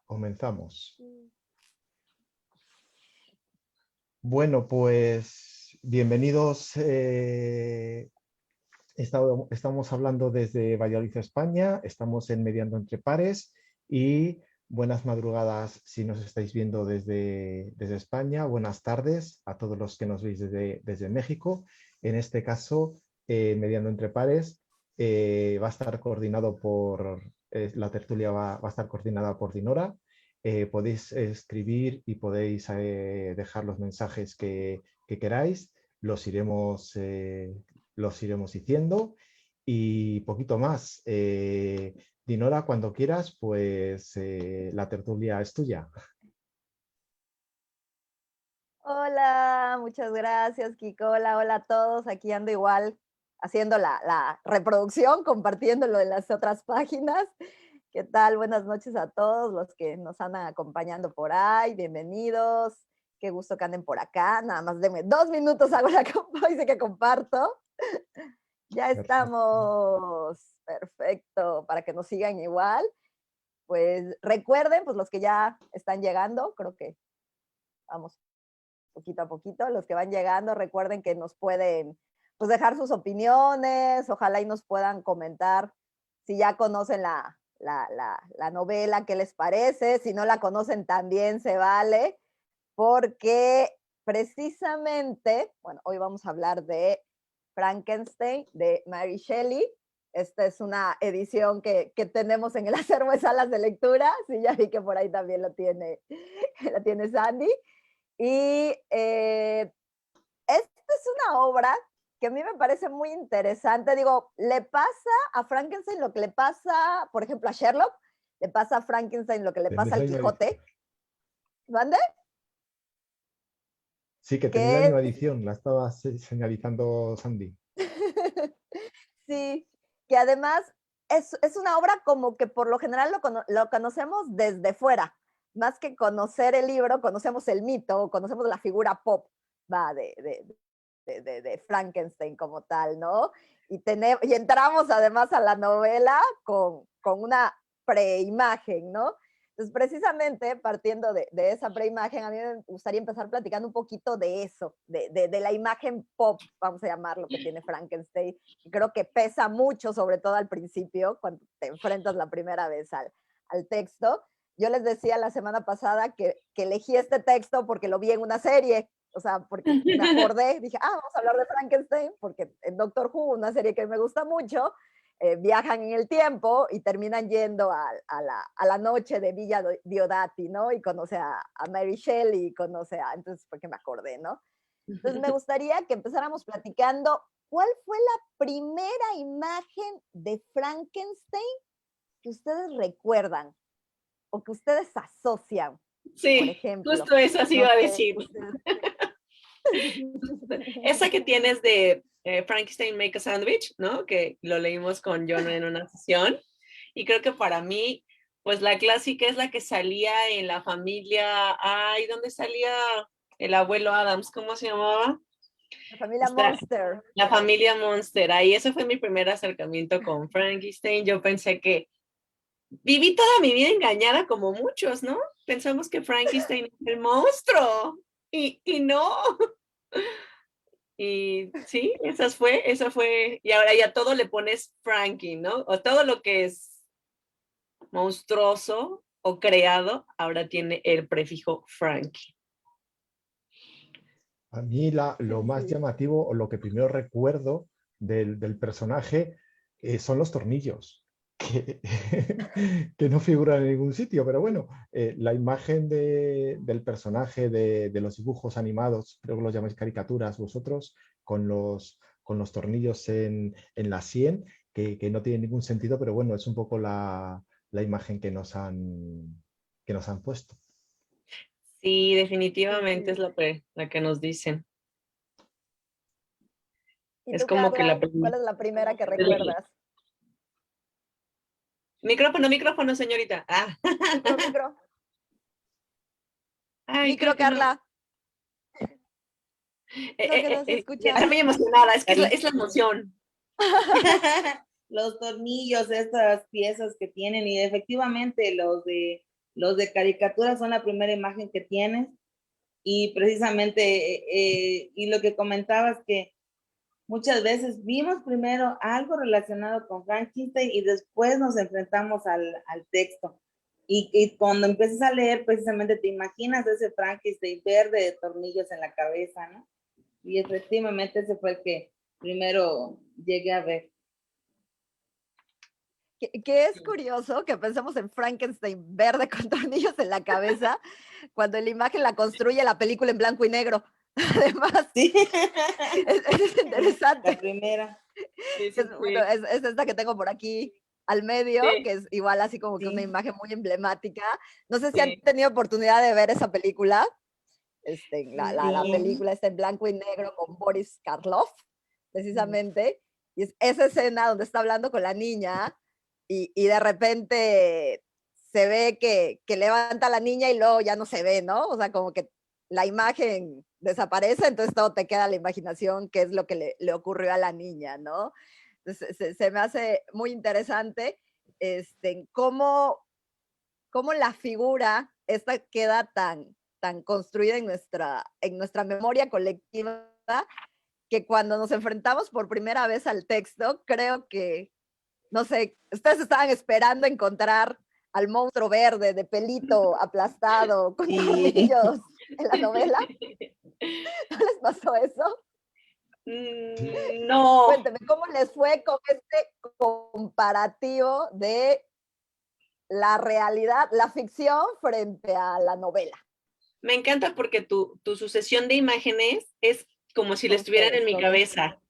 Comenzamos. Bueno, pues bienvenidos. Estamos hablando desde Valladolid, España. Estamos en Mediando entre Pares y buenas madrugadas si nos estáis viendo desde España. Buenas tardes a todos los que nos veis desde México. En este caso, Mediando entre Pares va a estar coordinado por, la tertulia va a estar coordinada por Dinora. Podéis escribir y podéis dejar los mensajes que queráis. Los iremos diciendo y poquito más. Dinora, cuando quieras, pues la tertulia es tuya. Hola, muchas gracias, Kiko. Hola a todos. Aquí ando igual haciendo la reproducción, compartiéndolo en las otras páginas. ¿Qué tal? Buenas noches a todos los que nos andan acompañando por ahí. Bienvenidos. Qué gusto que anden por acá. Nada más denme 2 minutos, hago la dice que comparto. Ya estamos. Perfecto. Para que nos sigan igual. Pues recuerden, pues los que ya están llegando, creo que vamos poquito a poquito, los que van llegando, recuerden que nos pueden pues dejar sus opiniones, ojalá y nos puedan comentar si ya conocen la novela, qué les parece, si no la conocen también se vale, porque precisamente, bueno, hoy vamos a hablar de Frankenstein, de Mary Shelley. Esta es una edición que tenemos en el acervo de salas de lectura, sí, ya vi que por ahí también lo tiene Sandy. Y esta es una obra que a mí me parece muy interesante. Digo, le pasa a Frankenstein lo que le pasa, por ejemplo, a Sherlock, le pasa a Frankenstein lo que le pasa al Quijote. ¿Mande? Sí, que tenía la misma edición, la estaba señalizando Sandy. Sí, que además es una obra como que por lo general lo conocemos desde fuera. Más que conocer el libro, conocemos el mito, conocemos la figura pop va, de Frankenstein como tal, ¿no? Y entramos además a la novela con una preimagen, ¿no? Entonces, precisamente partiendo de esa preimagen, a mí me gustaría empezar platicando un poquito de eso, de la imagen pop, vamos a llamarlo, que tiene Frankenstein, que creo que pesa mucho, sobre todo al principio, cuando te enfrentas la primera vez al texto. Yo les decía la semana pasada que elegí este texto porque lo vi en una serie, o sea, porque me acordé, dije, vamos a hablar de Frankenstein, porque en Doctor Who, una serie que me gusta mucho, viajan en el tiempo y terminan yendo a la noche de Villa Diodati, ¿no? Y conoce a Mary Shelley, y conoce entonces fue que me acordé, ¿no? Entonces me gustaría que empezáramos platicando, ¿cuál fue la primera imagen de Frankenstein que ustedes recuerdan o que ustedes asocian? Sí, por ejemplo, justo eso sí iba a decir. Esa que tienes de Frankenstein Make a Sandwich, ¿no? Que lo leímos con John en una sesión. Y creo que para mí, pues la clásica es la que salía en la familia. Ay, ¿dónde salía el abuelo Adams? ¿Cómo se llamaba? La familia Monster. La familia Monster. Ahí ese fue mi primer acercamiento con Frankenstein. Yo pensé que viví toda mi vida engañada como muchos, ¿no? Pensamos que Frankenstein es el monstruo. Y no. Y sí, esa fue, y ahora ya todo le pones Frankie, ¿no? O todo lo que es monstruoso o creado, ahora tiene el prefijo Frankie. A mí lo más llamativo, o lo que primero recuerdo del personaje, son los tornillos, que no figuran en ningún sitio, pero bueno, la imagen del personaje de los dibujos animados, creo que los llamáis caricaturas vosotros, con los tornillos en la sien, que no tiene ningún sentido, pero bueno, es un poco la imagen que nos han puesto. Sí, definitivamente es la que nos dicen. ¿Y es tú, como Carla, que cuál es la primera que recuerdas? Micrófono, señorita. Micro. Ay, Micro, Carla. Creo que no se escucha. Está muy emocionada, es que es la emoción. Los tornillos, estas piezas que tienen, y efectivamente los de Los de caricatura son la primera imagen que tienes y precisamente, y lo que comentabas que muchas veces vimos primero algo relacionado con Frankenstein y después nos enfrentamos al texto. Y cuando empiezas a leer, precisamente te imaginas ese Frankenstein verde de tornillos en la cabeza, ¿no? Y efectivamente ese fue el que primero llegué a ver. Que es curioso que pensemos en Frankenstein verde con tornillos en la cabeza, cuando la imagen la construye la película en blanco y negro. Además, sí. es interesante. La primera. Sí, sí, Bueno, es esta que tengo por aquí al medio, sí. que es igual así como que Sí. una imagen muy emblemática. No sé si Sí. han tenido oportunidad de ver esa película. La Sí. película está en blanco y negro con Boris Karloff, precisamente. Y es esa escena donde está hablando con la niña y de repente se ve que levanta a la niña y luego ya no se ve, ¿no? O sea, como que la imagen desaparece, entonces todo te queda a la imaginación qué es lo que le ocurrió a la niña, ¿no? Entonces, se me hace muy interesante cómo la figura esta queda tan construida en nuestra memoria colectiva, que cuando nos enfrentamos por primera vez al texto, creo que, no sé, ustedes estaban esperando encontrar al monstruo verde de pelito aplastado con tornillos en la novela. ¿No les pasó eso? No. Cuéntenme, ¿cómo les fue con este comparativo de la realidad, la ficción frente a la novela? Me encanta porque tu sucesión de imágenes es como si la estuvieran en mi cabeza.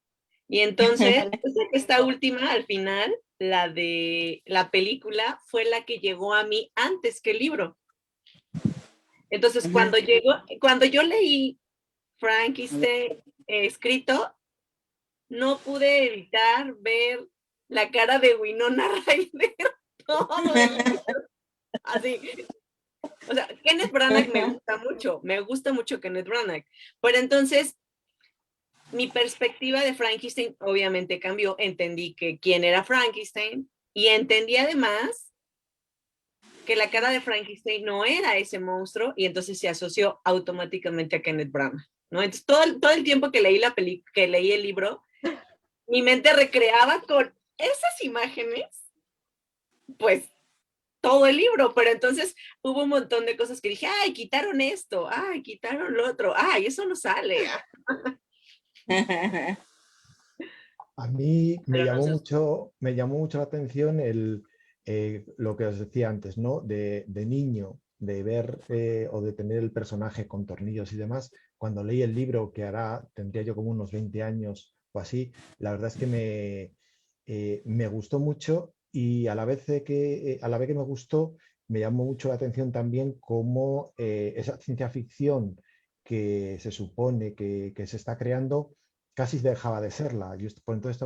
Y entonces, esta última, al final, la de la película, fue la que llegó a mí antes que el libro. Entonces, cuando yo leí Frankenstein escrito, no pude evitar ver la cara de Winona Ryder todo el libro. Así. O sea, Kenneth Branagh me gusta mucho Kenneth Branagh, pero entonces mi perspectiva de Frankenstein obviamente cambió, entendí que quién era Frankenstein y entendí además que la cara de Frankenstein no era ese monstruo y entonces se asoció automáticamente a Kenneth Branagh, ¿no? Entonces todo el tiempo que leí que leí el libro, mi mente recreaba con esas imágenes, pues todo el libro, pero entonces hubo un montón de cosas que dije, ay, quitaron esto, ay, quitaron lo otro, ay, eso no sale. A mí me Pero no llamó sé. mucho la atención lo que os decía antes, ¿no? De niño, de ver o de tener el personaje con tornillos y demás. Cuando leí el libro, que ahora tendría yo como unos 20 años o así, la verdad es que me gustó mucho y a la vez que me gustó, me llamó mucho la atención también cómo esa ciencia ficción que se supone que se está creando casi dejaba de serla. Yo por entonces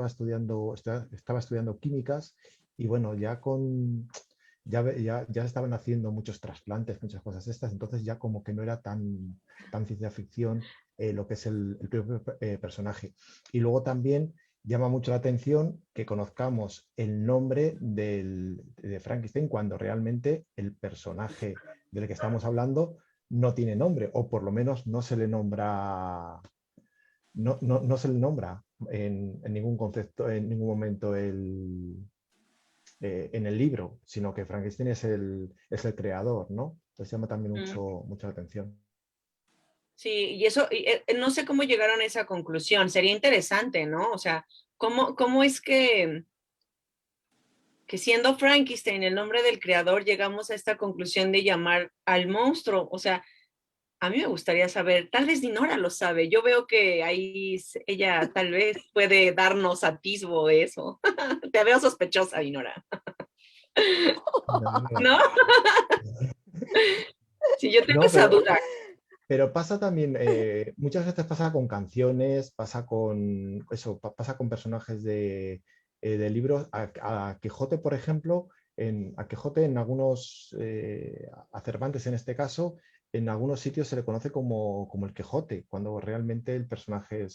estaba estudiando químicas y bueno, ya estaban haciendo muchos trasplantes, muchas cosas estas, entonces ya como que no era tan ciencia ficción lo que es el propio personaje. Y luego también llama mucho la atención que conozcamos el nombre de Frankenstein cuando realmente el personaje del que estamos hablando no tiene nombre, o por lo menos no se le nombra no se le nombra en ningún concepto, en ningún momento en el libro, sino que Frankenstein es el creador, ¿no? Entonces llama también mucho la atención. Sí, y eso, no sé cómo llegaron a esa conclusión, sería interesante, ¿no? O sea, ¿cómo es que siendo Frankenstein el nombre del creador llegamos a esta conclusión de llamar al monstruo? O sea, a mí me gustaría saber, tal vez Dinora lo sabe, yo veo que ahí ella tal vez puede darnos atisbo de eso. Te veo sospechosa, Dinora. ¿No? Sí, yo tengo No, esa duda. pero pasa también, muchas veces pasa con canciones, pasa con pasa con personajes de libros. A Quijote, por ejemplo, a Quijote en algunos, a Cervantes en este caso, en algunos sitios se le conoce como el Quijote, cuando realmente el personaje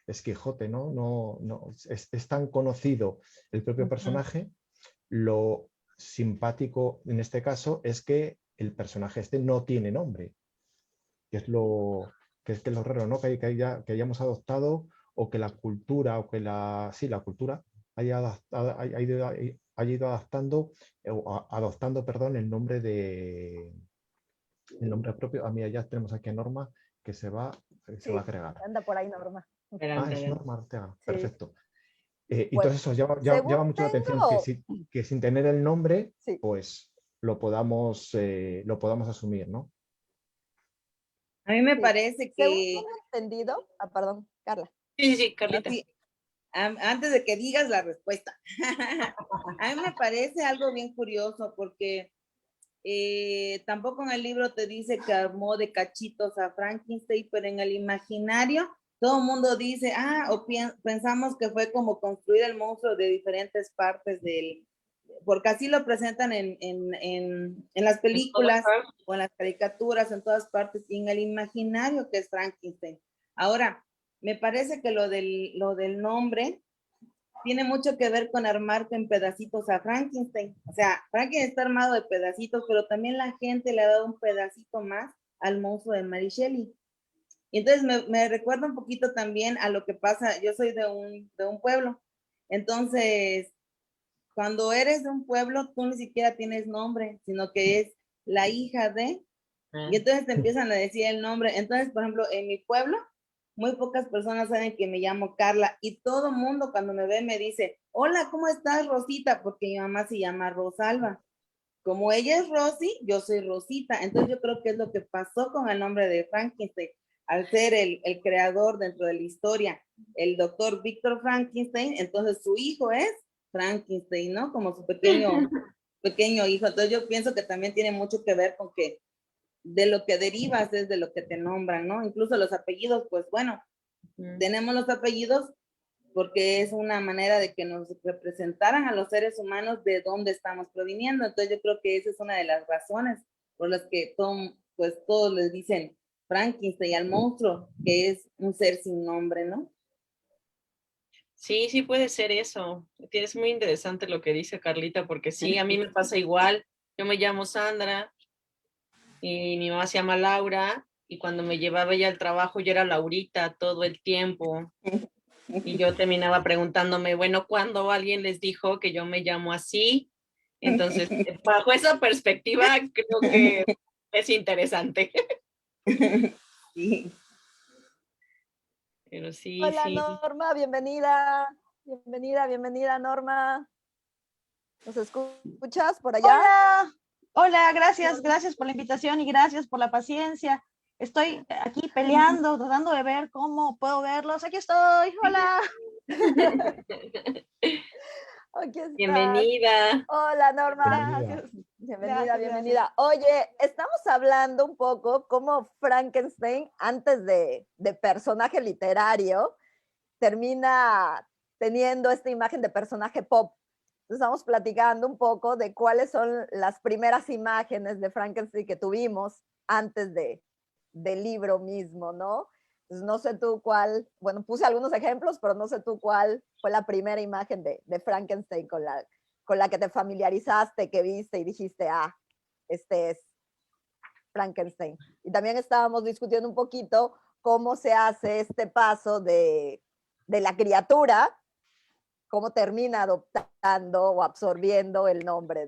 es Quijote, ¿no? Es tan conocido el propio personaje. Lo simpático en este caso es que el personaje este no tiene nombre, que es lo raro, ¿no? Que hayamos adoptado o que la cultura, o que la cultura haya ido adaptando, adoptando, perdón, el nombre propio. Mira, ya tenemos aquí a Norma que se va a agregar. Anda por ahí, Norma. Es Norma Ortega, Sí. perfecto. Bueno, Entonces eso llama según mucho la atención tengo, que sin tener el nombre, sí. pues lo podamos asumir, ¿no? A mí me Sí. parece Según que... tengo entendido, perdón, Carla. Sí, Carlita. Así, antes de que digas la respuesta. A mí me parece algo bien curioso porque tampoco en el libro te dice que armó de cachitos a Frankenstein, pero en el imaginario todo el mundo dice, pensamos que fue como construir el monstruo de diferentes partes porque así lo presentan en las películas o en las caricaturas, en todas partes, y en el imaginario que es Frankenstein. Ahora, me parece que lo del nombre tiene mucho que ver con armar en pedacitos a Frankenstein. O sea, Frankenstein está armado de pedacitos, pero también la gente le ha dado un pedacito más al monstruo de Mary Shelley. Y entonces me recuerda un poquito también a lo que pasa, yo soy de un pueblo, entonces cuando eres de un pueblo, tú ni siquiera tienes nombre, sino que es la hija de, y entonces te empiezan a decir el nombre. Entonces, por ejemplo, en mi pueblo, muy pocas personas saben que me llamo Carla, y todo el mundo cuando me ve me dice, hola, ¿cómo estás, Rosita? Porque mi mamá se llama Rosalba. Como ella es Rosy, yo soy Rosita. Entonces yo creo que es lo que pasó con el nombre de Frankenstein. Al ser el creador dentro de la historia, el doctor Víctor Frankenstein, entonces su hijo es Frankenstein, ¿no? Como su pequeño hijo. Entonces yo pienso que también tiene mucho que ver con que de lo que derivas es de lo que te nombran, ¿no? Incluso los apellidos, pues bueno, tenemos los apellidos porque es una manera de que nos representaran a los seres humanos de dónde estamos proviniendo. Entonces yo creo que esa es una de las razones por las que todos les dicen Frankenstein al monstruo, que es un ser sin nombre, ¿no? Sí, puede ser eso. Es muy interesante lo que dice Carlita, porque sí, a mí me pasa igual. Yo me llamo Sandra y mi mamá se llama Laura, y cuando me llevaba ella al trabajo yo era Laurita todo el tiempo. Y yo terminaba preguntándome, bueno, ¿cuándo alguien les dijo que yo me llamo así? Entonces, bajo esa perspectiva, creo que es interesante. Sí. Pero sí, Hola, sí. Norma, bienvenida. Bienvenida, Norma. ¿Nos escuchas por allá? Hola, gracias por la invitación y gracias por la paciencia. Estoy aquí peleando, tratando de ver cómo puedo verlos. Aquí estoy, hola. Aquí estás. Bienvenida. Hola, Norma. Gracias. Bienvenida. Oye, estamos hablando un poco cómo Frankenstein, antes de personaje literario, termina teniendo esta imagen de personaje pop. Estamos platicando un poco de cuáles son las primeras imágenes de Frankenstein que tuvimos antes del libro mismo, ¿no? Entonces, no sé tú cuál, bueno, puse algunos ejemplos, pero no sé tú cuál fue la primera imagen de Frankenstein con la que te familiarizaste, que viste y dijiste, este es Frankenstein. Y también estábamos discutiendo un poquito cómo se hace este paso de la criatura, cómo termina adoptando o absorbiendo el nombre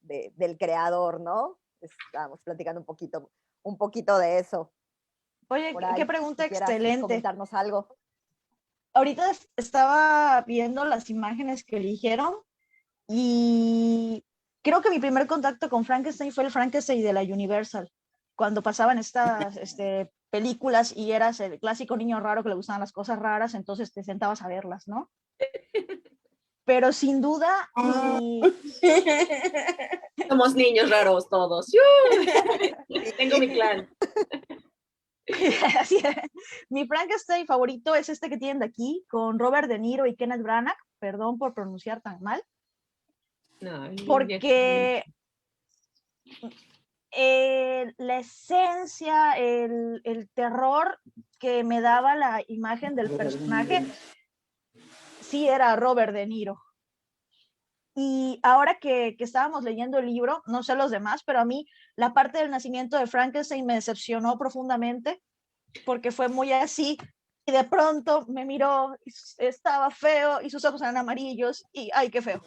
del creador, ¿no? Estábamos platicando un poquito de eso. Oye, Por ahí, qué pregunta si quieras excelente. comentarnos algo. Ahorita estaba viendo las imágenes que eligieron y creo que mi primer contacto con Frankenstein fue el Frankenstein de la Universal, cuando pasaban estas películas y eras el clásico niño raro que le gustaban las cosas raras, entonces te sentabas a verlas, ¿no? Pero sin duda, Somos niños raros todos. Tengo mi clan. Mi Frankenstein favorito es este que tienen de aquí, con Robert De Niro y Kenneth Branagh, perdón por pronunciar tan mal, porque la esencia, el terror que me daba la imagen del personaje, sí era Robert De Niro. Y ahora que estábamos leyendo el libro, no sé los demás, pero a mí la parte del nacimiento de Frankenstein me decepcionó profundamente porque fue muy así. Y de pronto me miró, y estaba feo y sus ojos eran amarillos y ¡ay, qué feo!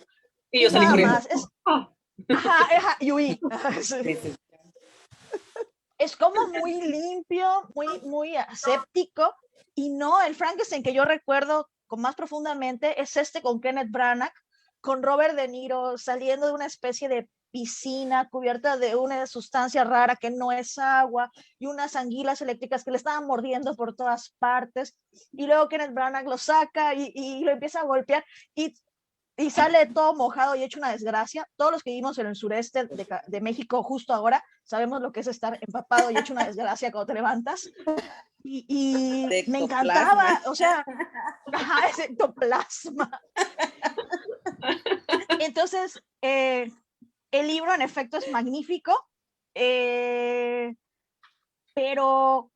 Y yo salí Nada corriendo. más. Ah. Ajá, y huí. Sí, sí. Es como muy limpio, muy aséptico. Y no, el Frankenstein que yo recuerdo con más profundamente es este con Kenneth Branagh, con Robert De Niro saliendo de una especie de piscina cubierta de una sustancia rara que no es agua y unas anguilas eléctricas que le estaban mordiendo por todas partes. Y luego Kenneth Branagh lo saca y lo empieza a golpear y sale todo mojado y hecho una desgracia. Todos los que vivimos en el sureste de México justo ahora sabemos lo que es estar empapado y hecho una desgracia cuando te levantas. Y me encantaba, o sea, ajá, ese ectoplasma. Entonces, el libro en efecto es magnífico, pero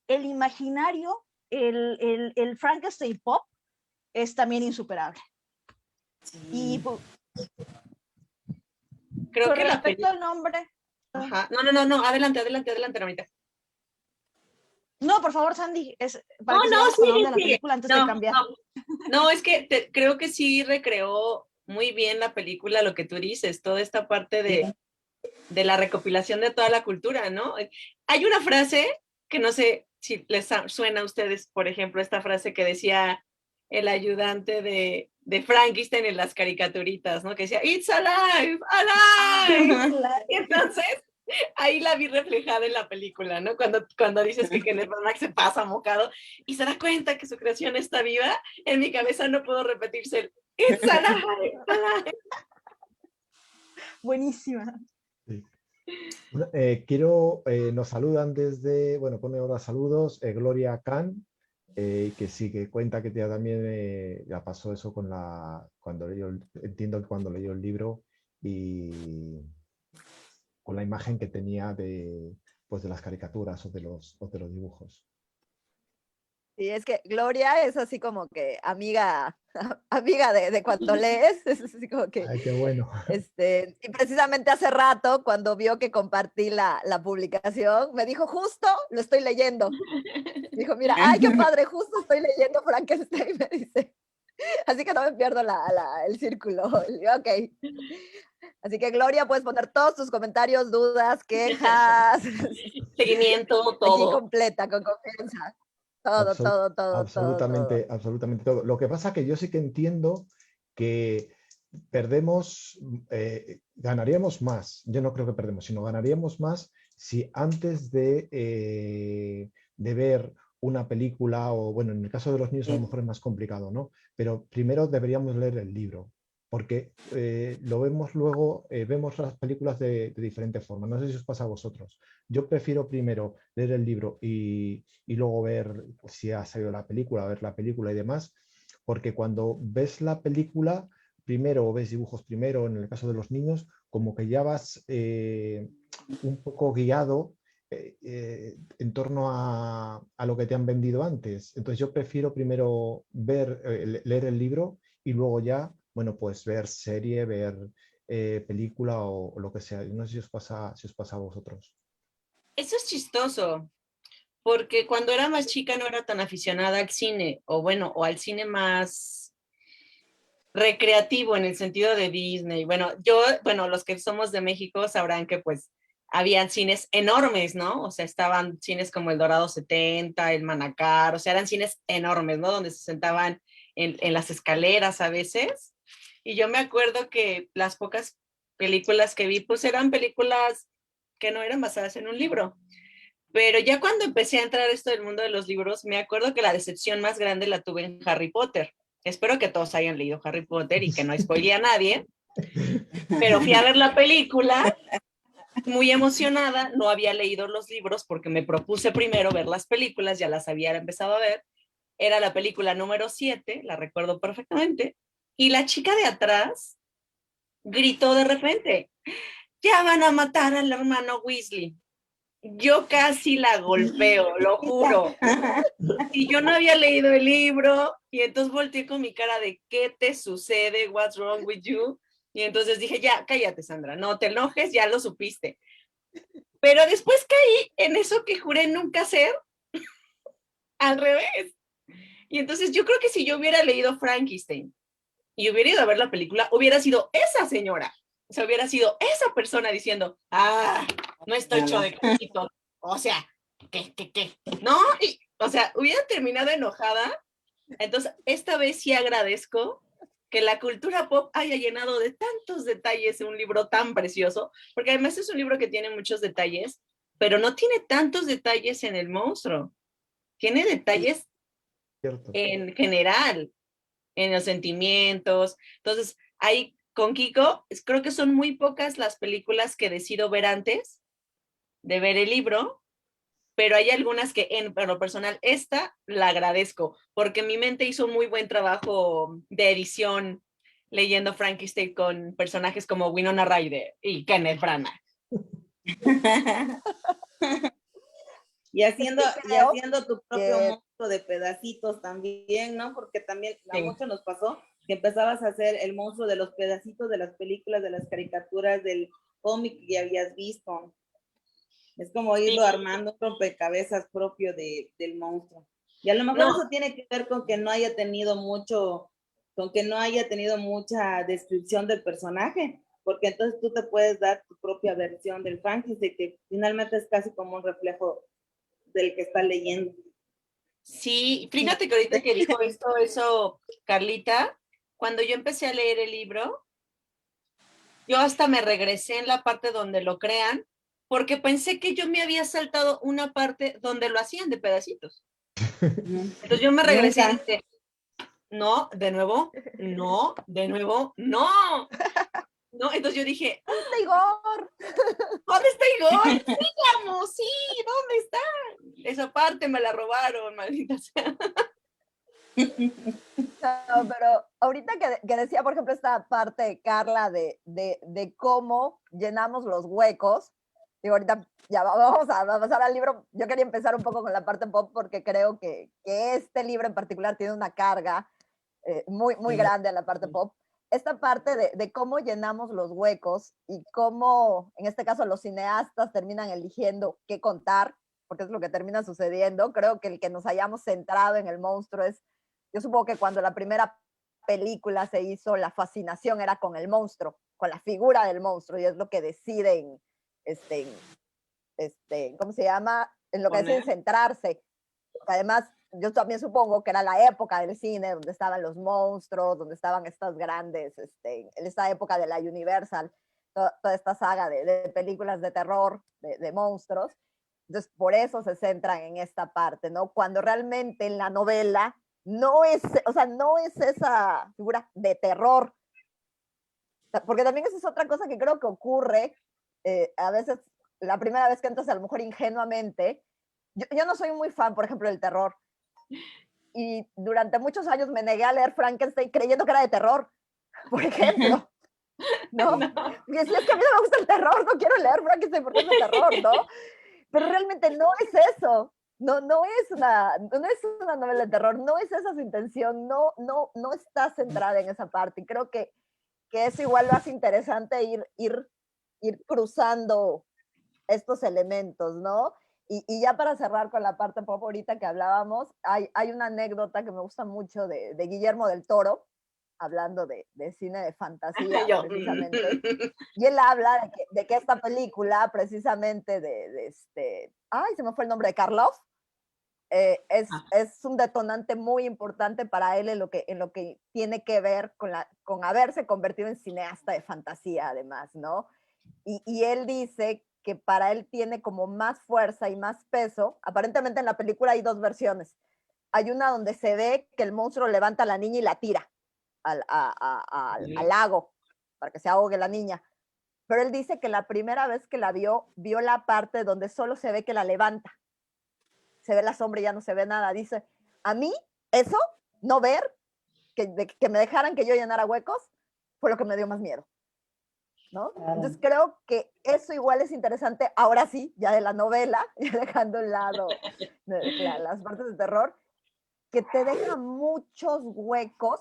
el imaginario, el Frankenstein pop es también insuperable. Y Creo con que la respecto película... al nombre... Ajá. No, adelante, Ramita. No, por favor, Sandy, para que No, sigamos con el nombre de la sigue. película antes de cambiar. No, es que creo que sí recreó muy bien la película lo que tú dices, toda esta parte de la recopilación de toda la cultura, ¿no? Hay una frase que no sé si les suena a ustedes, por ejemplo, esta frase que decía el ayudante de Frankenstein en las caricaturitas, ¿no? Que decía, "It's alive, alive". Y entonces, ahí la vi reflejada en la película, ¿no? Cuando dices que Kenneth Branagh se pasa mocado y se da cuenta que su creación está viva, en mi cabeza no puedo repetirse el "It's alive, alive". Buenísima. Sí. Nos saludan desde, bueno, pone ahora saludos, Gloria Khan, que sí, que cuenta que ya también ya pasó eso entiendo que cuando leyó el libro y con la imagen que tenía pues de las caricaturas o de los dibujos. Sí, es que Gloria es así como que amiga de cuando lees, es así como que, Ay, qué bueno. y precisamente hace rato, cuando vio que compartí la publicación, me dijo, justo lo estoy leyendo. Dijo, mira, ay, qué padre, justo estoy leyendo Frankenstein, me dice. Así que no me pierdo el círculo. Ok. Así que, Gloria, puedes poner todos tus comentarios, dudas, quejas. Seguimiento, todo. Aquí completa, con confianza. Todo. Absolutamente todo. Lo que pasa es que yo sí que entiendo que ganaríamos más. Yo no creo que perdemos, sino ganaríamos más si antes de ver una película, o bueno, en el caso de los niños a lo mejor es más complicado, ¿no? Pero primero deberíamos leer el libro, porque lo vemos luego, vemos las películas de diferente forma. No sé si os pasa a vosotros. Yo prefiero primero leer el libro y luego ver si ha salido la película, ver la película y demás, porque cuando ves la película, primero ves dibujos primero, en el caso de los niños, como que ya vas un poco guiado en torno a lo que te han vendido antes. Entonces yo prefiero primero leer el libro y luego ya, bueno, pues ver serie, ver película o lo que sea. No sé si os pasa a vosotros. Eso es chistoso, porque cuando era más chica no era tan aficionada al cine, o al cine más recreativo en el sentido de Disney. Bueno, los que somos de México sabrán que pues habían cines enormes, ¿no? O sea, estaban cines como el Dorado 70, el Manacar, o sea, eran cines enormes, ¿no? Donde se sentaban en las escaleras a veces. Y yo me acuerdo que las pocas películas que vi, pues eran películas que no eran basadas en un libro. Pero ya cuando empecé a entrar esto del mundo de los libros, me acuerdo que la decepción más grande la tuve en Harry Potter. Espero que todos hayan leído Harry Potter y que no spoile a nadie. Pero fui a ver la película muy emocionada, no había leído los libros porque me propuse primero ver las películas, ya las había empezado a ver. Era la película número 7, la recuerdo perfectamente, y la chica de atrás gritó de repente, ya van a matar al hermano Weasley. Yo casi la golpeo, lo juro. Y yo no había leído el libro, y entonces volteé con mi cara de ¿qué te sucede? What's wrong with you? Y entonces dije, ya, cállate, Sandra, no te enojes, ya lo supiste. Pero después caí en eso que juré nunca hacer, al revés. Y entonces yo creo que si yo hubiera leído Frankenstein y hubiera ido a ver la película, hubiera sido esa señora. O sea, hubiera sido esa persona diciendo, no estoy hecho de cosito. O sea, ¿qué? ¿No? Y, o sea, hubiera terminado enojada. Entonces, esta vez sí agradezco que la cultura pop haya llenado de tantos detalles un libro tan precioso, porque además es un libro que tiene muchos detalles, pero no tiene tantos detalles en el monstruo. Tiene detalles Cierto. en general, en los sentimientos. Entonces, ahí con Kiko, creo que son muy pocas las películas que decido ver antes de ver el libro, pero hay algunas que en lo personal, esta la agradezco, porque mi mente hizo un muy buen trabajo de edición leyendo Frankenstein con personajes como Winona Ryder y Kenneth Branagh. Y haciendo tu propio que- monstruo de pedacitos también, ¿no? Porque también a Sí. muchos nos pasó que empezabas a hacer el monstruo de los pedacitos de las películas, de las caricaturas, del cómic que ya habías visto. Es como irlo Sí. armando un rompecabezas propio del monstruo. Y a lo mejor eso tiene que ver con que no haya tenido mucha descripción del personaje, porque entonces tú te puedes dar tu propia versión del Frankenstein, que finalmente es casi como un reflejo del que está leyendo. Sí, fíjate que ahorita que dijo eso, Carlita, cuando yo empecé a leer el libro, yo hasta me regresé en la parte donde lo crean, porque pensé que yo me había saltado una parte donde lo hacían de pedacitos. Entonces yo me regresé y dije, no, de nuevo, no, de nuevo, no. No, entonces yo dije, ¿Dónde está Igor? ¿dónde está Igor? Sigamos, sí, ¿dónde está? Esa parte me la robaron, maldita sea. No, pero ahorita que decía, por ejemplo, esta parte, Carla, de cómo llenamos los huecos, digo, ahorita ya vamos a pasar al libro. Yo quería empezar un poco con la parte pop porque creo que este libro en particular tiene una carga muy grande a la parte pop. Esta parte de cómo llenamos los huecos y cómo, en este caso, los cineastas terminan eligiendo qué contar, porque es lo que termina sucediendo. Creo que el que nos hayamos centrado en el monstruo es, yo supongo que cuando la primera película se hizo, la fascinación era con el monstruo, con la figura del monstruo, y es lo que deciden, ¿cómo se llama? En lo que deciden centrarse. Porque además, yo también supongo que era la época del cine donde estaban los monstruos, donde estaban estas grandes, en esta época de la Universal, toda esta saga de películas de terror, de monstruos. Entonces, por eso se centran en esta parte, ¿no? Cuando realmente en la novela no es, o sea, no es esa figura de terror. Porque también esa es otra cosa que creo que ocurre a veces, la primera vez que entras a lo mejor ingenuamente. Yo no soy muy fan, por ejemplo, del terror. Y durante muchos años me negué a leer Frankenstein creyendo que era de terror, por ejemplo. ¿No? Y decía, es que a mí no me gusta el terror, no quiero leer Frankenstein porque es de terror, ¿no? Pero realmente no es eso. No es una novela de terror, no es esa su intención, no está centrada en esa parte. Y creo que eso igual lo hace interesante ir cruzando estos elementos, ¿no? Y ya para cerrar con la parte pop ahorita que hablábamos, hay una anécdota que me gusta mucho de Guillermo del Toro, hablando de cine de fantasía, precisamente. Y él habla de que esta película, precisamente ay, se me fue el nombre, de Karloff, es un detonante muy importante para él en lo que tiene que ver con haberse convertido en cineasta de fantasía, además, ¿no? Y él dice que para él tiene como más fuerza y más peso. Aparentemente en la película hay dos versiones. Hay una donde se ve que el monstruo levanta a la niña y la tira al lago para que se ahogue la niña. Pero él dice que la primera vez que la vio la parte donde solo se ve que la levanta. Se ve la sombra y ya no se ve nada. Dice, a mí eso, no ver, que me dejaran que yo llenara huecos, fue lo que me dio más miedo. ¿No? Entonces creo que eso igual es interesante, ahora sí, ya de la novela, ya dejando a un lado las partes de terror, que te deja muchos huecos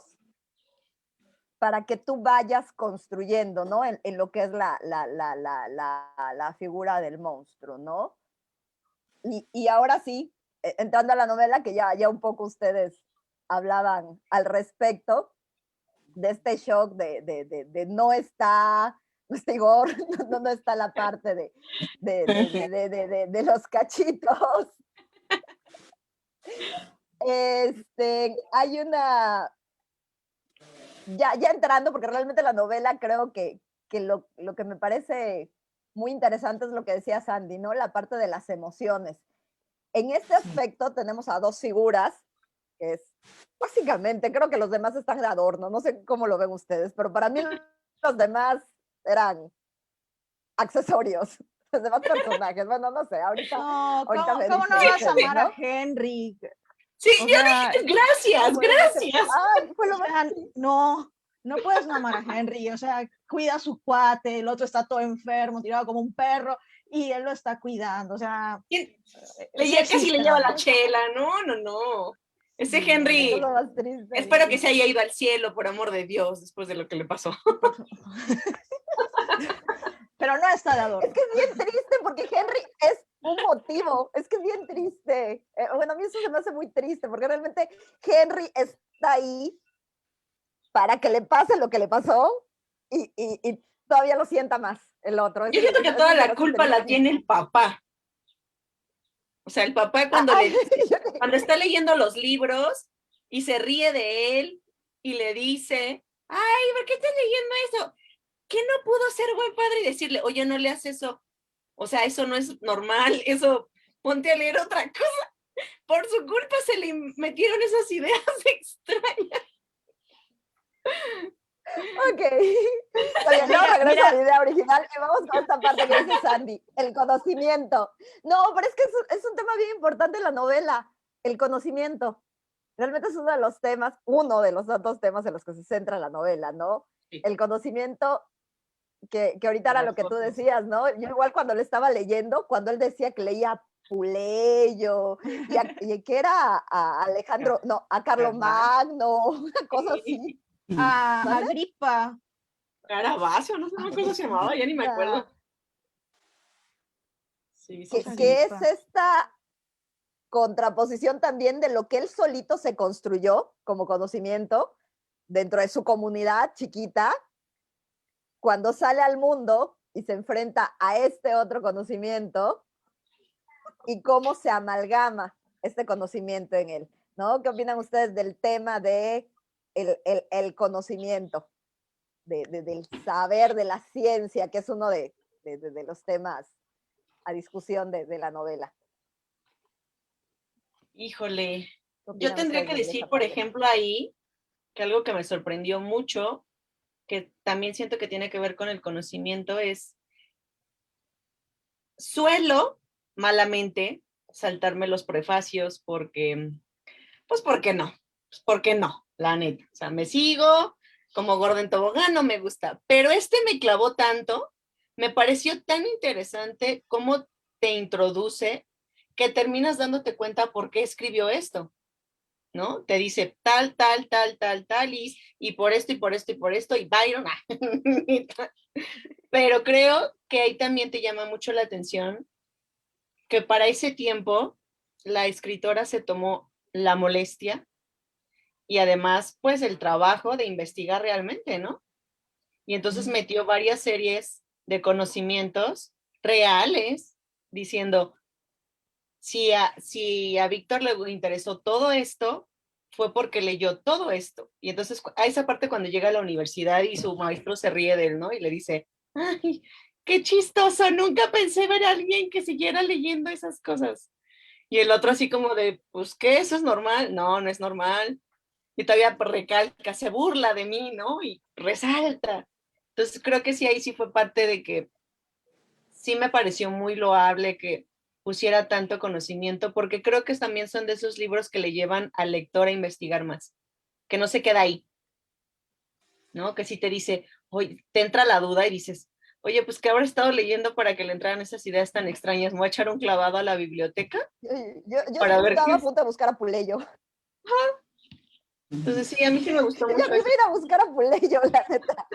para que tú vayas construyendo, ¿no? En lo que es la figura del monstruo, ¿no? Y ahora sí, entrando a la novela, que ya un poco ustedes hablaban al respecto, de este shock de no está Igor, no está la parte de los cachitos. Hay una, ya entrando, porque realmente la novela creo que lo que me parece muy interesante es lo que decía Sandy, ¿no? La parte de las emociones. En este aspecto tenemos a dos figuras, que es básicamente, creo que los demás están de adorno, no sé cómo lo ven ustedes, pero para mí los demás eran accesorios, los demás personajes, bueno, no sé, ahorita me ¿cómo no dicen vas a ustedes, amar ¿no? a Henry? Sí, O yo sea, dije, gracias, Bueno, gracias. Ay, fue lo o sea, más... no puedes no amar a Henry, o sea, cuida a su cuate, el otro está todo enfermo, tirado como un perro, y él lo está cuidando, o sea, Le sí casi existe le el lleva la amor. chela, no. Ese Sí, no, Es Henry, lo más triste. espero que se haya ido al cielo, por amor de Dios, después de lo que le pasó. Pero no está de Es adorno. que es bien triste porque Henry es un motivo, es que es bien triste. Bueno, a mí eso se me hace muy triste porque realmente Henry está ahí para que le pase lo que le pasó y todavía lo sienta más el otro. Yo siento que Eso toda se me la hace culpa la tiene tristísimo. el papá. O sea, el papá cuando le dice, cuando está leyendo los libros y se ríe de él y le dice, ay, ¿por qué estás leyendo eso? ¿Qué no pudo ser buen padre y decirle, oye, no leas eso? O sea, eso no es normal, eso, ponte a leer otra cosa. Por su culpa se le metieron esas ideas extrañas. Ok, está bien, luego regreso a la idea original y vamos con esta parte que dice Sandy, el conocimiento. No, pero es que es un tema bien importante en la novela, el conocimiento. Realmente es uno de los tantos temas en los que se centra la novela, ¿no? Sí. El conocimiento, que ahorita era lo que tú decías, ¿no? Yo igual cuando le estaba leyendo, cuando él decía que leía Puleyo, y que era a Alejandro, no, a Carlomagno, una cosa así. A ¿Vale? Agripa. Caravaggio, no sé cómo se llamaba, ya ni me acuerdo. Sí, sí, sí. Que es esta contraposición también de lo que él solito se construyó como conocimiento dentro de su comunidad chiquita, cuando sale al mundo y se enfrenta a este otro conocimiento y cómo se amalgama este conocimiento en él, ¿no? ¿Qué opinan ustedes del tema de el conocimiento, del saber, de la ciencia, que es uno de los temas a discusión de la novela? Híjole, ¿Qué yo opinan tendría ustedes que de decir, esa por parte? ejemplo, ahí, que algo que me sorprendió mucho, que también siento que tiene que ver con el conocimiento, es, suelo malamente saltarme los prefacios porque, pues, ¿por qué no? Pues, ¿por qué no? La neta, o sea, me sigo como gorda en tobogán, no me gusta, pero este me clavó tanto, me pareció tan interesante cómo te introduce que terminas dándote cuenta por qué escribió esto. ¿No? Te dice tal, y por esto, y por esto, y por esto, y Byron. Pero creo que ahí también te llama mucho la atención que para ese tiempo la escritora se tomó la molestia y además, pues, el trabajo de investigar realmente, ¿no? Y entonces metió varias series de conocimientos reales, diciendo, si a Víctor le interesó todo esto, fue porque leyó todo esto. Y entonces a esa parte cuando llega a la universidad y su maestro se ríe de él, ¿no? Y le dice, ay, qué chistoso, nunca pensé ver a alguien que siguiera leyendo esas cosas. Y el otro así como de, pues, ¿qué? ¿Eso es normal? No, no es normal. Y todavía recalca, se burla de mí, ¿no? Y resalta. Entonces creo que sí, ahí sí fue parte de que sí me pareció muy loable que pusiera tanto conocimiento, porque creo que también son de esos libros que le llevan al lector a investigar más, que no se queda ahí, ¿no? Que sí te dice, oye, te entra la duda y dices, oye, pues que habrá estado leyendo para que le entraran esas ideas tan extrañas, me voy a echar un clavado a la biblioteca Yo para ver estaba qué a es. punto de buscar a Puleyo. Entonces sí, a mí sí me gustó Ya mucho me iba eso. a ir a buscar a Puleyo, la neta.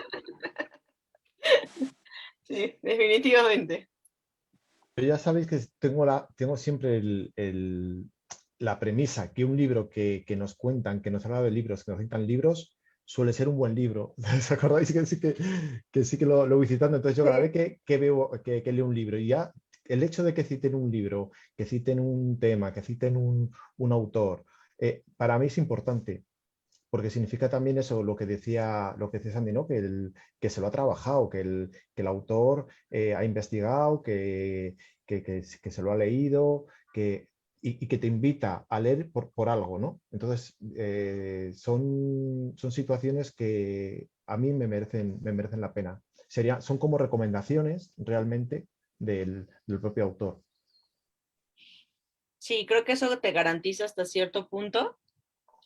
Sí, definitivamente. Pero ya sabéis que tengo siempre la premisa que un libro que nos cuentan, que nos habla de libros, que nos cuentan libros, suele ser un buen libro. ¿Os acordáis que sí que lo voy citando? Entonces yo cada Sí. vez que leo un libro y ya el hecho de que citen un libro, que citen un tema, que citen un autor, para mí es importante porque significa también eso, lo que decía Sandy, ¿no? Que se lo ha trabajado, que el autor ha investigado, que se lo ha leído, y que te invita a leer por algo, ¿no? Entonces, son situaciones que a mí me merecen la pena. Son como recomendaciones realmente del propio autor. Sí, creo que eso te garantiza hasta cierto punto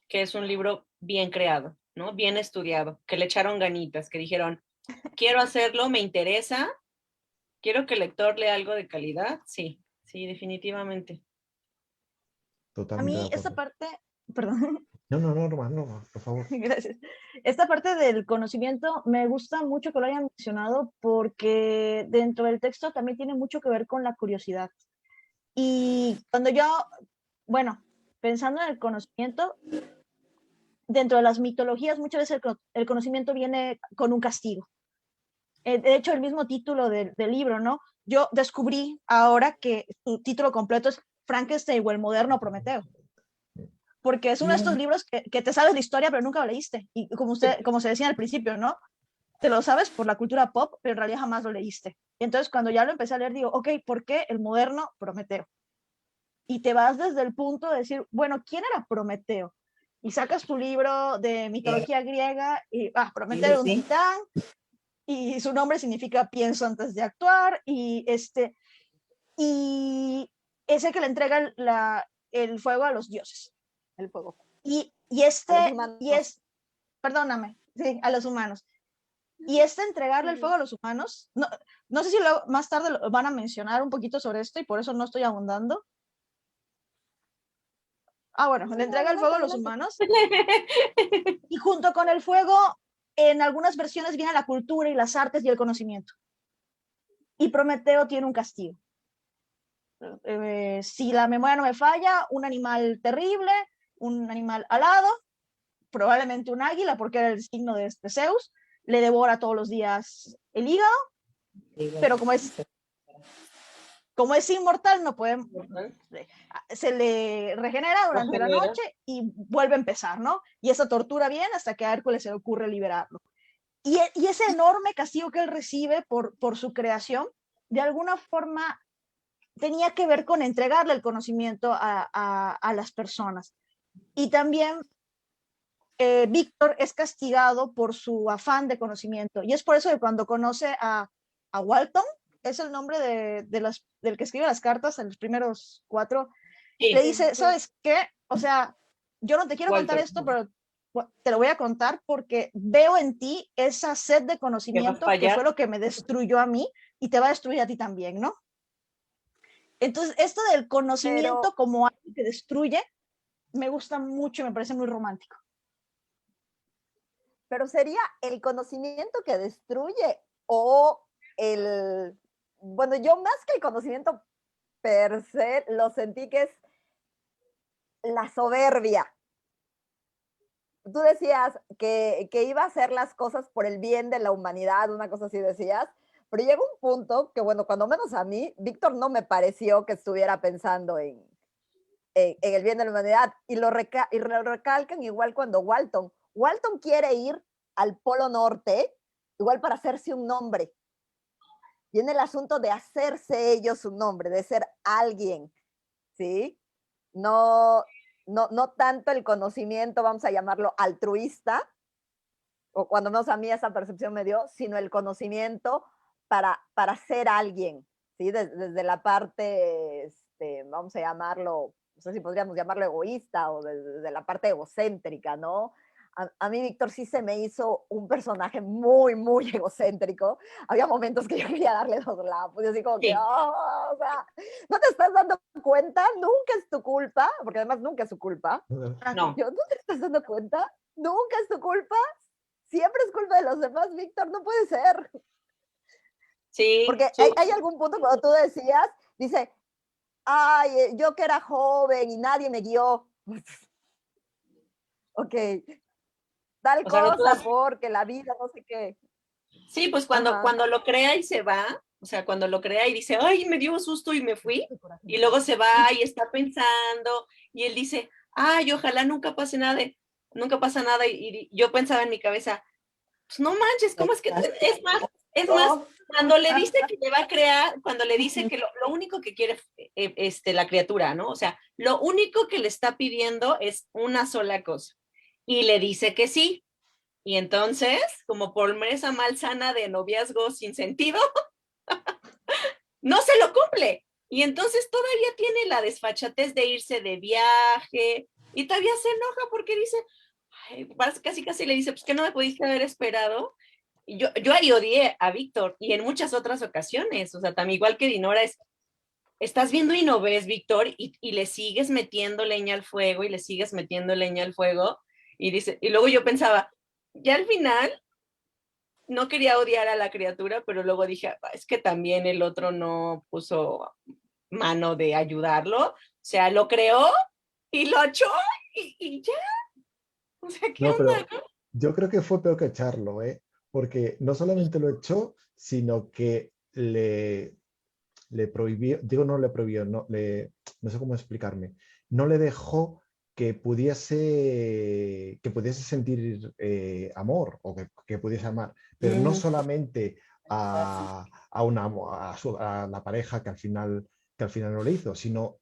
que es un libro bien creado, ¿no? Bien estudiado, que le echaron ganitas, que dijeron, quiero hacerlo, me interesa, quiero que el lector lea algo de calidad. Sí, sí, definitivamente. A Totalmente de mí esta acuerdo. parte, perdón, No, no, no, no, no, por favor. gracias. Esta parte del conocimiento me gusta mucho que lo hayan mencionado porque dentro del texto también tiene mucho que ver con la curiosidad. Y cuando yo, bueno, pensando en el conocimiento, dentro de las mitologías muchas veces el conocimiento viene con un castigo. De hecho, el mismo título del libro, ¿no? Yo descubrí ahora que su título completo es Frankenstein o el moderno Prometeo, porque es uno de estos libros que te sabes la historia, pero nunca lo leíste. Y como se decía al principio, ¿no? Te lo sabes por la cultura pop, pero en realidad jamás lo leíste. Y entonces, cuando ya lo empecé a leer, digo, ok, ¿por qué el moderno Prometeo? Y te vas desde el punto de decir, bueno, ¿quién era Prometeo? Y sacas tu libro de mitología griega y, Prometeo era un Sí. titán y su nombre significa pienso antes de actuar y es el que le entrega el fuego a los dioses. El fuego. Y A los humanos. perdóname, sí, a los humanos. Y entregarle el fuego a los humanos, no, no sé si más tarde lo van a mencionar un poquito sobre esto y por eso no estoy abundando. Bueno, le entrega el fuego a los Adelante. humanos y junto con el fuego, en algunas versiones viene la cultura y las artes y el conocimiento. Y Prometeo tiene un castigo. Si la memoria no me falla, un animal terrible, un animal alado, probablemente un águila, porque era el signo de Zeus, le devora todos los días el hígado, pero como es inmortal, no puede, se le regenera durante la noche y vuelve a empezar, ¿no? Y esa tortura viene hasta que a Hércules se le ocurre liberarlo. Y ese enorme castigo que él recibe por su creación, de alguna forma tenía que ver con entregarle el conocimiento a las personas. Y también Víctor es castigado por su afán de conocimiento. Y es por eso que cuando conoce a Walton, es el nombre del que escribe las cartas en los primeros 4, Sí, le dice, ¿sabes qué? O sea, yo no te quiero contar Walter, esto, pero te lo voy a contar porque veo en ti esa sed de ¿qué vas a conocimiento que fue fallar? lo que me destruyó a mí y te va a destruir a ti también, ¿no? Entonces, esto del conocimiento Pero, como algo que destruye, me gusta mucho y me parece muy romántico. pero sería el conocimiento que destruye o bueno, yo más que el conocimiento per se, lo sentí que es la soberbia. Tú decías que iba a hacer las cosas por el bien de la humanidad, una cosa así decías, pero llega un punto que, bueno, cuando menos a mí, Víctor no me pareció que estuviera pensando en el bien de la humanidad, y lo recalcan igual cuando Walton quiere ir al Polo Norte, igual para hacerse un nombre. Viene el asunto de hacerse ellos un nombre, de ser alguien, ¿sí? No, no tanto el conocimiento, vamos a llamarlo altruista, o cuando menos a mí esa percepción me dio, sino el conocimiento para ser alguien, ¿sí? Desde la parte, vamos a llamarlo, no sé si podríamos llamarlo egoísta o desde la parte egocéntrica, ¿no? A mí Víctor sí se me hizo un personaje muy, muy egocéntrico. Había momentos que yo quería darle 2 lapos, y así como que, Sí. oh, o sea, ¿no te estás dando cuenta? Nunca es tu culpa, porque además nunca es su culpa. No. ¿No te estás dando cuenta? Nunca es tu culpa. Siempre es culpa de los demás, Víctor, no puede ser. Sí, Porque hay algún punto cuando tú decías, dice, ay, yo que era joven y nadie me guió. Ok, tal o sea, no cosa todas, porque la vida, no sé qué. sí, pues Ajá. cuando lo crea y se va, o sea, cuando lo crea y dice, ay, me dio susto y me fui, y luego se va y está pensando, y él dice, ay, ojalá nunca pase nada, nunca pasa nada, y yo pensaba en mi cabeza, pues no manches, ¿cómo es que es más, cuando le dice que le va a crear, cuando le dice que lo único que quiere la criatura, ¿no? O sea, lo único que le está pidiendo es una sola cosa, y le dice que sí. Y entonces, como por esa malsana de noviazgo sin sentido, no se lo cumple. Y entonces todavía tiene la desfachatez de irse de viaje y todavía se enoja porque dice, ay, casi casi le dice, pues que no me pudiste haber esperado. Y yo ahí odié a Víctor y en muchas otras ocasiones, o sea, también igual que Dinora estás viendo y no ves, Víctor, y le sigues metiendo leña al fuego y le sigues metiendo leña al fuego. Y dice, y luego yo pensaba, ya al final no quería odiar a la criatura, pero luego dije, es que también el otro no puso mano de ayudarlo, o sea, lo creó y lo echó y ya, o sea, ¿qué No, onda? pero yo creo que fue peor que echarlo, ¿eh? Porque no solamente lo echó, sino que le prohibió, digo no le prohibió, no sé cómo explicarme, no le dejó que pudiese sentir amor o que pudiese amar, pero no solamente a la pareja que al final no le hizo, sino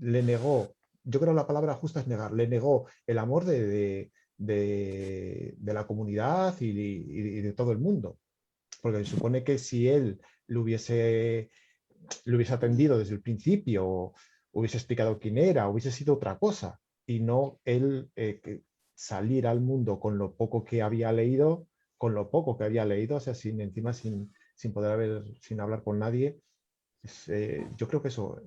le negó, yo creo la palabra justa es negar, le negó el amor de la comunidad y de todo el mundo. Porque se supone que si él lo hubiese atendido desde el principio, hubiese explicado quién era, hubiese sido otra cosa, y no él salir al mundo con lo poco que había leído, o sea, encima sin poder sin hablar con nadie. Yo creo que eso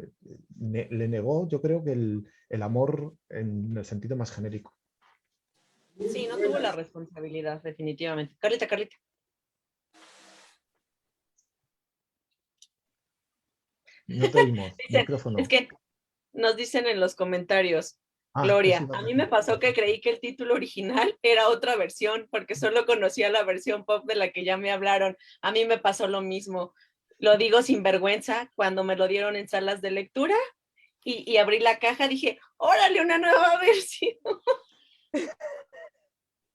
le negó, yo creo que el amor en el sentido más genérico. Sí, no tuvo la responsabilidad, definitivamente. Carlita. No te oímos, Dicen, es micrófono. que nos dicen en los comentarios, Eso Gloria, iba a a mí me decir. pasó que creí que el título original era otra versión, porque solo conocía la versión pop de la que ya me hablaron. A mí me pasó lo mismo. Lo digo sin vergüenza, cuando me lo dieron en salas de lectura y abrí la caja, dije, órale, una nueva versión.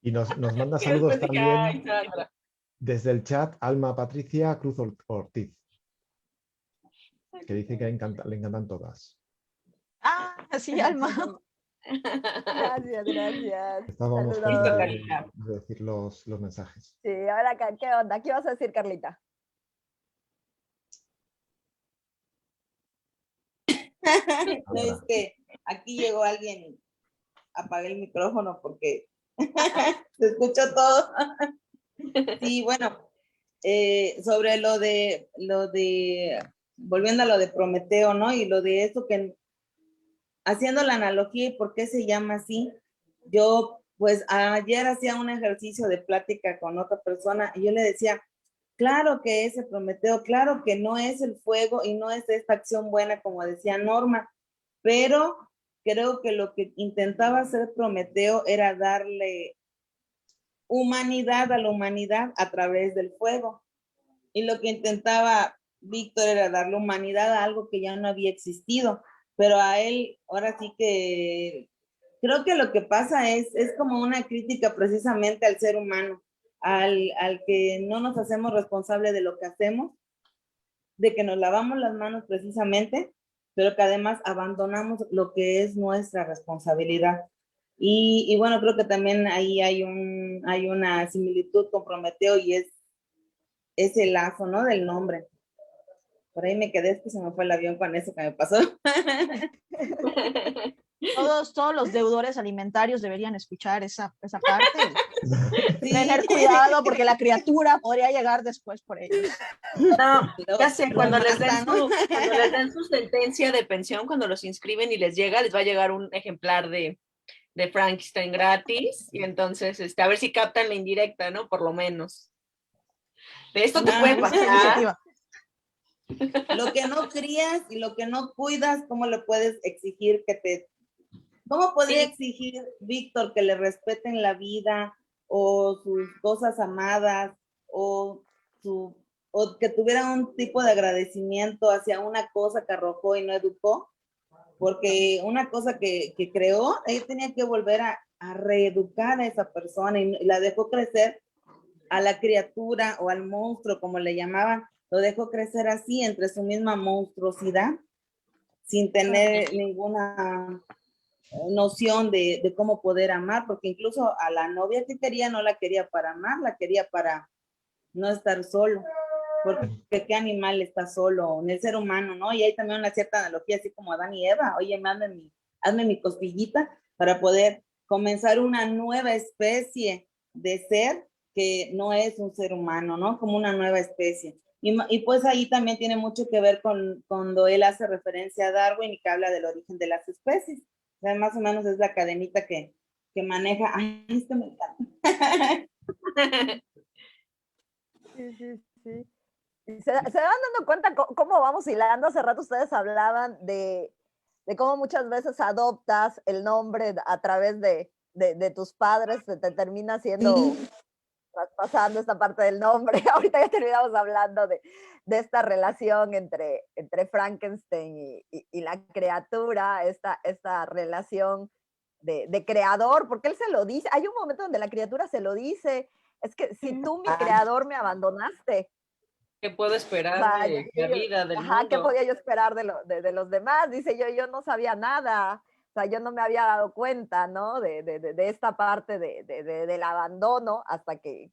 Y nos manda Y saludos después dije, ay, también Sandra. desde el chat Alma Patricia Cruz Ortiz, que dice que le encantan todas. Ah, sí, Alma. Gracias, gracias. Estábamos Listo, pendientes Saludos. Carlita. de decir los mensajes. Sí, ahora, ¿qué onda? ¿Qué vas a decir, Carlita? No, es Ahora, que aquí llegó alguien, apagué el micrófono porque se escuchó todo. Sí, bueno, sobre volviendo a lo de Prometeo, ¿no? Y lo de eso que, haciendo la analogía y por qué se llama así, yo pues ayer hacía un ejercicio de plática con otra persona y yo le decía, claro que ese Prometeo, claro que no es el fuego y no es esta acción buena como decía Norma, pero creo que lo que intentaba hacer Prometeo era darle humanidad a la humanidad a través del fuego. Y lo que intentaba Víctor era darle humanidad a algo que ya no había existido. Pero a él, ahora sí que creo que lo que pasa es como una crítica precisamente al ser humano, al que no nos hacemos responsables de lo que hacemos, de que nos lavamos las manos precisamente, pero que además abandonamos lo que es nuestra responsabilidad. Y bueno, creo que también ahí hay una similitud con Prometeo y es ese lazo, ¿no? Del nombre. Por ahí me quedé, es que se me fue el avión con eso que me pasó. Todos los deudores alimentarios deberían escuchar esa parte. Sí. Tener cuidado porque la criatura podría llegar después por ellos. No, ya sé, Lo cuando les matan, ¿no? cuando les den su sentencia de pensión, cuando los inscriben y les va a llegar un ejemplar de Frankenstein gratis, y entonces, a ver si captan la indirecta, ¿no? Por lo menos. De esto te puede Esa pasar. iniciativa. Lo que no crías y lo que no cuidas, ¿cómo le puedes exigir ¿Cómo podría exigir Víctor que le respeten la vida o sus cosas amadas o que tuviera un tipo de agradecimiento hacia una cosa que arrojó y no educó? Porque una cosa que creó, ella tenía que volver a reeducar a esa persona y la dejó crecer a la criatura o al monstruo, como le llamaban, lo dejó crecer así, entre su misma monstruosidad, sin tener ninguna noción de cómo poder amar, porque incluso a la novia que quería no la quería para amar, la quería para no estar solo, porque qué animal está solo, en el ser humano, ¿no? Y hay también una cierta analogía, así como Adán y Eva, oye, hazme mi costillita para poder comenzar una nueva especie de ser que no es un ser humano, ¿no? Como una nueva especie. Y pues ahí también tiene mucho que ver cuando él hace referencia a Darwin y que habla del origen de las especies. O sea, más o menos es la cadenita que maneja. Ay, es que me encanta. Sí. Se van dando cuenta cómo vamos hilando. Hace rato ustedes hablaban de cómo muchas veces adoptas el nombre a través de tus padres, te termina siendo, traspasando esta parte del nombre. Ahorita ya terminamos hablando de esta relación entre Frankenstein y la criatura, esta relación de creador, porque él se lo dice. Hay un momento donde la criatura se lo dice, es que si tú, mi creador, me abandonaste, ¿Qué puedo o esperar sea, de la vida, del ajá, ¿qué mundo? podía yo esperar de los demás? Dice, yo no sabía nada, o sea, yo no me había dado cuenta, ¿no? De esta parte del abandono hasta que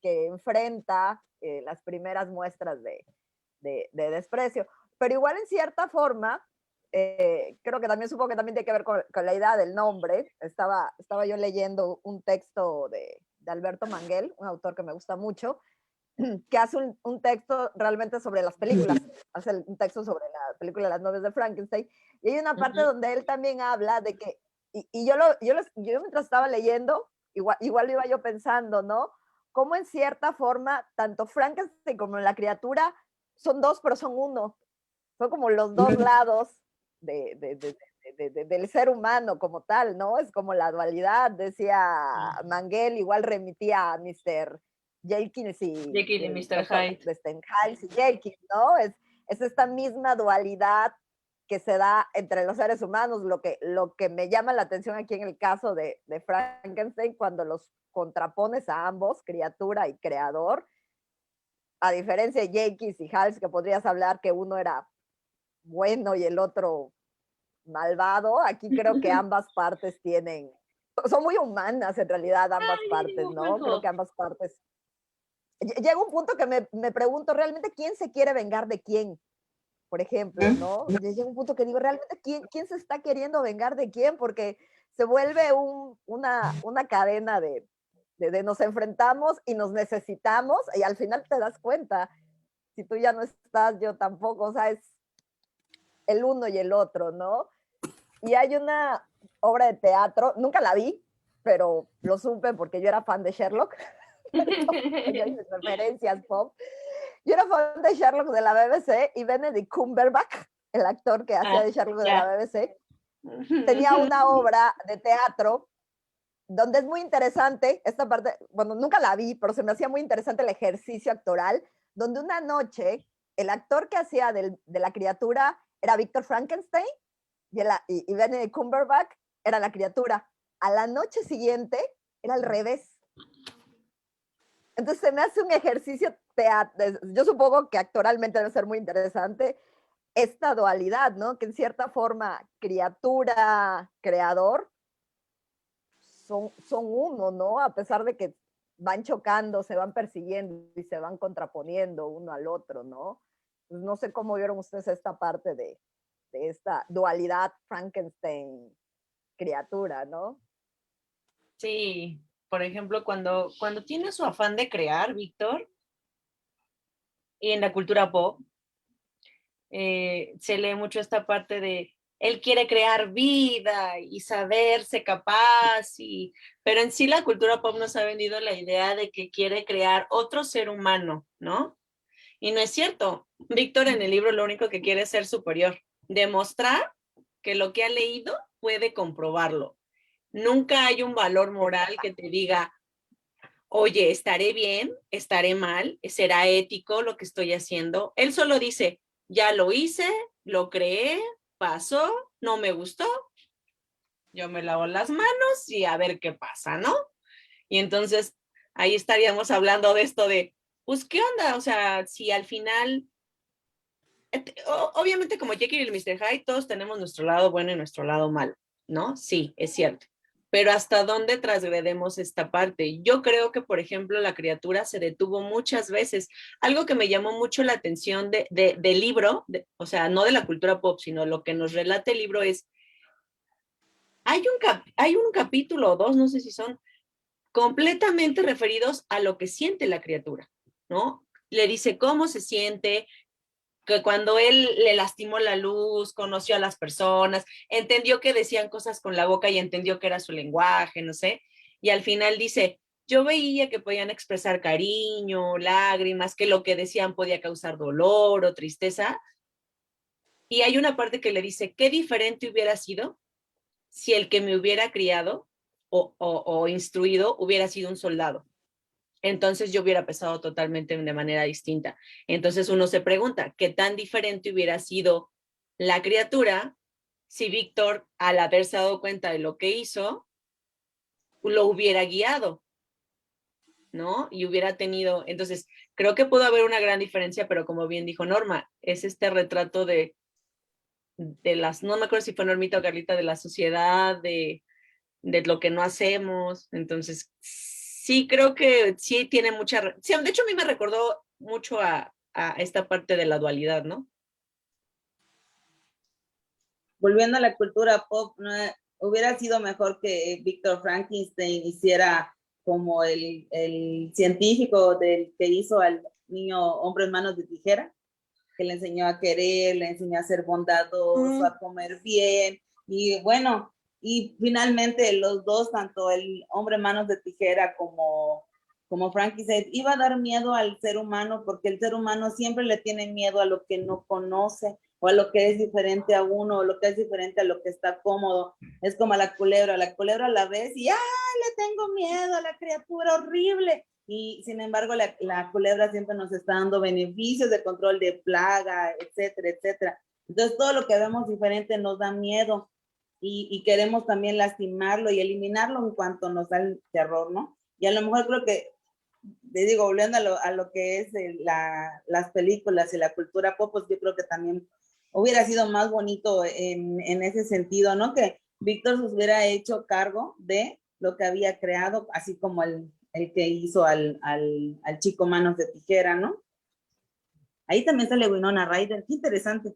enfrenta las primeras muestras de desprecio. Pero igual en cierta forma, creo que también supongo que también tiene que ver con la idea del nombre. Estaba yo leyendo un texto de Alberto Manguel, un autor que me gusta mucho, que hace un texto realmente sobre las películas, hace un texto sobre la película Las novias de Frankenstein, y hay una parte donde él también habla de que, y yo mientras estaba leyendo, igual iba yo pensando, ¿no? Cómo en cierta forma, tanto Frankenstein como la criatura son dos, pero son uno. Son como los dos lados del ser humano como tal, ¿no? Es como la dualidad, decía Manguel, igual remitía a Mr. Jenkins Jekyll y Mr. Hyde. Hyde y Jenkins, ¿no? Es esta misma dualidad que se da entre los seres humanos. Lo que me llama la atención aquí en el caso de Frankenstein, cuando los contrapones a ambos, criatura y creador, a diferencia de Jenkins y Hals, que podrías hablar que uno era bueno y el otro malvado, aquí creo que ambas partes son muy humanas en realidad ambas partes, ¿no? Creo que ambas partes. Llega un punto que me pregunto realmente quién se quiere vengar de quién, por ejemplo, ¿no? Llega un punto que digo, realmente quién se está queriendo vengar de quién, porque se vuelve una cadena de nos enfrentamos y nos necesitamos, y al final te das cuenta, si tú ya no estás, yo tampoco, o sea, es el uno y el otro, ¿no? Y hay una obra de teatro, nunca la vi, pero lo supe porque yo era fan de Sherlock. Yo hice referencias pop. Yo era fan de Sherlock de la BBC y Benedict Cumberbatch, el actor que hacía de Sherlock de la BBC, tenía una obra de teatro donde es muy interesante esta parte, bueno, nunca la vi, pero se me hacía muy interesante el ejercicio actoral, donde una noche el actor que hacía de la criatura era Víctor Frankenstein y Benedict Cumberbatch era la criatura. A la noche siguiente era al revés. Entonces se me hace un ejercicio yo supongo que actoralmente debe ser muy interesante esta dualidad, ¿no? Que en cierta forma criatura, creador, son uno, ¿no? A pesar de que van chocando, se van persiguiendo y se van contraponiendo uno al otro, ¿no? Pues no sé cómo vieron ustedes esta parte de esta dualidad Frankenstein-criatura, ¿no? Sí, por ejemplo, cuando tiene su afán de crear, Víctor, y en la cultura pop, se lee mucho esta parte de él quiere crear vida y saberse capaz, pero en sí la cultura pop nos ha vendido la idea de que quiere crear otro ser humano, ¿no? Y no es cierto. Víctor en el libro lo único que quiere es ser superior, demostrar que lo que ha leído puede comprobarlo. Nunca hay un valor moral que te diga, oye, estaré bien, estaré mal, será ético lo que estoy haciendo. Él solo dice, ya lo hice, lo creé, pasó, no me gustó, yo me lavo las manos y a ver qué pasa, ¿no? Y entonces ahí estaríamos hablando de esto de, pues, ¿qué onda? O sea, si al final, obviamente como Jekyll y el Mr. Hyde, todos tenemos nuestro lado bueno y nuestro lado malo, ¿no? Sí, es cierto. Pero ¿hasta dónde transgredemos esta parte? Yo creo que, por ejemplo, la criatura se detuvo muchas veces. Algo que me llamó mucho la atención del libro, o sea, no de la cultura pop, sino lo que nos relata el libro es, hay un capítulo o dos, no sé si son, completamente referidos a lo que siente la criatura, ¿no? Le dice cómo se siente, que cuando él le lastimó la luz, conoció a las personas, entendió que decían cosas con la boca y entendió que era su lenguaje, no sé, y al final dice, yo veía que podían expresar cariño, lágrimas, que lo que decían podía causar dolor o tristeza, y hay una parte que le dice, qué diferente hubiera sido si el que me hubiera criado o instruido hubiera sido un soldado. Entonces yo hubiera pensado totalmente de manera distinta. Entonces uno se pregunta, ¿qué tan diferente hubiera sido la criatura si Víctor, al haberse dado cuenta de lo que hizo, lo hubiera guiado, ¿no? Y hubiera tenido, entonces creo que pudo haber una gran diferencia, pero como bien dijo Norma, es este retrato de no me acuerdo si fue Normita o Carlita, de la sociedad, de lo que no hacemos. Entonces, sí creo que sí tiene mucha... Sí, de hecho, a mí me recordó mucho a esta parte de la dualidad, ¿no? Volviendo a la cultura pop, ¿no? Hubiera sido mejor que Víctor Frankenstein hiciera como el científico del que hizo al niño hombre en manos de tijera, que le enseñó a querer, le enseñó a ser bondadoso, a comer bien, y bueno, y finalmente los dos, tanto el hombre manos de tijera como Frankenstein, iba a dar miedo al ser humano, porque el ser humano siempre le tiene miedo a lo que no conoce, o a lo que es diferente a uno, o lo que es diferente a lo que está cómodo. Es como la culebra la ves y ¡ay, le tengo miedo a la criatura horrible! Y sin embargo la culebra siempre nos está dando beneficios de control de plaga, etcétera, etcétera. Entonces todo lo que vemos diferente nos da miedo y queremos también lastimarlo y eliminarlo en cuanto nos da el terror, ¿no? Y a lo mejor creo que, te digo, volviendo a lo que es las películas y la cultura pop, pues yo creo que también hubiera sido más bonito en ese sentido, ¿no? Que Víctor se hubiera hecho cargo de lo que había creado, así como el que hizo al chico manos de tijera, ¿no? Ahí también sale Winona Ryder, qué interesante.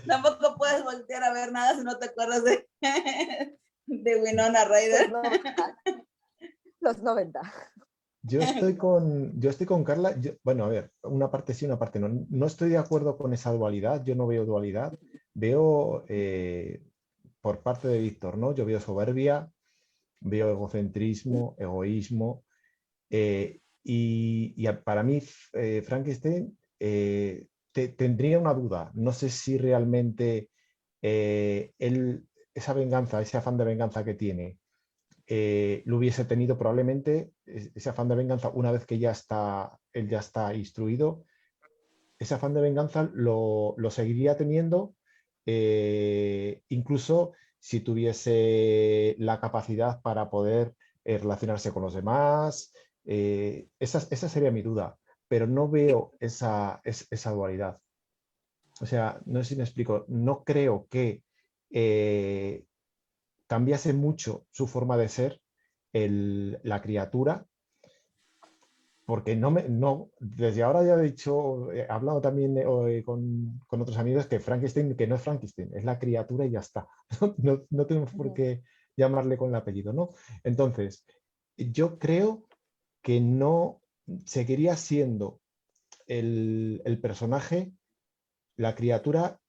Tampoco puedes voltear a ver nada si no te acuerdas de Winona Ryder. Los 90. Yo estoy con Carla. Bueno, a ver, una parte sí, una parte no. No estoy de acuerdo con esa dualidad. Yo no veo dualidad. Veo por parte de Víctor, ¿no? Yo veo soberbia, veo egocentrismo, egoísmo. Para mí, Frankenstein tendría una duda. No sé si realmente esa venganza, ese afán de venganza que tiene, lo hubiese tenido probablemente, ese afán de venganza, una vez que él ya está instruido, ese afán de venganza lo seguiría teniendo, incluso si tuviese la capacidad para poder relacionarse con los demás. Esa sería mi duda, pero no veo esa dualidad. O sea, no sé si me explico, no creo que cambiase mucho su forma de ser la criatura, porque no, desde ahora ya he dicho, he hablado también con otros amigos que Frankenstein, que no es Frankenstein, es la criatura y ya está. No tenemos por qué llamarle con el apellido, ¿no? Entonces, yo creo que no seguiría siendo el personaje, la criatura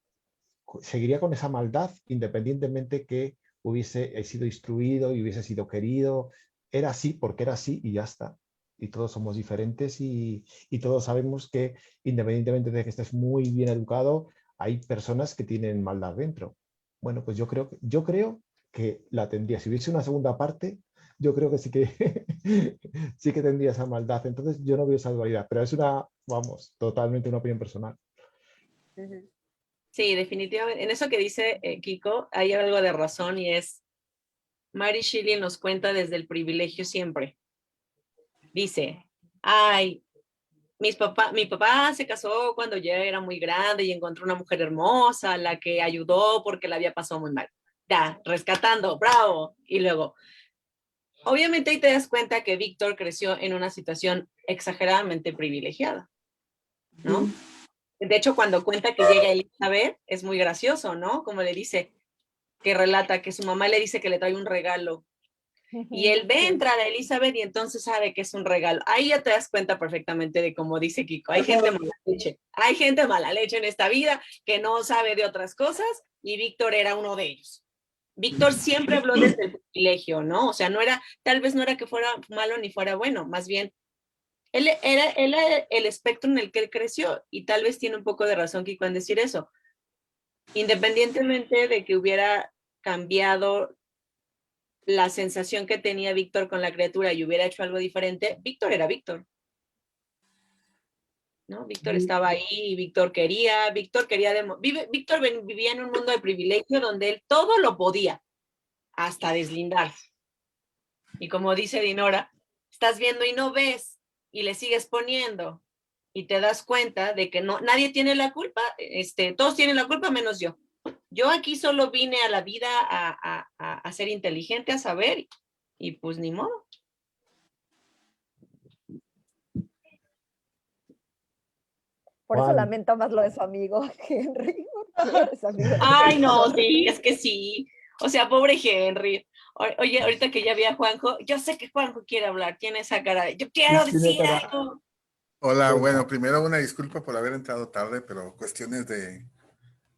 seguiría con esa maldad independientemente que hubiese sido instruido y hubiese sido querido. Era así porque era así y ya está. Y todos somos diferentes y todos sabemos que independientemente de que estés muy bien educado, hay personas que tienen maldad dentro. Bueno, pues yo creo que la tendría. Si hubiese una segunda parte, yo creo que sí que, sí que tendría esa maldad. Entonces yo no veo esa dualidad, pero es una, vamos, totalmente una opinión personal. Sí, definitivamente. En eso que dice Kiko, hay algo de razón y es, Mary Shelley nos cuenta desde el privilegio siempre. Dice, ay, mi papá se casó cuando ya era muy grande y encontró una mujer hermosa, la que ayudó porque la había pasado muy mal. Ya, rescatando, bravo. Y luego, obviamente ahí te das cuenta que Víctor creció en una situación exageradamente privilegiada, ¿no? De hecho, cuando cuenta que llega Elizabeth, es muy gracioso, ¿no? Como le dice, que relata que su mamá le dice que le trae un regalo. Y él ve entrar a Elizabeth y entonces sabe que es un regalo. Ahí ya te das cuenta perfectamente de cómo dice Kiko. Hay gente mala leche. Hay gente mala leche en esta vida que no sabe de otras cosas y Víctor era uno de ellos. Víctor siempre habló desde el privilegio, ¿no? O sea, tal vez no era que fuera malo ni fuera bueno, más bien él era el espectro en el que él creció y tal vez tiene un poco de razón Kiko en decir eso. Independientemente de que hubiera cambiado la sensación que tenía Víctor con la criatura y hubiera hecho algo diferente, Víctor era Víctor, ¿no? Víctor estaba ahí y Víctor Víctor vivía en un mundo de privilegio donde él todo lo podía, hasta deslindarse. Y como dice Dinora, estás viendo y no ves y le sigues poniendo y te das cuenta de que nadie tiene la culpa, todos tienen la culpa menos yo. Yo aquí solo vine a la vida a ser inteligente, a saber, y pues ni modo. Por eso Juan. lamento más lo de su amigo Henry. Ay, no, sí, es que sí. O sea, pobre Henry. Oye, ahorita que ya vi a Juanjo, yo sé que Juanjo quiere hablar, tiene esa cara de, yo quiero decir algo. Hola, bueno, primero una disculpa por haber entrado tarde, pero cuestiones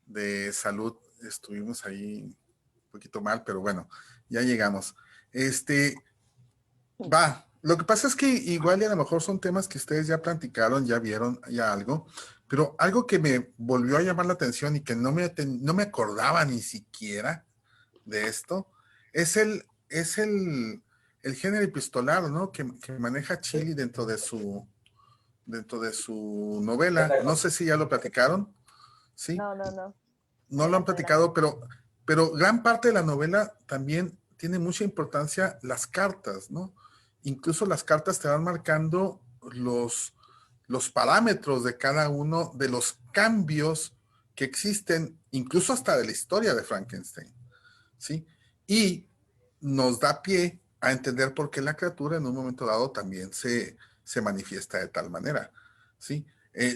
de salud estuvimos ahí un poquito mal, pero bueno, ya llegamos. Lo que pasa es que igual y a lo mejor son temas que ustedes ya platicaron, ya vieron, ya algo, pero algo que me volvió a llamar la atención y que no me acordaba ni siquiera de esto, es el género epistolar, ¿no? Que maneja Chili dentro de su novela. No sé si ya lo platicaron, ¿sí? No. No lo han platicado, pero gran parte de la novela también tiene mucha importancia las cartas, ¿no? Incluso las cartas te van marcando los parámetros de cada uno de los cambios que existen, incluso hasta de la historia de Frankenstein, ¿sí? Y nos da pie a entender por qué la criatura en un momento dado también se manifiesta de tal manera, ¿sí?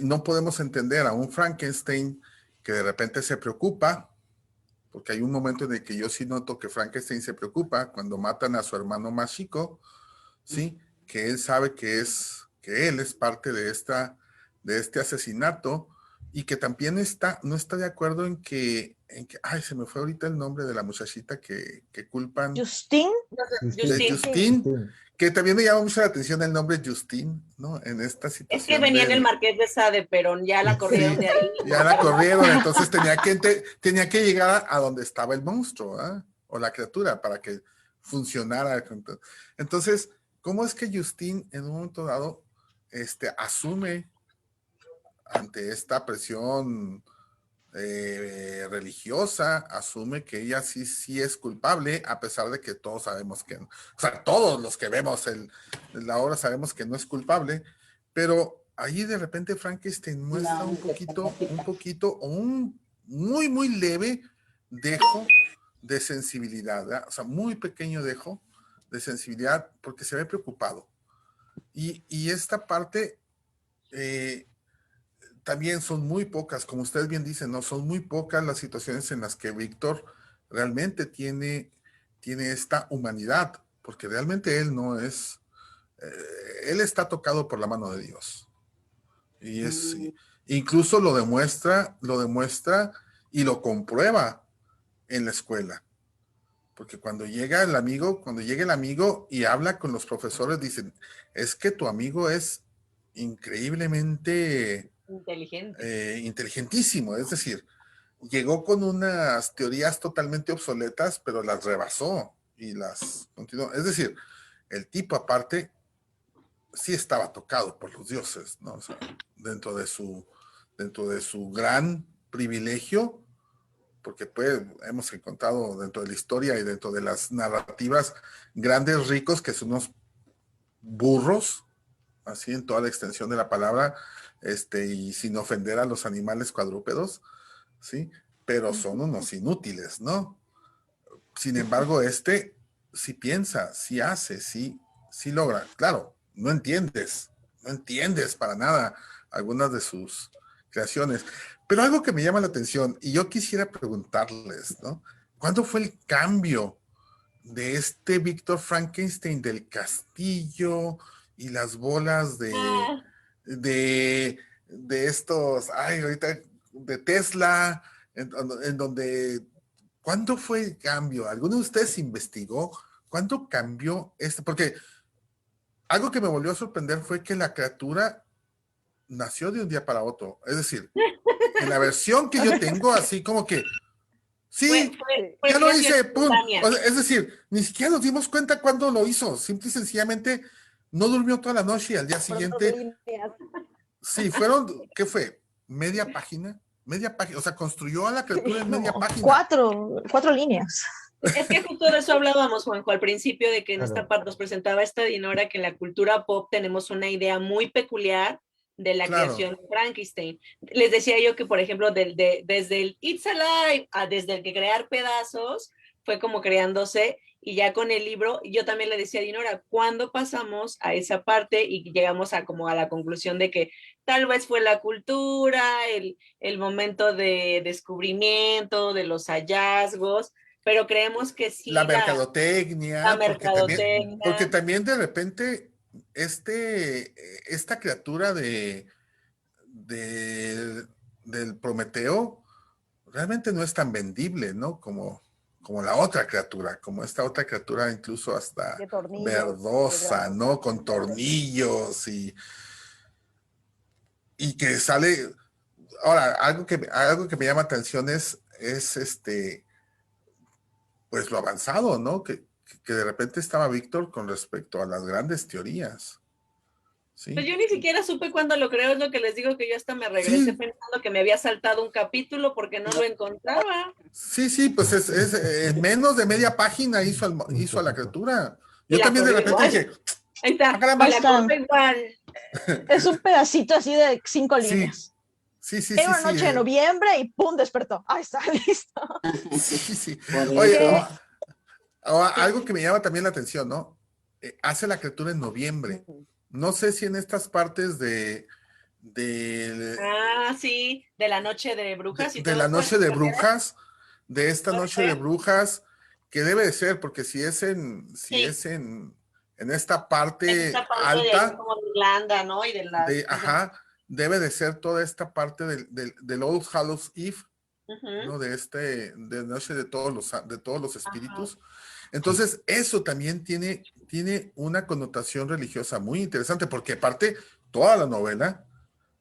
No podemos entender a un Frankenstein que de repente se preocupa, porque hay un momento en el que yo sí noto que Frankenstein se preocupa cuando matan a su hermano más chico, ¿sí? Que él sabe que él es parte de este asesinato y que también no está de acuerdo en que, ay, se me fue ahorita el nombre de la muchachita que culpan. Justine. Justine, que también me llama mucho la atención el nombre Justine, ¿no? En esta situación. Es que venía en el Marqués de Sade, pero ya la corrieron de ahí. Ya la corrieron, entonces tenía que llegar a donde estaba el monstruo, ¿eh? O la criatura, para que funcionara. Entonces, ¿cómo es que Justine en un momento dado asume ante esta presión religiosa, asume que ella sí es culpable, a pesar de que todos sabemos que no? O sea, todos los que vemos la obra sabemos que no es culpable, pero ahí de repente Frankenstein muestra un poquito, o un muy, muy leve dejo de sensibilidad, ¿verdad? O sea, muy pequeño dejo de sensibilidad porque se ve preocupado. Y esta parte también son muy pocas, como ustedes bien dicen, ¿no? Son muy pocas las situaciones en las que Víctor realmente tiene esta humanidad, porque realmente él no es, él está tocado por la mano de Dios. Y es, incluso lo demuestra y lo comprueba en la escuela. Porque cuando llega el amigo y habla con los profesores, dicen, es que tu amigo es increíblemente inteligentísimo. Es decir, llegó con unas teorías totalmente obsoletas, pero las rebasó y las continuó. Es decir, el tipo aparte sí estaba tocado por los dioses, ¿no? O sea, dentro de su gran privilegio, porque pues hemos encontrado dentro de la historia y dentro de las narrativas grandes ricos que son unos burros, así en toda la extensión de la palabra, y sin ofender a los animales cuadrúpedos, ¿sí? Pero son unos inútiles, ¿no? Sin embargo, sí piensa, sí hace, sí logra. Claro, no entiendes para nada algunas de sus creaciones. Pero algo que me llama la atención, y yo quisiera preguntarles, ¿no? ¿Cuándo fue el cambio de este Víctor Frankenstein del castillo y las bolas de estos, ay, ahorita, de Tesla, en donde, ¿cuándo fue el cambio? ¿Alguno de ustedes investigó cuándo cambió este? Porque algo que me volvió a sorprender fue que la criatura nació de un día para otro. Es decir, en la versión que yo tengo, así como que, sí, fue ya lo creación hice, ¡pum! espontánea. O sea, es decir, ni siquiera nos dimos cuenta cuándo lo hizo. Simple y sencillamente no durmió toda la noche y al día Por dos siguiente, líneas. sí, fueron, ¿qué fue? ¿Media página? Media página, o sea, construyó a la criatura en media No, página. cuatro líneas. Es que justo de eso hablábamos, Juanjo, al principio, de que en Claro. esta parte nos presentaba esta Dinora, que en la cultura pop tenemos una idea muy peculiar de la Claro. creación de Frankenstein. Les decía yo que, por ejemplo, desde el It's Alive desde el que crear pedazos, fue como creándose, y ya con el libro, yo también le decía a Dinora, ¿cuándo pasamos a esa parte y llegamos a como a la conclusión de que tal vez fue la cultura, el momento de descubrimiento, de los hallazgos, pero creemos que sí La mercadotecnia, la mercadotecnia. porque también de repente esta criatura del Prometeo realmente no es tan vendible, ¿no? Como la otra criatura, como esta otra criatura incluso hasta De tornillos, verdosa, de ¿no? Con tornillos y que sale. Ahora, algo que me llama atención es pues lo avanzado, ¿no? Que de repente estaba Víctor con respecto a las grandes teorías. ¿Sí? Pues yo ni siquiera supe cuándo lo creo, es lo que les digo, que yo hasta me regresé pensando que me había saltado un capítulo porque no lo encontraba. Sí, pues en menos de media página hizo a la criatura. Yo también de repente igual. dije, Ahí está, caramba, la corté igual. Es un pedacito así de 5 Sí. líneas. Sí. Era una noche de noviembre y ¡pum! Despertó. Ahí está, listo. Sí. Oye, algo que me llama también la atención, ¿no? Hace la criatura en noviembre. No sé si en estas partes Sí, de la noche de brujas y de todo la eso. noche de brujas, de esta noche de brujas, que debe de ser, porque si es en esta parte alta, de como de Irlanda, ¿no? Y de la debe de ser toda esta parte del All Hallows Eve, ¿no? De noche de todos los espíritus. Entonces, eso también tiene una connotación religiosa muy interesante, porque aparte, toda la novela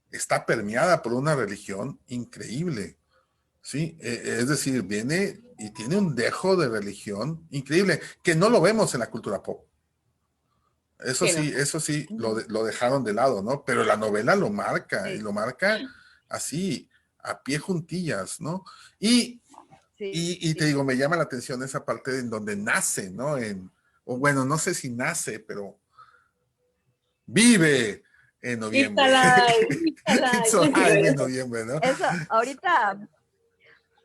está permeada por una religión increíble, ¿sí? Es decir, viene y tiene un dejo de religión increíble, que no lo vemos en la cultura pop. Eso sí, lo dejaron de lado, ¿no? Pero la novela lo marca, y lo marca así, a pie juntillas, ¿no? Y te digo, me llama la atención esa parte en donde nace, ¿no? O bueno, no sé si nace, pero vive en noviembre. It's alive en noviembre, ¿no? Eso,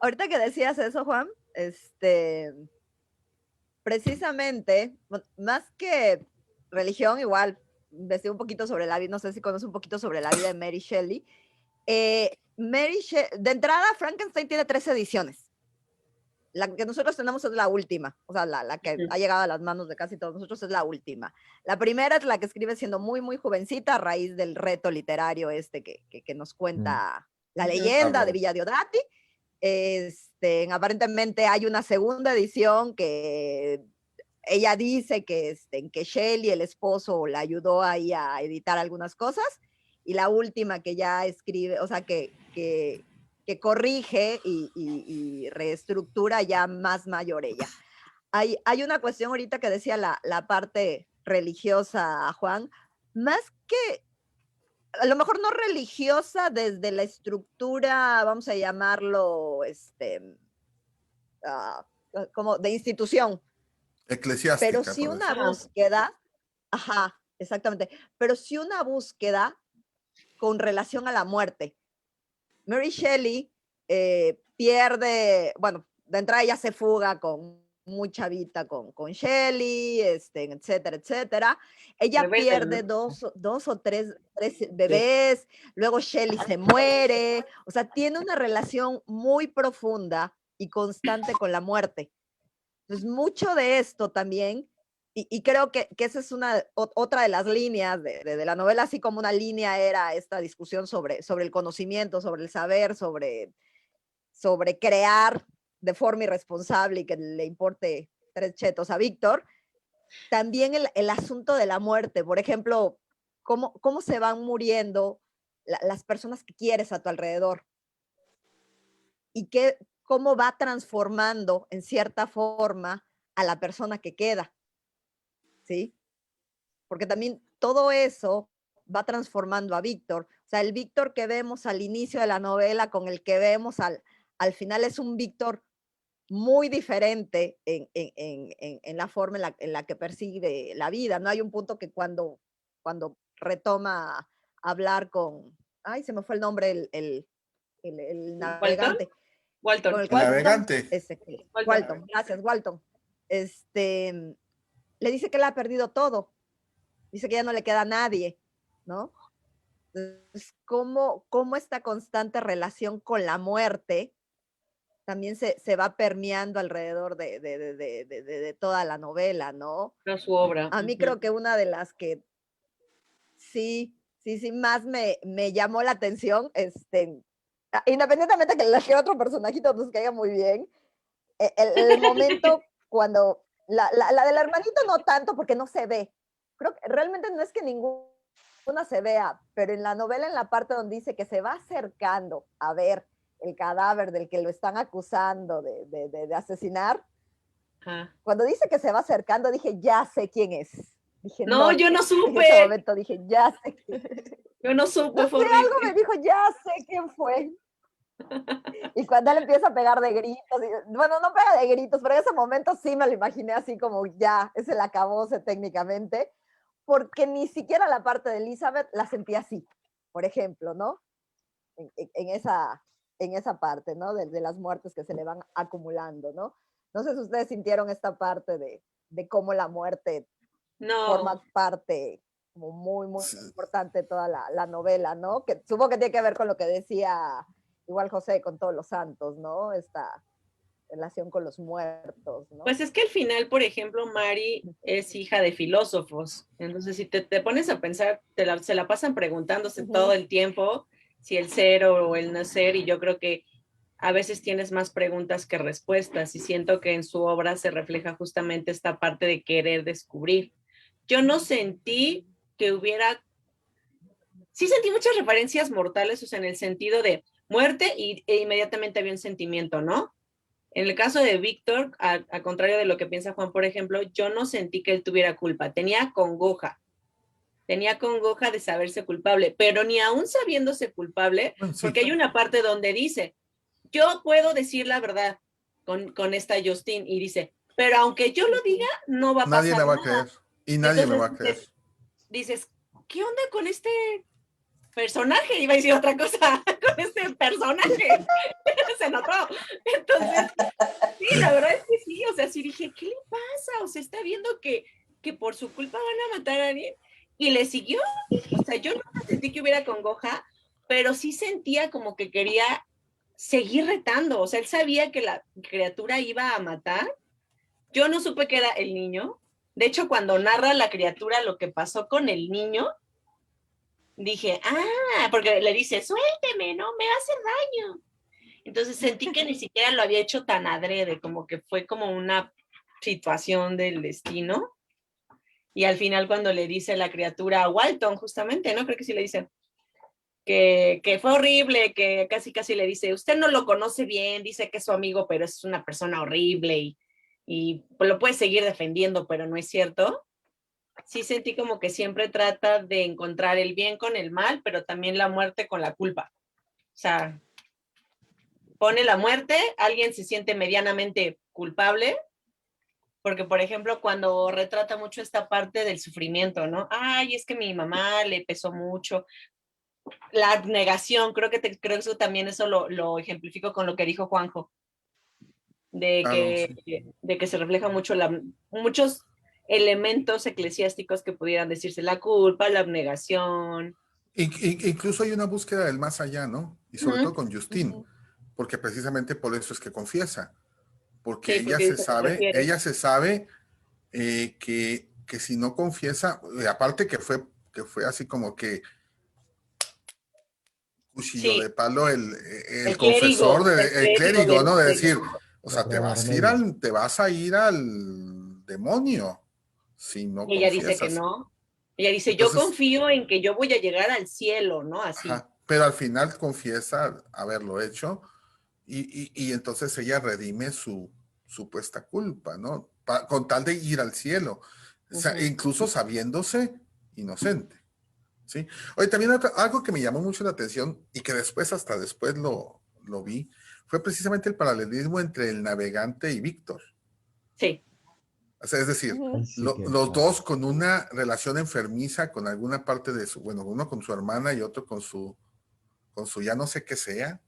ahorita que decías eso, Juan, precisamente, más que religión, igual, investigué un poquito sobre la vida, no sé si conoces un poquito sobre la vida de Mary Shelley. De entrada, Frankenstein tiene 3 ediciones. La que nosotros tenemos es la última, o sea, la que ha llegado a las manos de casi todos nosotros es la última. La primera es la que escribe siendo muy, muy jovencita a raíz del reto literario que nos cuenta la leyenda de Villa Diodati. Aparentemente hay una segunda edición que ella dice que Shelley, el esposo, la ayudó ahí a editar algunas cosas, y la última que ya escribe, o sea, que corrige y reestructura ya más mayor ella. Hay una cuestión ahorita que decía la parte religiosa, Juan, más que, a lo mejor no religiosa desde la estructura, vamos a llamarlo, como de institución. Eclesiástica. Pero sí una búsqueda, ajá, exactamente, pero sí una búsqueda con relación a la muerte. Mary Shelley pierde, bueno, de entrada ella se fuga con muy chavita con Shelley, etcétera, etcétera. Ella Bebés, pierde ¿no? dos o tres bebés, luego Shelley se muere, o sea, tiene una relación muy profunda y constante con la muerte. Entonces, mucho de esto también, y creo que esa es otra de las líneas de la novela, así como una línea era esta discusión sobre el conocimiento, sobre el saber, sobre crear de forma irresponsable y que le importe 3 chetos a Víctor. También el asunto de la muerte, por ejemplo, cómo se van muriendo las personas que quieres a tu alrededor y cómo va transformando en cierta forma a la persona que queda, ¿sí? Porque también todo eso va transformando a Víctor. O sea, el Víctor que vemos al inicio de la novela con el que vemos al final es un Víctor muy diferente en la forma en la que percibe la vida, ¿no? Hay un punto que cuando retoma hablar con, ay, se me fue el nombre, el navegante. Walton. Con el navegante. Walton, gracias, Walton. Le dice que él ha perdido todo. Dice que ya no le queda a nadie, ¿no? Entonces, ¿cómo esta constante relación con la muerte también se va permeando alrededor de toda la novela, ¿no? No, su obra. A mí creo que una de las que sí más me llamó la atención, independientemente que otro personajito nos caiga muy bien, el momento cuando, la del hermanito no tanto porque no se ve, creo que realmente no es que ninguna se vea, pero en la novela, en la parte donde dice que se va acercando a ver el cadáver del que lo están acusando de asesinar, cuando dice que se va acercando, dije, ya sé quién es. Dije, no, yo no supe. En ese momento dije, ya sé quién es. Yo no supe. No sé, algo me dijo, ya sé quién fue. Y cuando él empieza a pegar de gritos, bueno, no pega de gritos, pero en ese momento sí me lo imaginé así como ya, es el acabose técnicamente, porque ni siquiera la parte de Elizabeth la sentí así, por ejemplo, ¿no? En esa parte, ¿no? De las muertes que se le van acumulando, ¿no? No sé si ustedes sintieron esta parte de cómo la muerte forma parte como muy, muy importante de toda la novela, ¿no? Que supongo que tiene que ver con lo que decía igual José con Todos los Santos, ¿no? Esta relación con los muertos, ¿no? Pues es que al final, por ejemplo, Mary es hija de filósofos, entonces si te pones a pensar, se la pasan preguntándose todo el tiempo si el ser o el no ser, y yo creo que a veces tienes más preguntas que respuestas, y siento que en su obra se refleja justamente esta parte de querer descubrir. Yo no sentí que hubiera, sí sentí muchas referencias mortales, o sea, en el sentido de muerte e inmediatamente había un sentimiento, ¿no? En el caso de Víctor, a contrario de lo que piensa Juan, por ejemplo, yo no sentí que él tuviera culpa, tenía congoja de saberse culpable, pero ni aún sabiéndose culpable, porque hay una parte donde dice, yo puedo decir la verdad con esta Justine, y dice, pero aunque yo lo diga, no va a pasar nada. Nadie la va a creer, y nadie me va a creer. Dices, ¿qué onda con este personaje? Iba a decir otra cosa, con este personaje. Se notó. Entonces, sí, la verdad es que sí, o sea, sí dije, ¿qué le pasa? O sea, está viendo que por su culpa van a matar a alguien. y le siguió. O sea, yo no sentí que hubiera congoja, pero sí sentía como que quería seguir retando. O sea, él sabía que la criatura iba a matar. Yo no supe que era el niño. De hecho, cuando narra la criatura lo que pasó con el niño, dije, porque le dice, suélteme, no me va a hacer daño. Entonces sentí que ni siquiera lo había hecho tan adrede, como que fue como una situación del destino. Y al final cuando le dice la criatura a Walton, justamente, ¿no? Creo que sí le dice que fue horrible, que casi le dice, usted no lo conoce bien, dice que es su amigo, pero es una persona horrible y pues lo puede seguir defendiendo, pero no es cierto. Sí sentí como que siempre trata de encontrar el bien con el mal, pero también la muerte con la culpa. O sea, pone la muerte, alguien se siente medianamente culpable, porque por ejemplo cuando retrata mucho esta parte del sufrimiento, ¿no? Ay, es que mi mamá le pesó mucho. La abnegación, creo que eso también eso lo ejemplifico con lo que dijo Juanjo, Claro, sí. de que se refleja mucho muchos elementos eclesiásticos que pudieran decirse, la culpa, la abnegación. Incluso hay una búsqueda del más allá, ¿no? Y sobre todo con Justine, porque precisamente por eso es que confiesa, porque Sí, porque dice que prefiere. ella se sabe que si no confiesa, aparte que fue así como que cuchillo Sí, de palo el el confesor, clérigo, el el clérigo clérigo, ¿no? De del decir, o No sea, queda más remedio. te vas a ir al demonio si no y ella dice que confiesas. no. Ella dice, yo Entonces, confío en que yo voy a llegar al cielo, ¿no? Así. ajá, pero al final confiesa haberlo hecho y entonces ella redime su supuesta culpa, ¿no? Con tal de ir al cielo, o sea, incluso sabiéndose inocente, ¿sí? Oye, también algo que me llamó mucho la atención y que hasta después lo vi, fue precisamente el paralelismo entre el navegante y Víctor. Sí. O sea, es decir, Ahí sí que, los claro. dos con una relación enfermiza con alguna parte de bueno, uno con su hermana y otro con su ya no sé qué sea.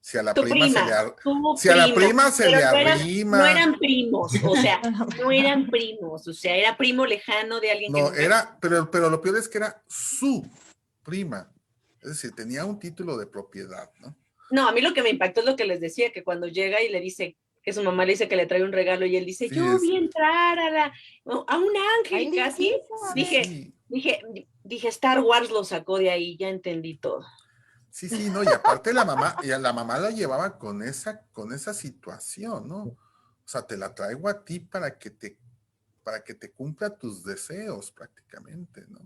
Si a la Tu prima se le, prima, tu si a la prima, prima se pero le no arrima, eran primos, o sea, no eran primos, o sea, era primo lejano de alguien que no, nunca... pero lo peor es que era su prima. Es decir, tenía un título de propiedad, ¿no? No, a mí lo que me impactó es lo que les decía, que cuando llega y le dice, que su mamá le dice que le trae un regalo y él dice, Sí, yo vi entrar a un Ay, ángel casi, sí, lindísima. sí, dije, Star Wars lo sacó de ahí, ya entendí todo. sí, sí, no, y aparte la mamá la llevaba con esa situación, ¿no? O sea, te la traigo a ti para que te cumpla tus deseos prácticamente, ¿no?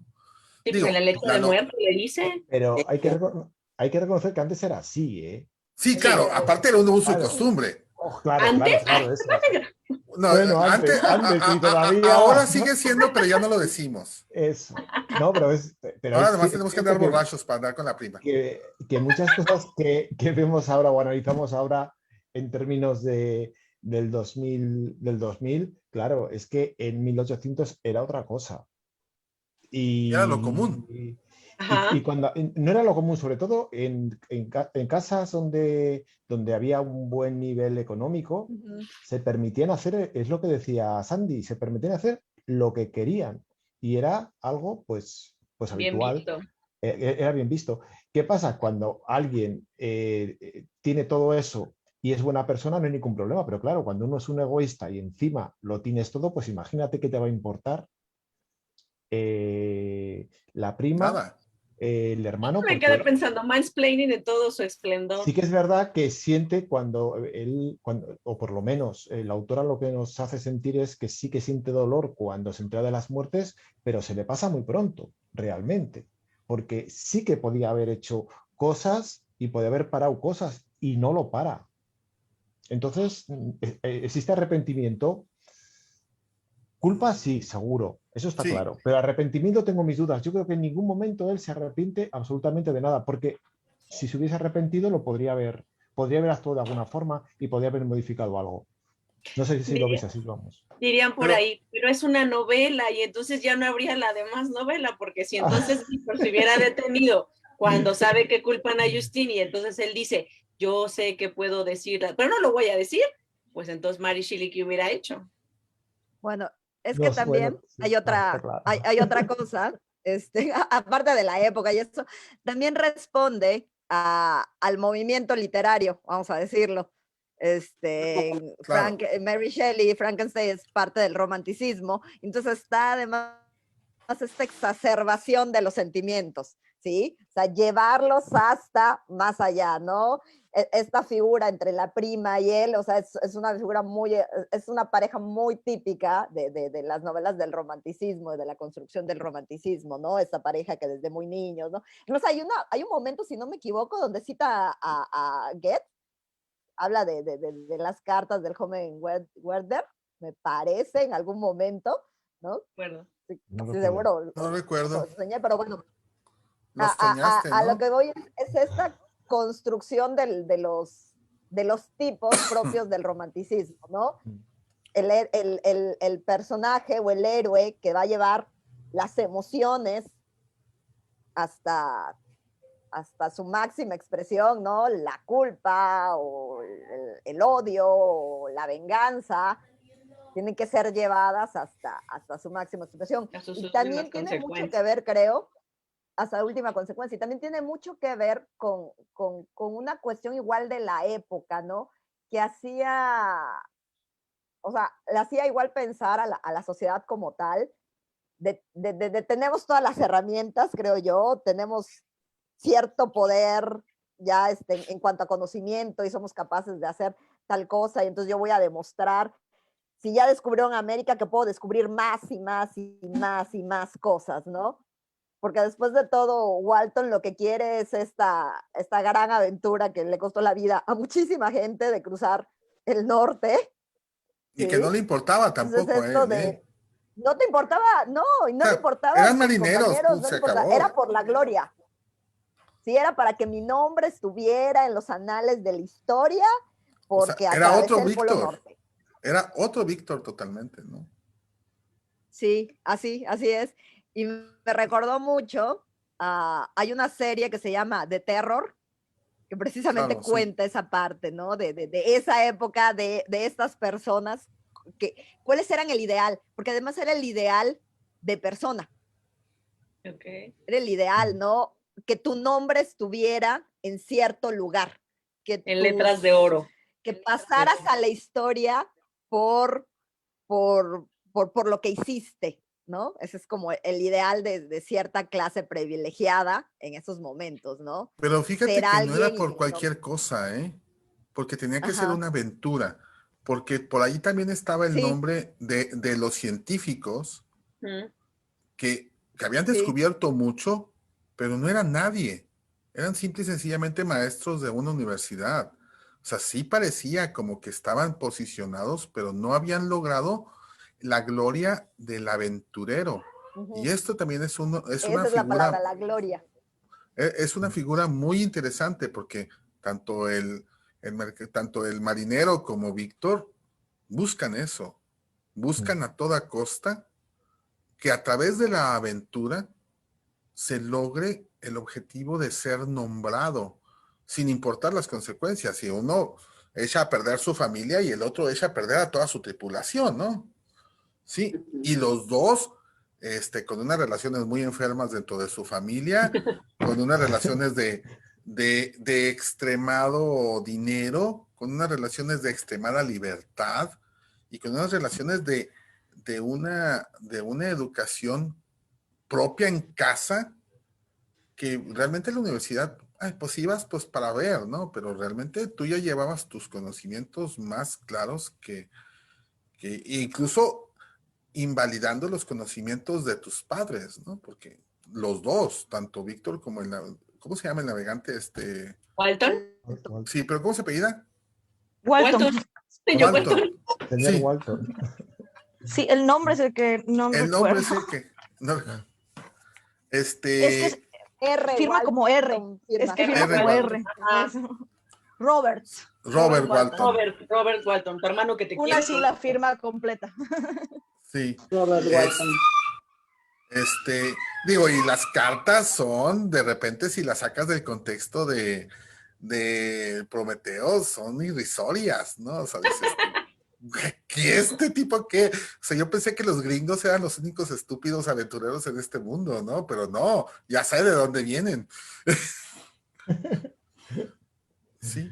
Sí, pues en la Digo, leche de muerte le dice, Pero hay que reconocer que antes era así, ¿eh? sí, Eso sí, claro, no, aparte era un uso y claro. costumbre. Oh, claro, antes, claro, claro, eso. No, Bueno, antes y todavía. ahora sigue siendo, pero ya no lo decimos. Eso. No, pero Ahora es, además es tenemos que cierto andar borrachos para andar con la prima. que muchas cosas que vemos ahora o analizamos ahora en términos del 2000, claro, es que en 1800 era otra cosa. Era lo común. Y ajá, cuando no era lo común, sobre todo en casas donde había un buen nivel económico, se permitían hacer, es lo que decía Sandy, se permitían hacer lo que querían. Y era algo, pues bien habitual, visto. era bien visto. ¿Qué pasa? Cuando alguien tiene todo eso y es buena persona, no hay ningún problema. Pero claro, cuando uno es un egoísta y encima lo tienes todo, pues imagínate qué te va a importar la prima, Nada. el hermano, Me quedé porque pensando, mansplaining de todo su esplendor. sí que es verdad que siente o por lo menos la autora lo que nos hace sentir es que sí que siente dolor cuando se entera de las muertes, pero se le pasa muy pronto, realmente, porque sí que podía haber hecho cosas y podía haber parado cosas y no lo para. Entonces, existe arrepentimiento. Culpa, sí, seguro, eso está Sí, claro. Pero arrepentimiento tengo mis dudas. Yo creo que en ningún momento él se arrepiente absolutamente de nada, porque si se hubiese arrepentido lo podría haber actuado de alguna forma y podría haber modificado algo. No sé si lo ves así, vamos. Dirían por pero ahí, pero es una novela y entonces ya no habría la demás novela, porque si entonces Víctor se hubiera detenido cuando sabe que culpan a Justin y entonces él dice, yo sé que puedo decirla, pero no lo voy a decir, pues entonces Mary Shelley, ¿qué hubiera hecho? Bueno, es que No sé, bueno, también sí, está claro. hay otra cosa, aparte de la época y eso, también responde al movimiento literario, vamos a decirlo. Claro. Mary Shelley, Frankenstein es parte del romanticismo, entonces está además esta exacerbación de los sentimientos, ¿sí? O sea, llevarlos hasta más allá, ¿no? Esta figura entre la prima y él, o sea, es una figura es una pareja muy típica de las novelas del romanticismo, de la construcción del romanticismo, ¿no? Esta pareja que desde muy niños, ¿no? Incluso hay un momento, si no me equivoco, donde cita a Goethe, habla de las cartas del joven Werther, me parece, en algún momento, ¿no? Bueno. Sí, No sí, recuerdo. seguro. No recuerdo. Soñé, pero bueno, Los soñaste, a lo ¿no? que voy es esta construcción de los tipos propios del romanticismo, ¿no? El personaje o el héroe que va a llevar las emociones hasta su máxima expresión, ¿no? La culpa o el odio o la venganza tienen que ser llevadas hasta su máxima expresión. Hasta Y sus también últimas tiene mucho que consecuencias. ver, creo, hasta la última consecuencia. Y también tiene mucho que ver con una cuestión igual de la época, ¿no? Que hacía, o sea, le hacía igual pensar a la sociedad como tal, tenemos todas las herramientas, creo yo, tenemos cierto poder ya en cuanto a conocimiento y somos capaces de hacer tal cosa, y entonces yo voy a demostrar, si ya descubrieron América, que puedo descubrir más y más y más y más cosas, ¿no? Porque después de todo, Walton lo que quiere es esta gran aventura que le costó la vida a muchísima gente de cruzar el norte. Y ¿Sí? que no le importaba Entonces tampoco a esto él, ¿eh? no te importaba, no, y O no le sea, importaba a eran sus marineros, compañeros, pues no se le importaba, acabó. era por la gloria. Sí, era para que mi nombre estuviera en los anales de la historia, O sea, porque era atravesé otro el Polo Víctor. Norte. Era otro Víctor totalmente, ¿no? Sí, así es. Y me recordó mucho, hay una serie que se llama The Terror, que precisamente Claro, sí. cuenta esa parte, ¿no? De esa época, de estas personas, ¿cuáles eran el ideal? Porque además era el ideal de persona. Okay. Era el ideal, ¿no? Que tu nombre estuviera en cierto lugar. En letras de oro. Que pasaras a la historia por lo que hiciste, ¿no? Ese es como el ideal de cierta clase privilegiada en esos momentos, ¿no? Pero fíjate Ser que no era alguien y por que cualquier cosa, ¿eh? Porque tenía que ser Ajá. una aventura. Porque por ahí también estaba el Sí, nombre de los científicos que habían sí, descubierto mucho, pero no eran nadie. Eran simple y sencillamente maestros de una universidad. O sea, sí parecía como que estaban posicionados, pero no habían logrado la gloria del aventurero. Y esto también es una esa es la palabra, figura, la gloria. es una figura muy interesante porque tanto tanto el marinero como Víctor buscan eso, buscan a toda costa que a través de la aventura se logre el objetivo de ser nombrado, sin importar las consecuencias. Si uno echa a perder su familia y el otro echa a perder a toda su tripulación, ¿no? Sí, y los dos, con unas relaciones muy enfermas dentro de su familia, con unas relaciones de extremado dinero, con unas relaciones de extremada libertad y con unas relaciones de una educación propia en casa, que realmente la universidad, pues ibas pues para ver, ¿no? Pero realmente tú ya llevabas tus conocimientos más claros que incluso invalidando los conocimientos de tus padres, ¿no? Porque los dos, tanto Víctor como ¿cómo se llama el navegante? ¿Walton? Sí, pero ¿cómo se apellida? Walton. Señor Walton. Walton. Señor Sí, Walton. Sí, el nombre es el que no el recuerdo. nombre es el que, no, Es que R. firma como R. Walton, Es que firma R. como Walton. R. Ajá. Eso. Roberts. Robert Walton. Robert Walton, tu hermano que te quiere. Una sí la firma completa. Sí. Robert Watson. Digo, y las cartas son, de repente, si las sacas del contexto de Prometeo, son irrisorias, ¿no? O sea, dices, ¿qué este tipo qué? O sea, yo pensé que los gringos eran los únicos estúpidos aventureros en este mundo, ¿no? Pero no, ya sé de dónde vienen. Sí.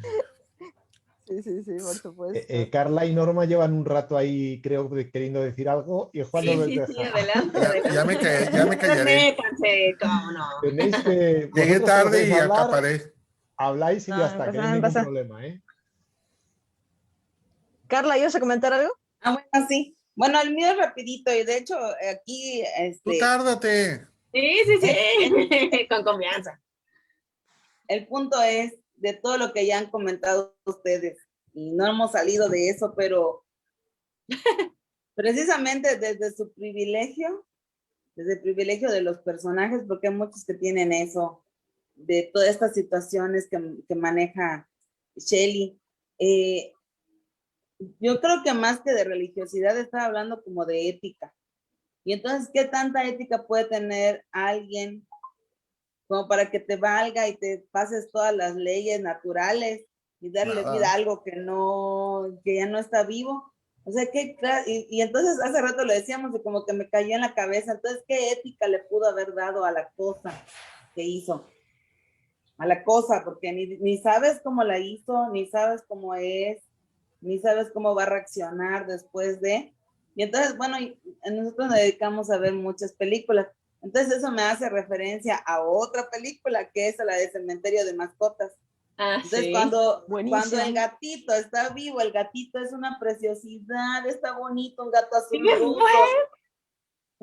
Sí, por supuesto. Carla y Norma llevan un rato ahí, creo, queriendo decir algo y Juan no les Sí, deja. adelante, Ya me callaré. Métanse, cómo no. Tenéis que, Llegué vosotros cuando tarde queréis y hablar, acaparé. habláis y No, ya no está, pasa que no hay nada, no ningún pasa. problema, ¿eh? Carla, ¿ibas a comentar algo? Bueno, sí. Bueno, el mío es rapidito y de hecho aquí, Tú tárdate. Sí, con confianza. el punto es de todo lo que ya han comentado ustedes y no hemos salido de eso, pero precisamente desde el privilegio de los personajes, porque hay muchos que tienen eso, de todas estas situaciones que maneja Shelley. Yo creo que más que de religiosidad estaba hablando como de ética. Y entonces, ¿qué tanta ética puede tener alguien como para que te valga y te pases todas las leyes naturales y darle vida a algo que ya no está vivo? O sea, y entonces hace rato lo decíamos y como que me cayó en la cabeza, entonces, ¿qué ética le pudo haber dado a la cosa que hizo? A la cosa, porque ni sabes cómo la hizo, ni sabes cómo es, ni sabes cómo va a reaccionar después de. Y entonces, bueno, nosotros nos dedicamos a ver muchas películas. Entonces eso me hace referencia a otra película, que es la de Cementerio de Mascotas. Entonces, Sí. cuando Buenísimo. el gatito está vivo, el gatito es una preciosidad, está bonito, un gato azul ¿Qué ruso,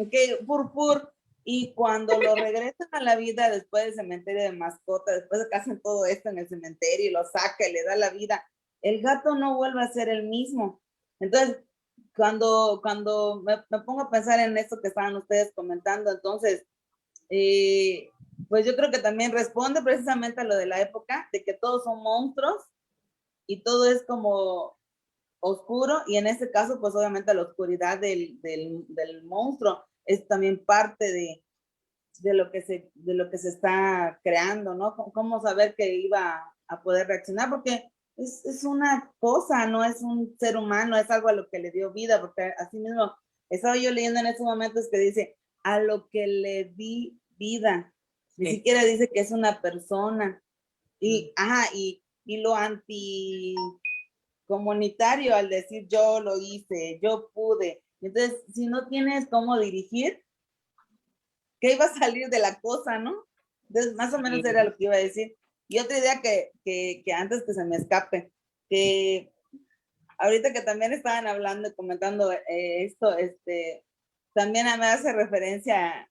que purpur. Y cuando lo regresan a la vida después del cementerio de mascotas, después de que hacen todo esto en el cementerio y lo saca y le da la vida, el gato no vuelve a ser el mismo. Entonces, cuando me pongo a pensar en esto que estaban ustedes comentando, entonces, pues yo creo que también responde precisamente a lo de la época, de que todos son monstruos y todo es como oscuro, y en este caso, pues obviamente la oscuridad del monstruo es también parte de lo que se está creando, ¿no? ¿Cómo saber que iba a poder reaccionar? Porque es una cosa, no es un ser humano, es algo a lo que le dio vida, porque así mismo estaba yo leyendo en estos momentos que dice, a lo que le di vida, ni siquiera dice que es una persona, y lo anticomunitario al decir yo lo hice, yo pude. Entonces, si no tienes cómo dirigir, ¿qué iba a salir de la cosa, no? Entonces, más o menos era lo que iba a decir. Y otra idea que antes que se me escape, que ahorita que también estaban hablando y comentando esto, también me hace referencia,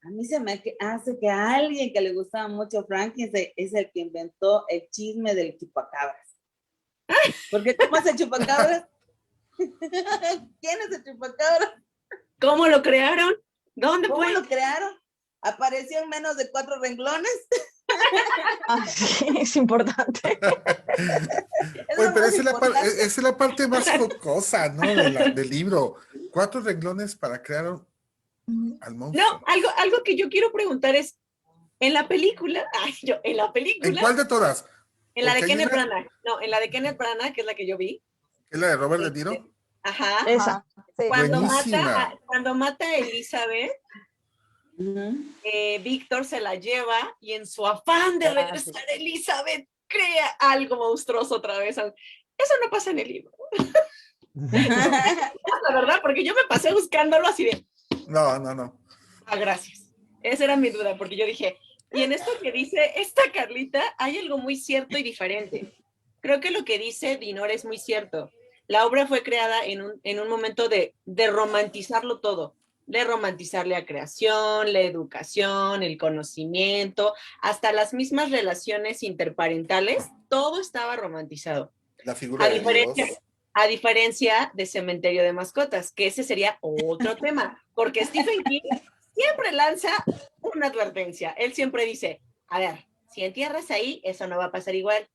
a mí se me hace que a alguien que le gustaba mucho Frankenstein es el que inventó el chisme del chupacabras. Porque ¿cómo es el chupacabras? ¿Quién es el chupacabras? ¿Cómo lo crearon? ¿Dónde ¿Cómo fue? lo crearon? Apareció en menos de 4 renglones. Sí, es importante. Oye, pero esa es la parte más jocosa, ¿no? Del libro. 4 renglones para crear al monstruo. No, algo que yo quiero preguntar es, en la película, ¿En cuál de todas? en la de Porque hay Kenneth una Branagh, no, en la de Kenneth Branagh, que es la que yo vi. que es la de Robert De Niro. Ajá. Esa. Sí. Buenísima. Cuando mata a Elizabeth, Uh-huh. Víctor se la lleva y en su afán de regresar a Elizabeth crea algo monstruoso otra vez. Eso no pasa en el libro. La verdad, porque yo me pasé buscándolo así de... No. Gracias. Esa era mi duda, porque yo dije, y en esto que dice esta Carlita, hay algo muy cierto y diferente. Creo que lo que dice Dinor es muy cierto. La obra fue creada en un momento de romantizarlo todo, de romantizar la creación, la educación, el conocimiento, hasta las mismas relaciones interparentales, todo estaba romantizado. La figura de Dios. A diferencia de Cementerio de Mascotas, que ese sería otro tema, porque Stephen King siempre lanza una advertencia. Él siempre dice, a ver, si entierras ahí, eso no va a pasar igual.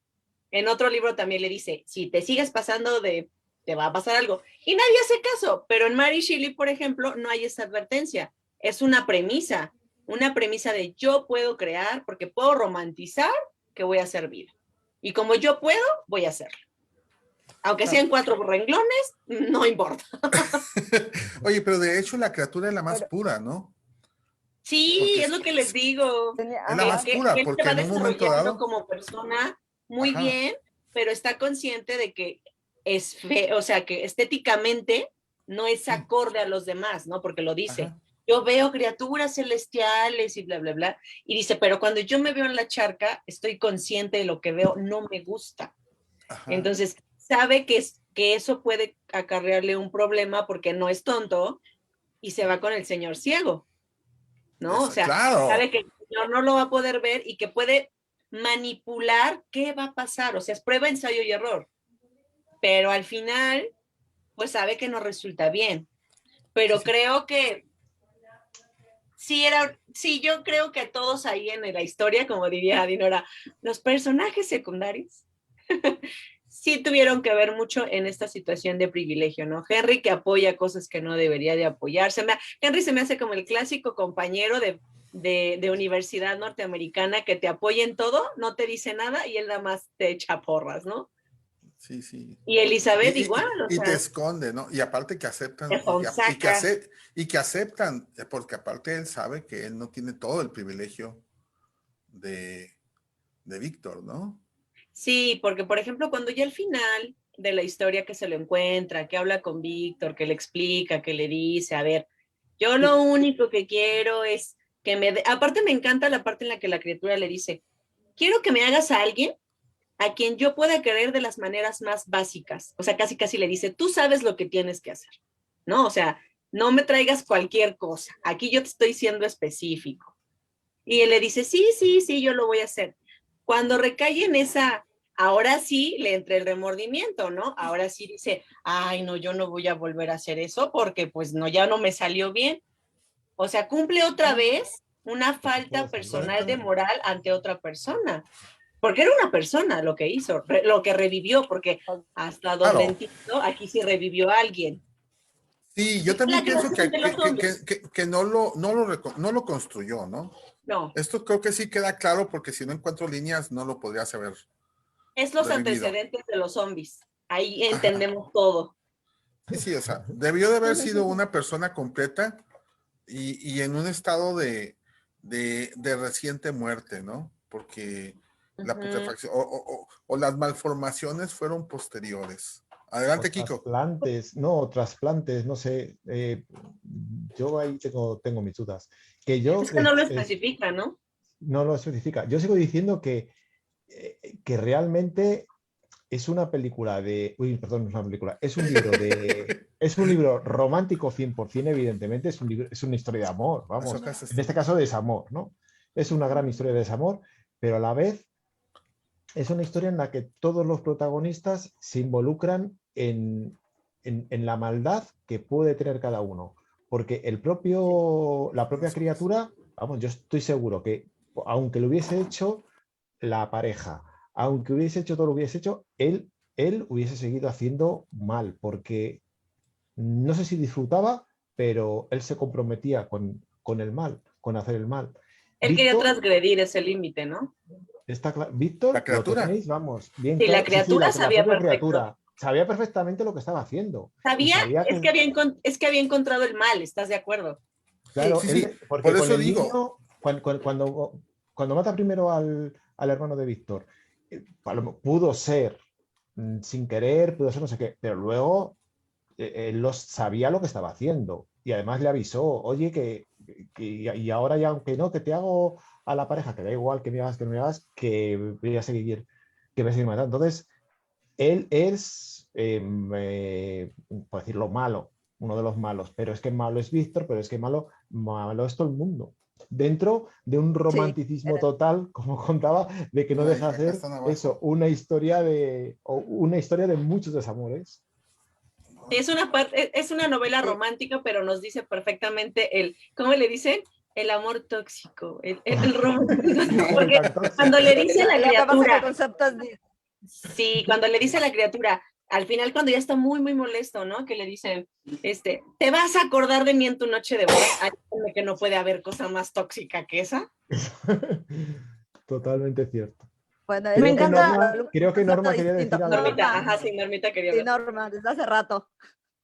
En otro libro también le dice, si te sigues pasando te va a pasar algo. Y nadie hace caso, pero en Mary Shelley, por ejemplo, no hay esa advertencia. Es una premisa de yo puedo crear porque puedo romantizar que voy a hacer vida. Y como yo puedo, voy a hacerlo. Aunque sean 4 renglones, no importa. Oye, pero de hecho la criatura es la más pura, ¿no? Sí, Porque es lo que les digo. es la más pura, Que él se porque va en un momento desarrollando dado, como persona muy ajá, bien, pero está consciente de que es feo, o sea, que estéticamente no es sí, acorde a los demás, ¿no? Porque lo dice. ajá, Yo veo criaturas celestiales y bla, bla, bla. Y dice, pero cuando yo me veo en la charca, estoy consciente de lo que veo, no me gusta. ajá. Entonces, sabe que eso puede acarrearle un problema porque no es tonto y se va con el señor ciego, ¿no? O sea, sabe Claro, que el señor no lo va a poder ver y que puede manipular qué va a pasar. O sea, es prueba, ensayo y error. Pero al final, pues sabe que no resulta bien. sí, Pero sí. creo que sí, yo creo que todos ahí en la historia, como diría Dinora, los personajes secundarios sí tuvieron que ver mucho en esta situación de privilegio, ¿no? Henry que apoya cosas que no debería de apoyar. Henry se me hace como el clásico compañero de universidad norteamericana que te apoya en todo, no te dice nada y él nada más te echa porras, ¿no? Sí, sí. Y Elizabeth Y, igual, o y te sea, esconde, ¿no? Y aparte que aceptan, te sonsaca. y que aceptan, porque aparte él sabe que él no tiene todo el privilegio de, de Víctor, ¿no? Sí, porque por ejemplo, cuando ya al final de la historia que se lo encuentra, que habla con Víctor, que le explica, que le dice, a ver, yo lo único que quiero es que aparte me encanta la parte en la que la criatura le dice, quiero que me hagas a alguien a quien yo pueda querer de las maneras más básicas. O sea, casi casi le dice, tú sabes lo que tienes que hacer, ¿no? O sea, no me traigas cualquier cosa. Aquí yo te estoy siendo específico. Y él le dice, sí, sí, sí, yo lo voy a hacer. Cuando recae en esa, ahora sí le entra el remordimiento, ¿no? Ahora sí dice, ay, no, yo no voy a volver a hacer eso porque pues no, ya no me salió bien. O sea, cumple otra vez una No se puede falta salvar. personal de Correctamente. moral ante otra persona. Porque era una persona lo que hizo, lo que revivió, porque hasta donde Claro. entiendo, aquí sí revivió a alguien. Sí, yo Y también la pienso creación de los zombies. que no lo construyó, ¿no? No, Esto creo que sí queda claro porque si no encuentro líneas no lo podrías haber es los revivido. antecedentes de los zombies. Ahí Ajá. entendemos todo. Sí, sí, o sea, debió de haber sido una persona completa y en un estado de reciente muerte, ¿no? Porque la Ujú. putrefacción o las malformaciones fueron posteriores. O Adelante, Kiko. trasplantes, no, trasplantes, no sé. Yo ahí tengo mis dudas. Que yo Es que no lo especifica, ¿no? no lo especifica. Yo sigo diciendo que realmente es una película de. Uy, perdón, no es una película. Es un libro de. Es un libro romántico 100%, evidentemente. Es una historia de amor, Eso vamos. acá es En este caso, de desamor, ¿no? Es una gran historia de desamor, pero a la vez es una historia en la que todos los protagonistas se involucran en la maldad que puede tener cada uno. Porque la propia Las hojas. criatura, vamos, yo estoy seguro que aunque lo hubiese hecho la pareja, aunque hubiese hecho todo lo que hubiese hecho, él hubiese seguido haciendo mal, porque no sé si disfrutaba, pero él se comprometía con el mal, con hacer el mal. Él quería Víctor transgredir ese límite, ¿no? está claro. La Víctor, lo criatura. tenéis, vamos, bien Sí, la claro. Sí, sí, criatura la sabía propia perfecto. criatura sabía perfectamente lo que estaba haciendo y Sabía, sabía que, es que había encontrado el mal, ¿estás de acuerdo? claro, Sí, sí. porque Por con eso el digo, niño, cuando mata primero al hermano de Víctor, pudo ser sin querer, pudo ser no sé qué, pero luego él sabía lo que estaba haciendo y además le avisó, oye, y ahora ya, aunque no, que te hago a la pareja, que da igual que me hagas, que no me hagas, que voy a seguir matando. Entonces, él es, por decirlo, malo, uno de los malos, pero es que malo es Víctor, pero es que malo es todo el mundo. Dentro de un Sí, romanticismo total, como contaba, de que no deja de acá ser están eso, abajo. una historia de muchos desamores. Es una novela romántica, pero nos dice perfectamente ¿cómo le dicen? El amor tóxico, el romántico. Qué amor Porque tan cuando tóxico. le dice a la lo que pasa que criatura, conceptos sí, cuando le dice a la criatura, al final cuando ya está muy, muy molesto, ¿no? Que le dice, te vas a acordar de mí en tu noche de bodas. Ay, que no puede haber cosa más tóxica que esa. Totalmente cierto. Bueno, Me es encanta- Creo que Norma quería distinto. decir algo. Normita, ajá, sí, Normita quería Sí, hablar. Norma, desde hace rato.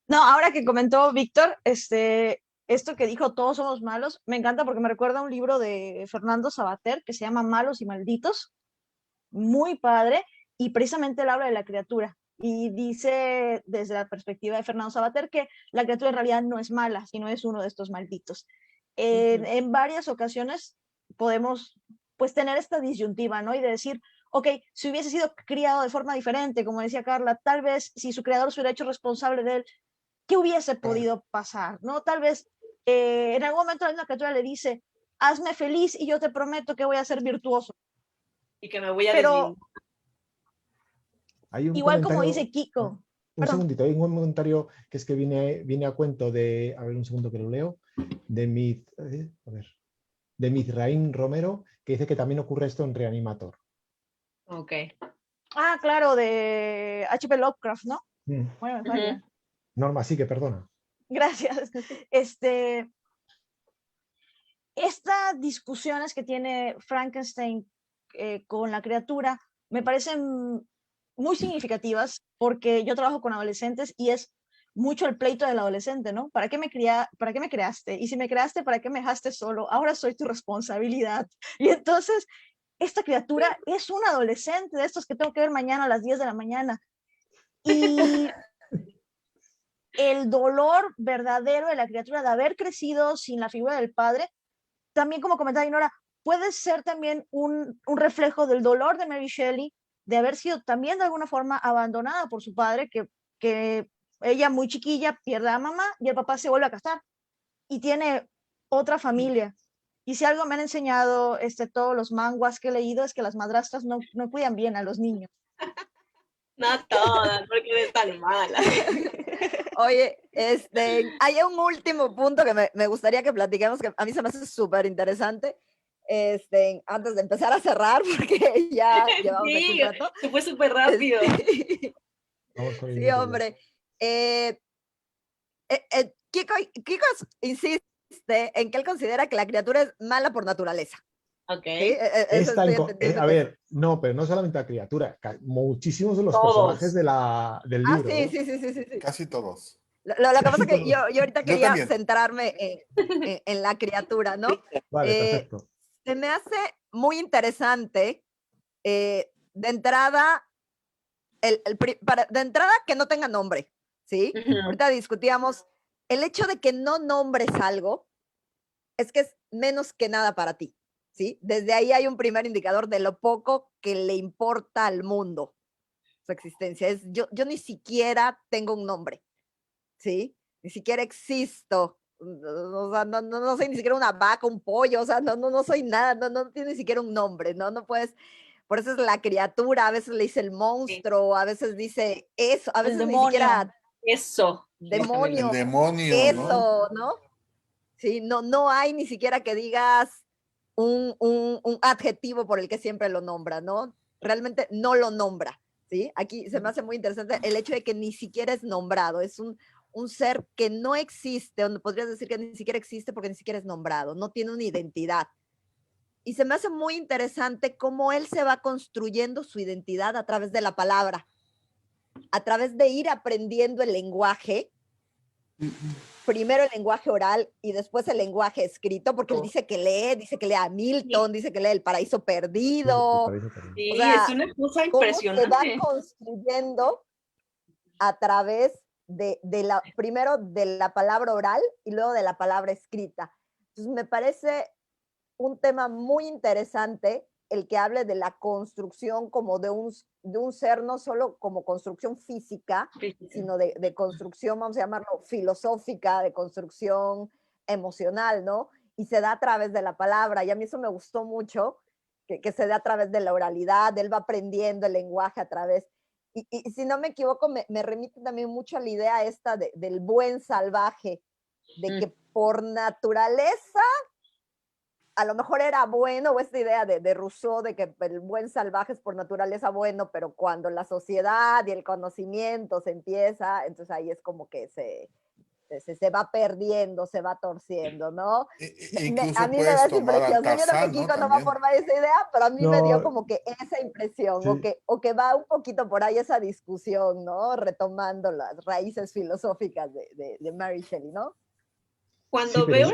No, ahora que comentó Víctor, esto que dijo todos somos malos, me encanta porque me recuerda a un libro de Fernando Savater que se llama Malos y Malditos, muy padre, y precisamente él habla de la criatura. Y dice desde la perspectiva de Fernando Savater que la criatura en realidad no es mala, sino es uno de estos malditos. En varias ocasiones podemos pues tener esta disyuntiva, ¿no? Y de decir, ok, si hubiese sido criado de forma diferente, como decía Carla, tal vez si su creador se hubiera hecho responsable de él, ¿qué hubiese podido pasar? ¿No? Tal vez en algún momento la criatura le dice, hazme feliz y yo te prometo que voy a ser virtuoso. Y que me voy a Pero Hay un igual como comentario, dice Kiko, un perdón. segundito, hay un comentario que es que viene a cuento de, a ver un segundo que lo leo, de Mizraín Romero, que dice que también ocurre esto en Reanimator. Ok. Ah, claro, de H.P. Lovecraft, ¿no? Mm. Bueno, me falla. Norma, sí que perdona. Gracias. Estas discusiones que tiene Frankenstein con la criatura me parecen muy significativas porque yo trabajo con adolescentes y es mucho el pleito del adolescente, ¿no? ¿Para qué me creaste? Y si me creaste, ¿para qué me dejaste solo? Ahora soy tu responsabilidad. Y entonces, esta criatura es un adolescente de estos que tengo que ver mañana a las 10 de la mañana. Y el dolor verdadero de la criatura de haber crecido sin la figura del padre, también como comentaba Inora, puede ser también un reflejo del dolor de Mary Shelley, de haber sido también de alguna forma abandonada por su padre, que ella muy chiquilla pierde a mamá y el papá se vuelve a casar y tiene otra familia. Y si algo me han enseñado todos los manguas que he leído es que las madrastras no cuidan bien a los niños. No todas, porque eres tan mala. Oye, hay un último punto que me gustaría que platiquemos, que a mí se me hace súper interesante, antes de empezar a cerrar, porque ya llevamos aquí un Sí, rato. se fue súper rápido. Vamos con el Sí, minuto ya. hombre. Kiko insiste en que él considera que la criatura es mala por naturaleza. Ok. ¿Sí? Eso Esta estoy entendiendo a que- ver, no, pero no solamente la criatura, muchísimos de los Todos. personajes del Ah, libro. sí, ¿eh? sí. Casi todos. Lo que pasa es que yo ahorita Yo quería también. centrarme en la criatura, ¿no? Vale, perfecto. Se me hace muy interesante, de entrada, de entrada que no tenga nombre, ¿sí? Ujú. Ahorita discutíamos, el hecho de que no nombres algo es que es menos que nada para ti, ¿sí? Desde ahí hay un primer indicador de lo poco que le importa al mundo su existencia. Yo ni siquiera tengo un nombre, ¿sí? Ni siquiera existo. O sea, no soy ni siquiera una vaca, un pollo, o sea, no soy nada, no tiene ni siquiera un nombre, no puedes. Por eso es la criatura, a veces le dice el monstruo, a veces dice eso, a El veces ni demonio. siquiera Eso. demonio, El demonio, ¿no? eso, ¿no? Sí, no hay ni siquiera que digas un adjetivo por el que siempre lo nombra, ¿no? Realmente no lo nombra, ¿sí? Aquí se me hace muy interesante el hecho de que ni siquiera es nombrado, es un ser que no existe, donde podrías decir que ni siquiera existe porque ni siquiera es nombrado, no tiene una identidad. Y se me hace muy interesante cómo él se va construyendo su identidad a través de la palabra, a través de ir aprendiendo el lenguaje, primero el lenguaje oral y después el lenguaje escrito, porque él dice que lee a Milton, dice que lee El Paraíso Perdido. Sí, O sea, es una cosa cómo se va impresionante. construyendo a través primero de la palabra oral y luego de la palabra escrita. Entonces, me parece un tema muy interesante el que hable de la construcción como de un ser, no solo como construcción física, sino de construcción, vamos a llamarlo filosófica, de construcción emocional, ¿no? Y se da a través de la palabra, y a mí eso me gustó mucho, que se da a través de la oralidad, él va aprendiendo el lenguaje a través, y si no me equivoco, me remite también mucho a la idea esta del buen salvaje, de que por naturaleza a lo mejor era bueno, o esta idea de Rousseau de que el buen salvaje es por naturaleza bueno, pero cuando la sociedad y el conocimiento se empieza, entonces ahí es como que se va perdiendo, se va torciendo, ¿no? Incluso A mí me puedes da esa tomar al impresión. Yo creo que Tarzán, ¿no? Kiko no va a También. formar esa idea, pero a mí me dio No, como que esa impresión, sí. o que va un poquito por ahí esa discusión, ¿no? Retomando las raíces filosóficas de Mary Shelley, ¿no? Sí, Cuando pero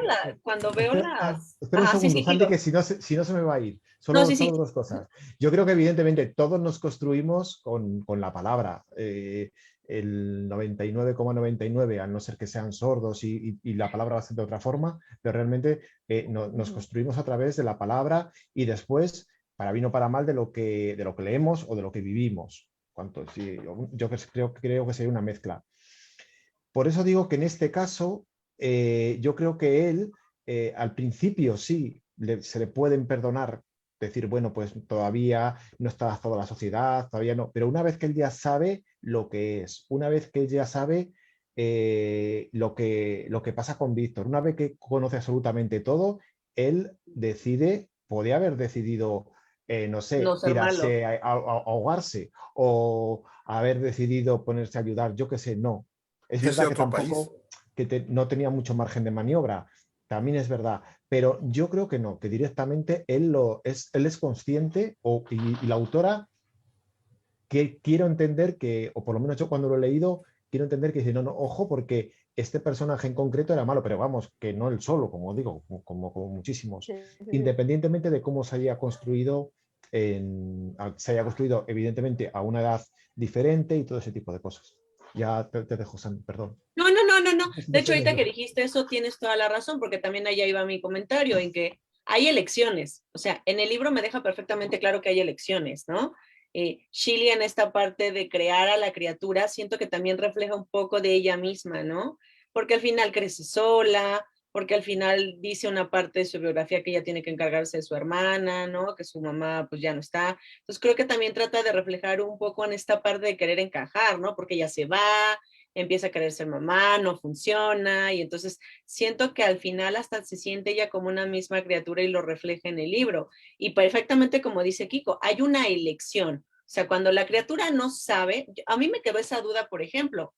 veo las... espera un Ajá, sí, segundo, sí, Sandy, que Kiko. si no se me va a ir. No, sí, Solo sí. dos cosas. Yo creo que evidentemente todos nos construimos con la palabra. El 99,99, a no ser que sean sordos y la palabra va a ser de otra forma, pero realmente nos construimos a través de la palabra y después, para bien o para mal, de lo que leemos o de lo que vivimos. Sí, yo creo que sería una mezcla. Por eso digo que en este caso, yo creo que él, al principio sí, se le pueden perdonar, decir, bueno, pues todavía no está adaptado a la sociedad, todavía no, pero una vez que él ya sabe lo que es, una vez que él ya sabe lo que pasa con Víctor, una vez que conoce absolutamente todo, él decide, podría haber decidido, no No sé, ser malo. tirarse a ahogarse o haber decidido ponerse a ayudar, yo qué sé, no. Es Irse verdad a que otro país. tampoco, no tenía mucho margen de maniobra, también es verdad, pero yo creo que no, que directamente él es consciente y la autora, que quiero entender que, o por lo menos yo cuando lo he leído, quiero entender que dice, no, no, ojo, porque este personaje en concreto era malo, pero vamos, que no él solo, como digo, como muchísimos, Sí, sí, sí. independientemente de cómo se haya construido evidentemente a una edad diferente y todo ese tipo de cosas. Ya te dejo, Sam, perdón. No, no, no, no, no. De No hecho, sé, ahorita que dijiste eso, tienes toda la razón, porque también allá iba mi comentario en que hay elecciones. O sea, en el libro me deja perfectamente claro que hay elecciones, ¿no? Shelley en esta parte de crear a la criatura, siento que también refleja un poco de ella misma, ¿no? Porque al final crece sola, porque al final dice una parte de su biografía que ella tiene que encargarse de su hermana, ¿no? Que su mamá pues ya no está. Entonces creo que también trata de reflejar un poco en esta parte de querer encajar, ¿no? Porque ella se va, empieza a querer ser mamá, no funciona, y entonces siento que al final hasta se siente ella como una misma criatura y lo refleja en el libro. Y perfectamente como dice Kiko, hay una elección. O sea, cuando la criatura no sabe, a mí me quedó esa duda, por ejemplo,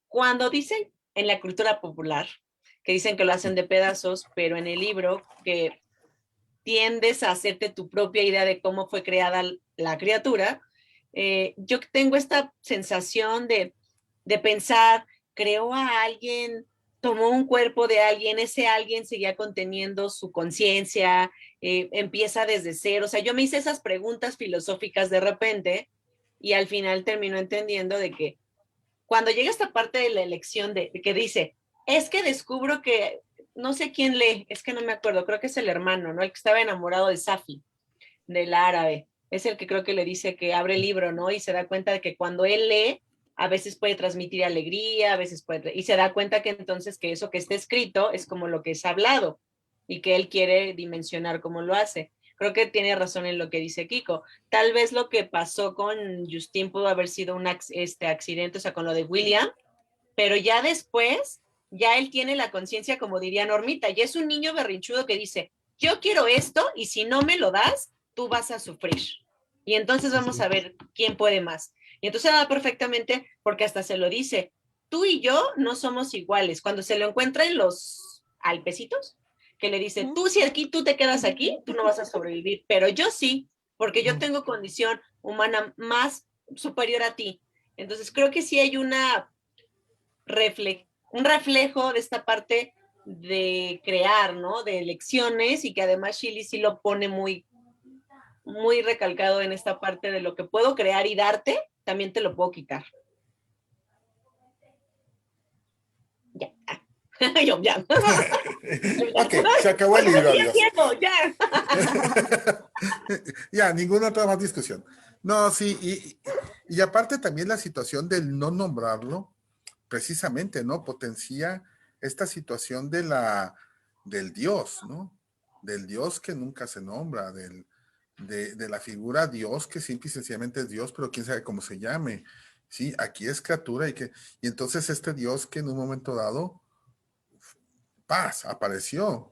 cuando dicen en la cultura popular, que dicen que lo hacen de pedazos, pero en el libro que tiendes a hacerte tu propia idea de cómo fue creada la criatura, yo tengo esta sensación de pensar, creó a alguien, tomó un cuerpo de alguien, ese alguien seguía conteniendo su conciencia, empieza desde cero. O sea, yo me hice esas preguntas filosóficas de repente y al final termino entendiendo de que cuando llega esta parte de la elección de que dice, es que descubro que no sé quién lee, es que no me acuerdo, creo que es el hermano, ¿no? El que estaba enamorado de Safi, del árabe. Es el que creo que le dice que abre el libro, ¿no? Y se da cuenta de que cuando él lee, a veces puede transmitir alegría, a veces puede... Y se da cuenta que entonces que eso que está escrito es como lo que es hablado y que él quiere dimensionar cómo lo hace. Creo que tiene razón en lo que dice Kiko. Tal vez lo que pasó con Justin pudo haber sido un accidente, o sea, con lo de William, pero ya después, ya él tiene la conciencia, como diría Normita, y es un niño berrinchudo que dice, yo quiero esto y si no me lo das, tú vas a sufrir. Y entonces Sí, vamos a sí. ver quién puede más. Y entonces va perfectamente porque hasta se lo dice, tú y yo no somos iguales. Cuando se lo encuentra en los alpecitos, que le dice, tú si aquí tú te quedas aquí, tú no vas a sobrevivir, pero yo sí, porque yo tengo condición humana más superior a ti. Entonces creo que sí hay un reflejo de esta parte de crear, ¿no? De elecciones y que además Shelley sí lo pone muy, muy recalcado en esta parte de lo que puedo crear y darte, también te lo puedo quitar. Ya. Yo, ya. Ok, se acabó el libro, adiós. Ya. Ya, ninguna otra más discusión. No, sí, y aparte también la situación del no nombrarlo, precisamente, ¿no? Potencia esta situación del Dios, ¿no? Del Dios que nunca se nombra, de la figura Dios que simple y sencillamente es Dios, pero quién sabe cómo se llame. Sí, aquí es criatura y entonces este Dios que en un momento dado, paz, apareció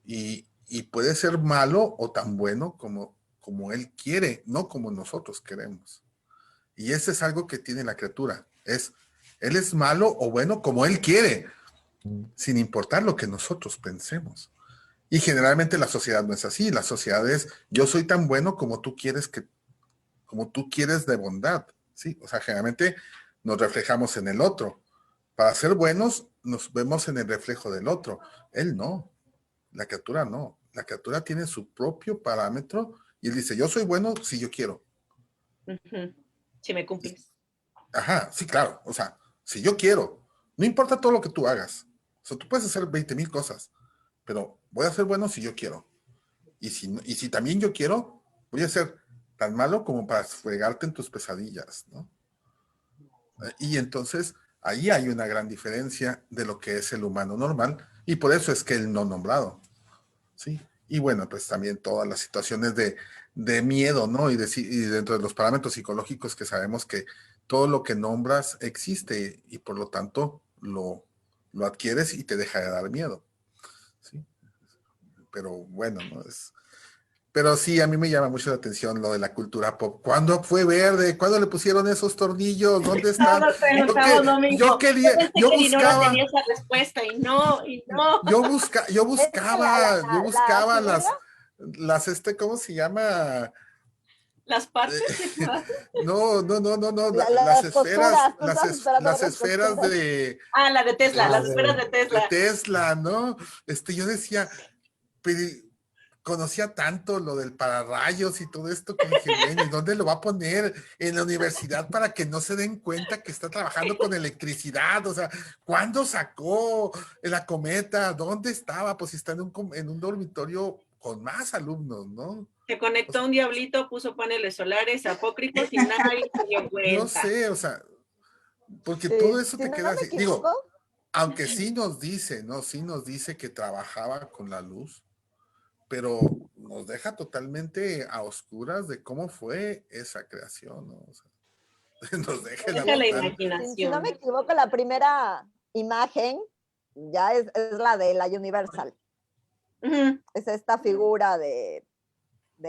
y puede ser malo o tan bueno como él quiere, no como nosotros queremos. Y ese es algo que tiene la criatura, es Él es malo o bueno como él quiere, sin importar lo que nosotros pensemos. Y generalmente la sociedad no es así. La sociedad es, yo soy tan bueno como tú quieres de bondad, ¿sí? O sea, generalmente nos reflejamos en el otro. Para ser buenos, nos vemos en el reflejo del otro. Él no. La criatura no. La criatura tiene su propio parámetro y él dice, yo soy bueno si yo quiero. Si me cumples. Ajá, sí, claro. O sea, si yo quiero, no importa todo lo que tú hagas. O sea, tú puedes hacer 20,000 cosas, pero voy a ser bueno si yo quiero. Y si también yo quiero, voy a ser tan malo como para fregarte en tus pesadillas, ¿no? Y entonces ahí hay una gran diferencia de lo que es el humano normal y por eso es que el no nombrado, ¿sí? Y bueno, pues también todas las situaciones de miedo, ¿no? Y dentro de los parámetros psicológicos que sabemos que todo lo que nombras existe y por lo tanto lo adquieres y te deja de dar miedo, ¿sí? Pero bueno, ¿no? Pero sí, a mí me llama mucho la atención lo de la cultura pop. ¿Cuándo fue verde? ¿Cuándo le pusieron esos tornillos? ¿Dónde están? Nos preguntamos lo mismo. Yo quería, pensé yo que Dinora buscaba, tenía esa respuesta y no. yo Es que buscaba figura, ¿cómo se llama? Las partes. No, las las esferas, costuras, tú estás esperando las las esferas costuras. de La de Tesla, las esferas de de Tesla. Tesla, ¿no? Yo decía, pero conocía tanto lo del pararrayos y todo esto que dije, bueno, ¿y dónde lo va a poner? En la universidad para que no se den cuenta que está trabajando con electricidad. O sea, ¿cuándo sacó la cometa? ¿Dónde estaba? Pues está en un dormitorio con más alumnos, ¿no? Se conectó un diablito, puso paneles solares apócrifos y nadie se dio cuenta. No sé, o sea, porque Sí, todo eso si te no queda me así. equivoco, Digo, aunque sí nos dice, ¿no? Sí nos dice que trabajaba con la luz, pero nos deja totalmente a oscuras de cómo fue esa creación, ¿no? O sea, nos deja la Deja la total. si no imaginación. me equivoco, la primera imagen ya es la de la Universal. Ujú. Es esta figura de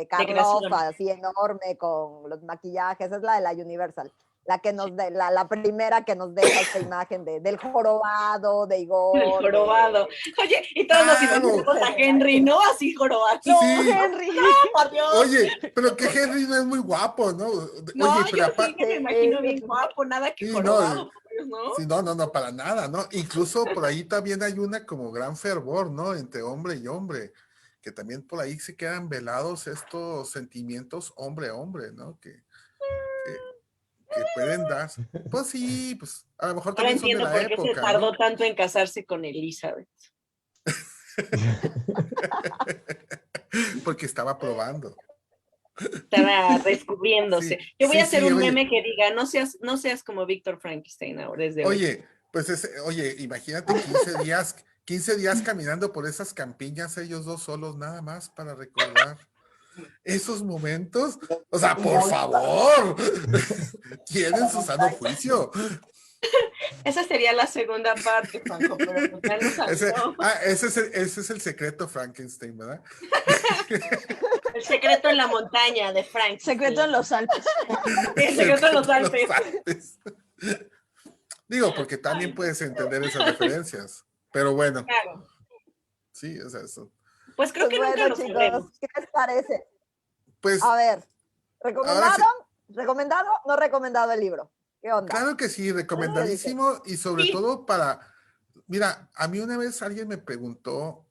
Karloff, creación. así enorme, con los maquillajes, es la de la Universal. La que la primera que nos deja esta imagen del jorobado, de Igor. El jorobado. Oye, y todos nos imaginamos a Henry, ¿no? Así jorobado. Sí. Henry. No, por Dios. Oye, pero que Henry no es muy guapo, ¿no? No, Oye, yo pero sí que me imagino bien guapo, nada que sí, jorobado, pues, ¿no? sí, no, para nada, ¿no? Incluso por ahí también hay una como gran fervor, ¿no? Entre hombre y hombre, que también por ahí se quedan velados estos sentimientos hombre a hombre, ¿no? Que pueden dar. Pues sí, pues a lo mejor Ahora también son de entiendo la por qué se época, tardó ¿no? tanto en casarse con Elizabeth. Porque estaba probando. Estaba descubriéndose. Sí, Yo voy a hacer un oye, meme que diga, no seas como Víctor Frankenstein ahora, desde hoy. oye, oye, imagínate 15 días caminando por esas campiñas, ellos dos solos, nada más para recordar esos momentos. O sea, por favor, tienen su sano juicio. Esa sería la segunda parte, Juanjo, pero pues ya no salió. Ese es el secreto Frankenstein, ¿verdad? El secreto en la montaña de Frank. Secreto en los Alpes. El secreto en los Alpes. Digo, porque también puedes entender esas referencias. Pero bueno, Claro. sí, o sea, eso. Pues creo Pues que nunca bueno, lo chicos, sabremos. ¿qué les parece? Pues, A ver, ahora sí, ¿recomendado o no recomendado el libro? ¿Qué onda? claro que sí, recomendadísimo y sobre Sí. todo mira, a mí una vez alguien me preguntó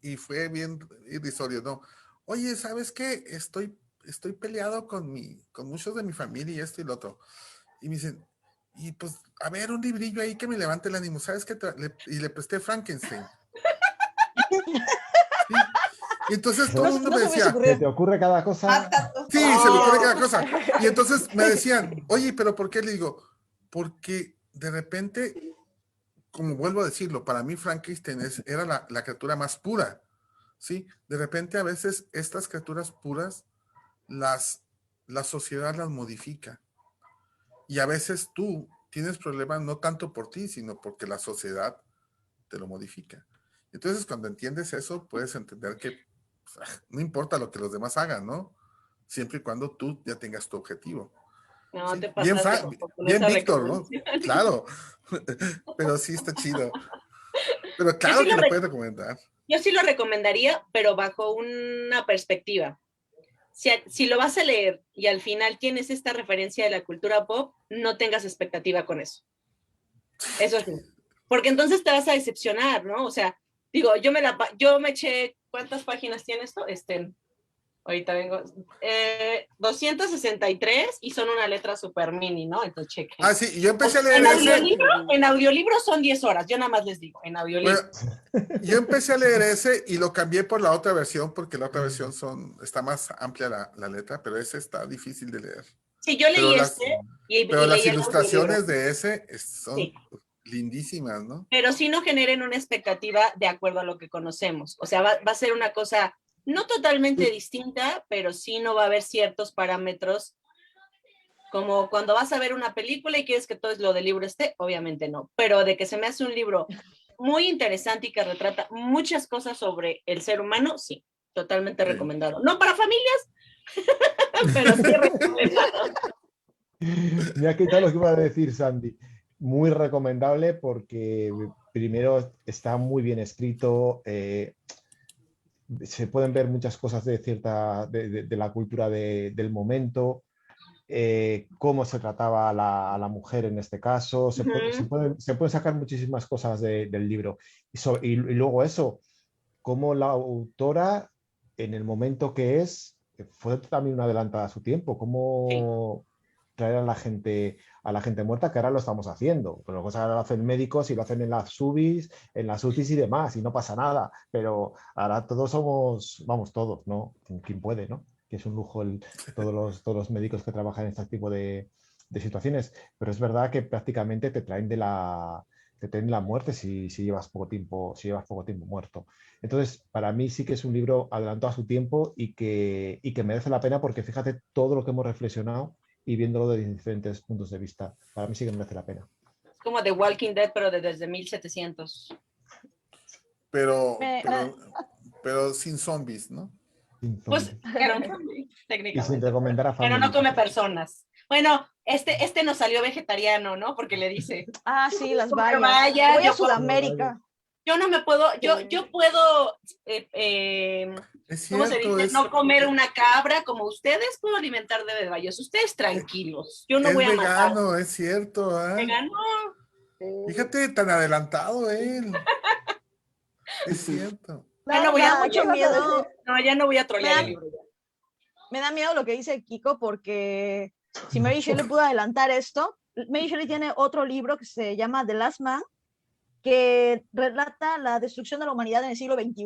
y fue bien irrisorio, ¿no? Oye, ¿sabes qué? Estoy peleado con muchos de mi familia y esto y lo otro. Y me dicen, y pues, a ver, un librillo ahí que me levante el ánimo, ¿sabes qué? Y le presté Frankenstein. ¿Sí? Y entonces todo el mundo No me se me hubiese decía, ¿Se ocurrido. te ocurre cada cosa? sí, se me ocurre cada cosa. Y entonces me decían, oye, ¿pero por qué? Le digo, porque de repente, como vuelvo a decirlo, para mí Frankenstein era la criatura más pura, ¿sí? De repente a veces estas criaturas puras, la sociedad las modifica. Y a veces tú tienes problemas no tanto por ti, sino porque la sociedad te lo modifica. Entonces, cuando entiendes eso, puedes entender que no importa lo que los demás hagan, ¿no? Siempre y cuando tú ya tengas tu objetivo. No, Sí, te bien, pasaste con bien esa Víctor, ¿no? recomendación. Claro, pero sí está chido. Pero Yo claro sí que lo lo re- puedes recomendar. yo sí lo recomendaría, pero bajo una perspectiva. Si lo vas a leer y al final tienes esta referencia de la cultura pop, no tengas expectativa con eso. Eso sí. Porque entonces te vas a decepcionar, ¿no? O sea, digo, yo me eché, ¿cuántas páginas tiene esto? Ahorita vengo, 263 y son una letra super mini, ¿no? Entonces chequen. Ah, sí, yo empecé a leer En ese. audiolibro son 10 horas, yo nada más les digo, en Bueno, audiolibro. yo empecé a leer ese y lo cambié por la otra versión porque la otra versión está más amplia la letra, pero ese está difícil de leer. Sí, yo Pero leí pero y las leí el audiolibro. ilustraciones de ese son Sí, lindísimas, ¿no? pero sí no generen una expectativa de acuerdo a lo que conocemos. O sea, va a ser una cosa no totalmente distinta, pero sí no va a haber ciertos parámetros como cuando vas a ver una película y quieres que todo lo del libro esté, obviamente no, pero de que se me hace un libro muy interesante y que retrata muchas cosas sobre el ser humano, sí, totalmente Sí. recomendado. No para familias, pero sí recomendado. Me ha quitado lo que iba a decir, Sandy. Muy recomendable porque primero está muy bien escrito, se pueden ver muchas cosas de de la cultura del momento, cómo se trataba a la mujer en este caso, se pueden sacar muchísimas cosas del libro. Y luego eso, cómo la autora, en el momento que fue también una adelantada a su tiempo, Sí. cómo traer a la gente muerta, que ahora lo estamos haciendo. Pero ahora lo hacen médicos y lo hacen en las UBIs, en las UTIs y demás, y no pasa nada. Pero ahora todos somos, vamos, todos, ¿no? Quien puede, ¿no? Que es un lujo todos los médicos que trabajan en este tipo de situaciones. Pero es verdad que prácticamente te traen la muerte si llevas si llevas poco tiempo muerto. Entonces, para mí sí que es un libro adelantado a su tiempo y que merece la pena porque fíjate todo lo que hemos reflexionado y viéndolo desde diferentes puntos de vista. Para mí sí que merece la pena. Es como The Walking Dead, pero desde 1700. Pero, Me- pero, pero sin zombies, ¿no? Sin Pues, zombies. era un Y sin técnicamente, recomendar a pero no familia. come personas. Bueno, este nos salió vegetariano, ¿no? Porque le dice, Sí, las comer bayas. bayas, Voy a Sudamérica. yo no me puedo, yo puedo, Es ¿cómo se cierto, dice? No comer una cabra como ustedes, puedo alimentar de bayas. Ustedes tranquilos, yo no es voy a matar. vegano, es cierto, ¿ah? Vegano. Fíjate, tan adelantado él. Es cierto. Ya no No, voy me a, da mucho miedo. ya no voy a Me trolear da, el libro. me da miedo lo que dice Kiko porque si Mary Shelley pudo adelantar esto, Mary Shelley tiene otro libro que se llama The Last Man, que relata la destrucción de la humanidad en el siglo XXI.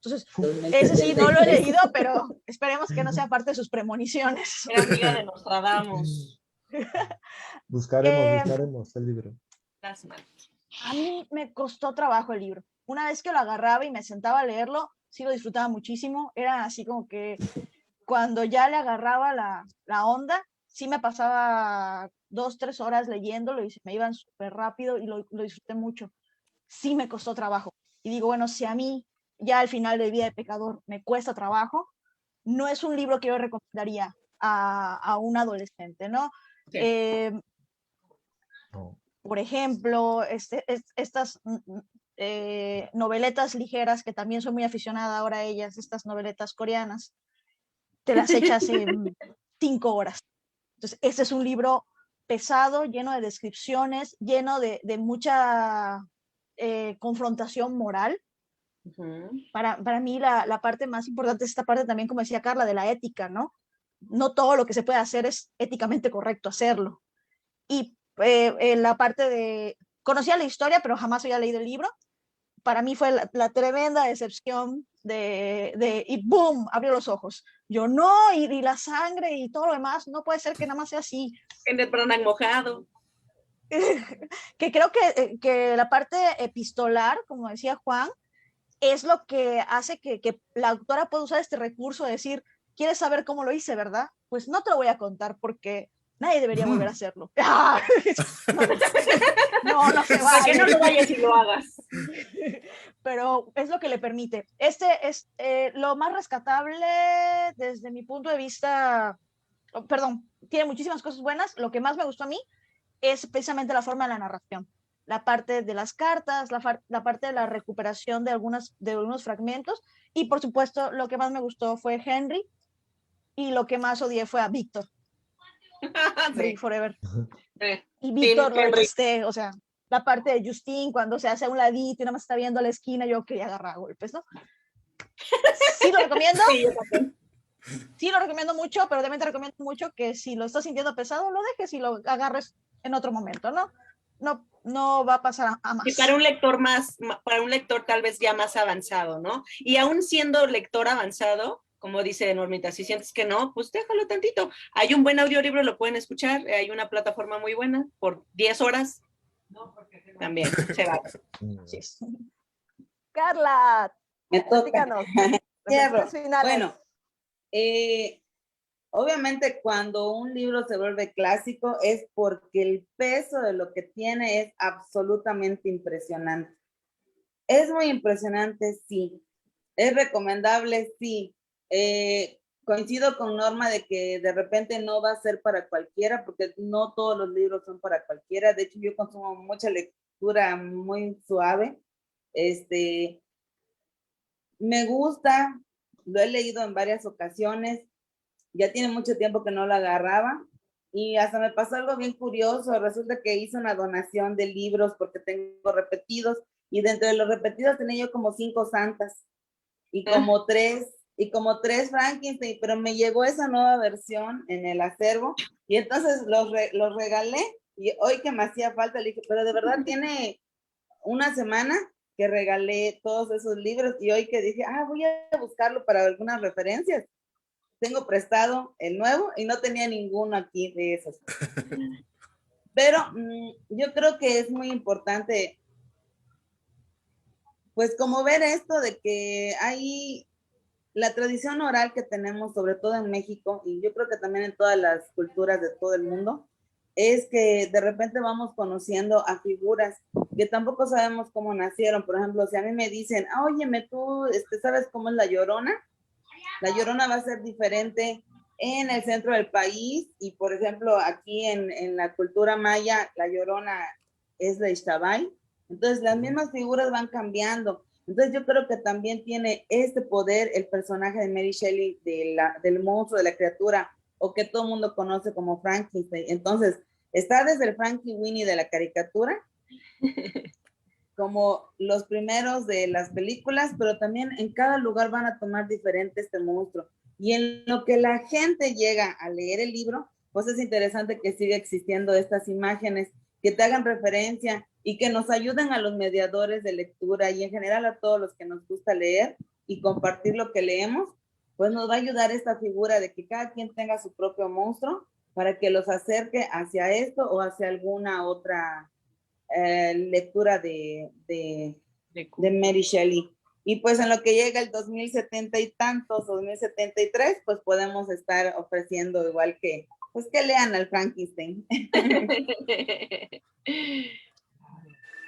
Entonces, ese sí no lo he leído, pero esperemos que no sea parte de sus premoniciones. Era amiga de Nostradamus. Eh, Buscaremos el libro. a mí me costó trabajo el libro. Una vez que lo agarraba y me sentaba a leerlo, sí lo disfrutaba muchísimo. Era así como que cuando ya le agarraba la onda, sí me pasaba 2, 3 horas leyéndolo y se me iban súper rápido y lo disfruté mucho. Sí me costó trabajo. Y digo, bueno, si a mí ya al final de Vida de Pecador me cuesta trabajo, no es un libro que yo recomendaría a un adolescente, ¿no? Sí. No. Por ejemplo, estas noveletas ligeras, que también soy muy aficionada ahora a ellas, estas noveletas coreanas, te las echas en 5 horas. Entonces, este es un libro pesado, lleno de descripciones, lleno de mucha confrontación moral. Para mí la parte más importante es esta parte también, como decía Carla, de la ética, ¿no? No todo lo que se puede hacer es éticamente correcto hacerlo. Y la parte de, conocía la historia, pero jamás había leído el libro. Para mí fue la tremenda decepción y boom, abrió los ojos. Yo no, y la sangre y todo lo demás, no puede ser que nada más sea así. En el Branagh mojado. Que creo que la parte epistolar, como decía Juan, es lo que hace que la autora pueda usar este recurso de decir, ¿quieres saber cómo lo hice, verdad? Pues no te lo voy a contar porque nadie debería volver a hacerlo. No se Para que vale. no lo vayas y lo hagas. Pero es lo que le permite. Este es lo más rescatable desde mi punto de vista, perdón, tiene muchísimas cosas buenas. Lo que más me gustó a mí es precisamente la forma de la narración, la parte de las cartas, la parte de la recuperación de algunos fragmentos, y por supuesto lo que más me gustó fue Henry, y lo que más odié fue a Víctor. Sí. Forever. Sí. Y Víctor lo Henry. detesté, o sea, la parte de Justin cuando se hace a un ladito y nada más está viendo a la esquina, yo quería agarrar a golpes, ¿no? Sí lo recomiendo. Sí, yo también. Sí lo recomiendo mucho, pero también te recomiendo mucho que si lo estás sintiendo pesado, lo dejes y lo agarres en otro momento, ¿no? No va a pasar a más. Y para un lector tal vez ya más avanzado, ¿no? Y aún siendo lector avanzado, como dice Normita, si sientes que no, pues déjalo tantito. Hay un buen audiolibro, lo pueden escuchar, hay una plataforma muy buena, por 10 horas, también se va. Sí. Carla, Me toca. platícanos. Cierro. Reflexiones finales. Bueno, obviamente cuando un libro se vuelve clásico es porque el peso de lo que tiene es absolutamente impresionante. Es muy impresionante, sí. Es recomendable, sí. Coincido con Norma de que de repente no va a ser para cualquiera, porque no todos los libros son para cualquiera. De hecho, yo consumo mucha lectura muy suave. Me gusta, lo he leído en varias ocasiones, ya tiene mucho tiempo que no lo agarraba, y hasta me pasó algo bien curioso. Resulta que hice una donación de libros porque tengo repetidos, y dentro de los repetidos tenía yo como 5 santas y como 3 Frankenstein, pero me llegó esa nueva versión en el acervo, y entonces los regalé, y hoy que me hacía falta le dije, pero de verdad tiene una semana que regalé todos esos libros, y hoy que dije, voy a buscarlo para algunas referencias, tengo prestado el nuevo y no tenía ninguno aquí de esos. Pero yo creo que es muy importante, pues como ver esto de que hay la tradición oral que tenemos, sobre todo en México, y yo creo que también en todas las culturas de todo el mundo, es que de repente vamos conociendo a figuras que tampoco sabemos cómo nacieron. Por ejemplo, si a mí me dicen, óyeme, tú ¿sabes cómo es la Llorona? La Llorona va a ser diferente en el centro del país, y por ejemplo aquí en la cultura maya la Llorona es la Ixtabay. Entonces las mismas figuras van cambiando. Entonces yo creo que también tiene este poder el personaje de Mary Shelley, del monstruo, de la criatura, o que todo el mundo conoce como Frankenstein. Entonces está desde el Frankie Winnie de la caricatura, como los primeros de las películas, pero también en cada lugar van a tomar diferente este monstruo. Y en lo que la gente llega a leer el libro, pues es interesante que siga existiendo estas imágenes que te hagan referencia y que nos ayuden a los mediadores de lectura, y en general a todos los que nos gusta leer y compartir lo que leemos, pues nos va a ayudar esta figura de que cada quien tenga su propio monstruo para que los acerque hacia esto o hacia alguna otra lectura de Mary Shelley. Y pues en lo que llega el 2070 y tantos, 2073, pues podemos estar ofreciendo igual que, pues que lean al Frankenstein.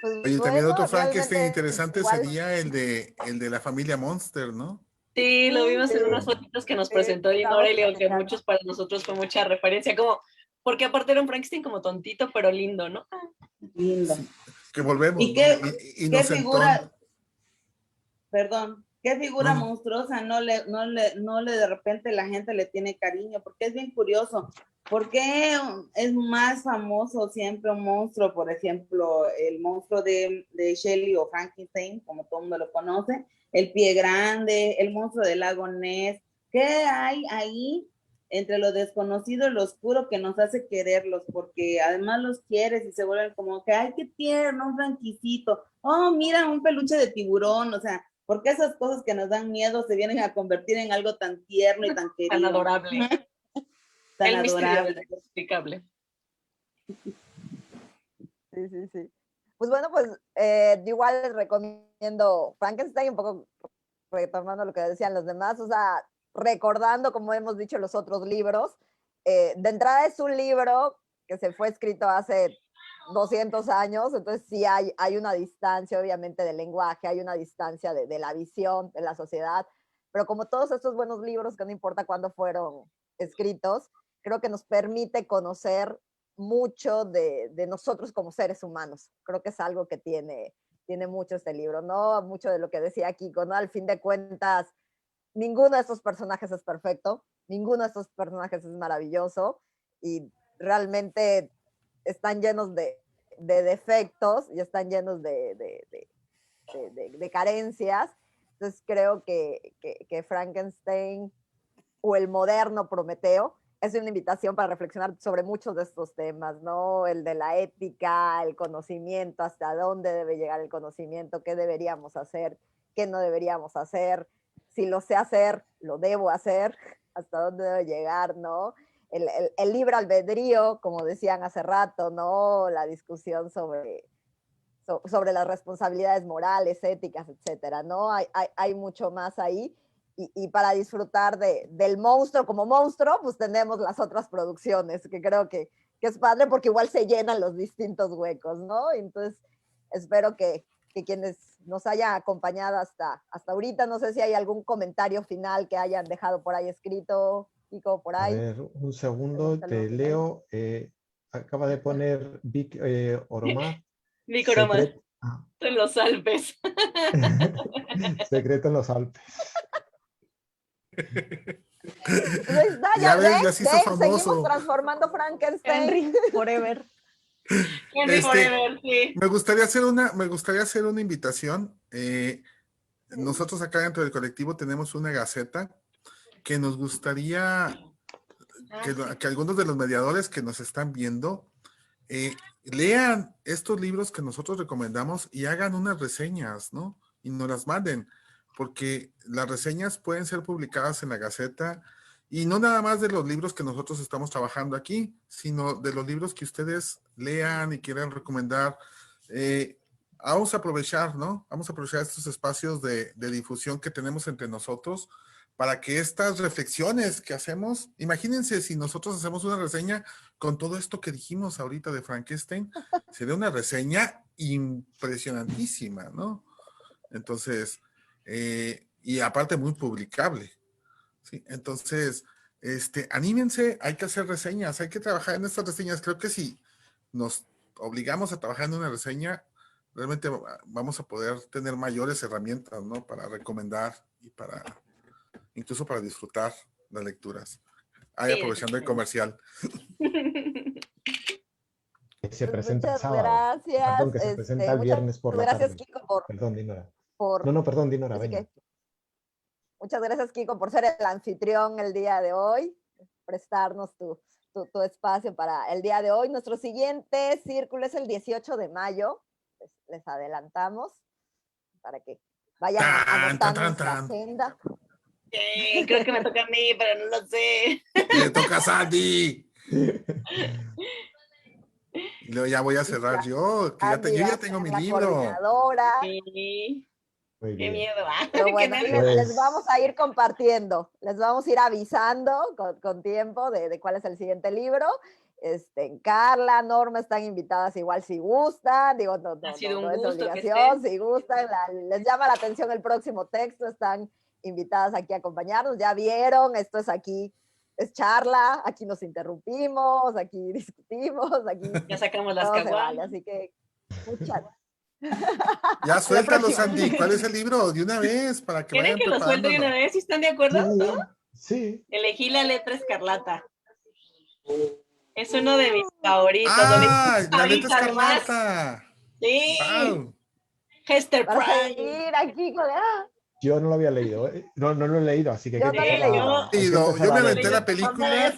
Pues Oye, también otro Frankenstein realmente interesante igual, sería el de la familia Monster, ¿no? Sí, lo vimos en sí, unas fotitos que nos sí, presentó Dino estamos Aurelio, que platicando. muchos para nosotros fue mucha referencia, como, porque aparte era un Frankenstein como tontito, pero lindo, ¿no? Lindo. Sí, que volvemos, ¿Y ¿no? qué Inocentón. figura, perdón, qué figura No, monstruosa no le de repente la gente le tiene cariño? Porque es bien curioso. ¿Por qué es más famoso siempre un monstruo? Por ejemplo, el monstruo de Shelley o Frankenstein, como todo el mundo lo conoce, el pie grande, el monstruo del lago Ness. ¿Qué hay ahí entre lo desconocido y lo oscuro que nos hace quererlos? Porque además los quieres y se vuelven como que, ay, qué tierno, un franquicito. Oh, mira, un peluche de tiburón. O sea, porque esas cosas que nos dan miedo se vienen a convertir en algo tan tierno y tan querido. Tan adorable. Tan El misterio adorable. inexplicable. Sí, sí, sí. Pues bueno, pues yo igual les recomiendo Frankenstein, un poco retomando lo que decían los demás, o sea, recordando, como hemos dicho, los otros libros. De entrada es un libro que se fue escrito hace 200 años, entonces sí hay una distancia, obviamente, del lenguaje, hay una distancia de la visión de la sociedad, pero como todos estos buenos libros, que no importa cuándo fueron escritos, creo que nos permite conocer mucho de nosotros como seres humanos. Creo que es algo que tiene mucho este libro, ¿no? Mucho de lo que decía Kiko, ¿no? Al fin de cuentas, ninguno de estos personajes es perfecto, ninguno de estos personajes es maravilloso y realmente están llenos de defectos y están llenos de carencias. Entonces creo que Frankenstein o el moderno Prometeo es una invitación para reflexionar sobre muchos de estos temas, ¿no? El de la ética, el conocimiento, hasta dónde debe llegar el conocimiento, qué deberíamos hacer, qué no deberíamos hacer, si lo sé hacer, lo debo hacer, hasta dónde debe llegar, ¿no? El libre albedrío, como decían hace rato, ¿no? La discusión sobre las responsabilidades morales, éticas, etcétera, ¿no? Hay mucho más ahí. Y para disfrutar del monstruo como monstruo, pues tenemos las otras producciones, que creo que es padre porque igual se llenan los distintos huecos, ¿no? Entonces, espero que quienes nos hayan acompañado hasta ahorita, no sé si hay algún comentario final que hayan dejado por ahí escrito, Kiko, por A ahí. ver, un segundo, te leo. Acaba de poner Vic Oromaz. Vic Oromaz, Ah. en los Alpes. Secreto en los Alpes. Pues, Ya ves, ya se hizo famoso. Seguimos transformando Frankenstein. Henry Forever. Henry Forever, sí. Me gustaría hacer una invitación. Nosotros acá dentro del colectivo tenemos una gaceta que nos gustaría que algunos de los mediadores que nos están viendo lean estos libros que nosotros recomendamos y hagan unas reseñas, ¿no? Y nos las manden, porque las reseñas pueden ser publicadas en la Gaceta y no nada más de los libros que nosotros estamos trabajando aquí, sino de los libros que ustedes lean y quieran recomendar. Vamos a aprovechar, ¿no? Vamos a aprovechar estos espacios de difusión que tenemos entre nosotros para que estas reflexiones que hacemos, imagínense si nosotros hacemos una reseña con todo esto que dijimos ahorita de Frankenstein, sería una reseña impresionantísima, ¿no? Entonces, y aparte muy publicable, ¿sí? Entonces, anímense, hay que hacer reseñas, hay que trabajar en estas reseñas. Creo que si nos obligamos a trabajar en una reseña, realmente vamos a poder tener mayores herramientas, ¿no? Para recomendar y incluso para disfrutar las lecturas. Ahí sí, aprovechando el comercial. Que se presenta el sábado. Gracias. Perdón, que se presenta el viernes por la tarde. Gracias, Kiko, Perdón, Dinora. No, perdón, Dinora, venga. Muchas gracias, Kiko, por ser el anfitrión el día de hoy, prestarnos tu espacio para el día de hoy. Nuestro siguiente círculo es el 18 de mayo. Les adelantamos para que vayan anotando nuestra agenda. Creo que me toca a mí, pero no lo sé. Le toca a Sandy. Y luego ya voy a cerrar yo, que yo ya tengo mi libro. Sí. Qué miedo. Pero bueno, les vamos a ir compartiendo, les vamos a ir avisando con tiempo de cuál es el siguiente libro. Carla, Norma están invitadas igual si gustan, digo, no es obligación, si gustan, les llama la atención el próximo texto, están invitadas aquí a acompañarnos, ya vieron, esto es aquí, es charla, aquí nos interrumpimos, aquí discutimos, aquí ya sacamos las caguamas. Así que muchas ya suéltalo, Sandy, ¿cuál es el libro? De una vez, para que vayan ¿quieren que lo suelte de una vez? ¿Si están de acuerdo? Sí, sí. Elegí La letra escarlata. Es uno de mis favoritos. La letra escarlata. Sí. Wow. Hester Prime. Aquí, yo no lo había leído, no lo he leído, así que... Yo me aventé la película.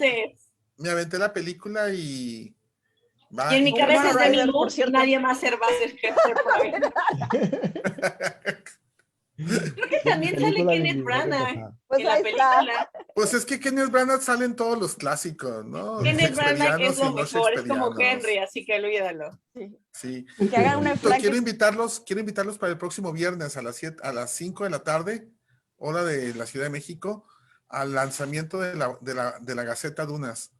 Me aventé la película y... Y en mi cabeza es de mi mood, nadie más va a ser Hester Prime. Creo que también sale Kenneth Branagh en la película. Pues es que Kenneth Branagh salen todos los clásicos, ¿no? Kenneth Branagh es lo mejor, es como Henry, así que olvídalo. Sí. Que hagan una quiero invitarlos para el próximo viernes a las 5 de la tarde, hora de la Ciudad de México, al lanzamiento de la Gaceta Dunas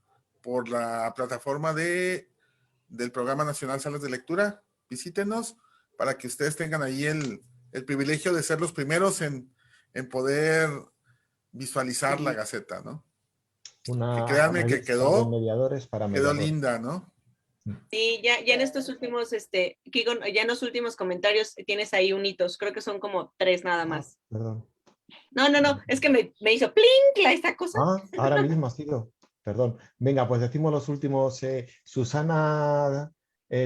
por la plataforma del Programa Nacional Salas de Lectura. Visítenos para que ustedes tengan ahí el privilegio de ser los primeros en poder visualizar la Gaceta, ¿no? Una créanme que revista de quedó mediadores para quedó mediadores. linda, ¿no? Sí, ya en estos últimos, Kiko, ya en los últimos comentarios tienes ahí unitos, creo que son como 3 nada más. Perdón. No, es que me hizo plink esta cosa. Ahora mismo ha sido. Perdón. Venga, pues decimos los últimos. Susana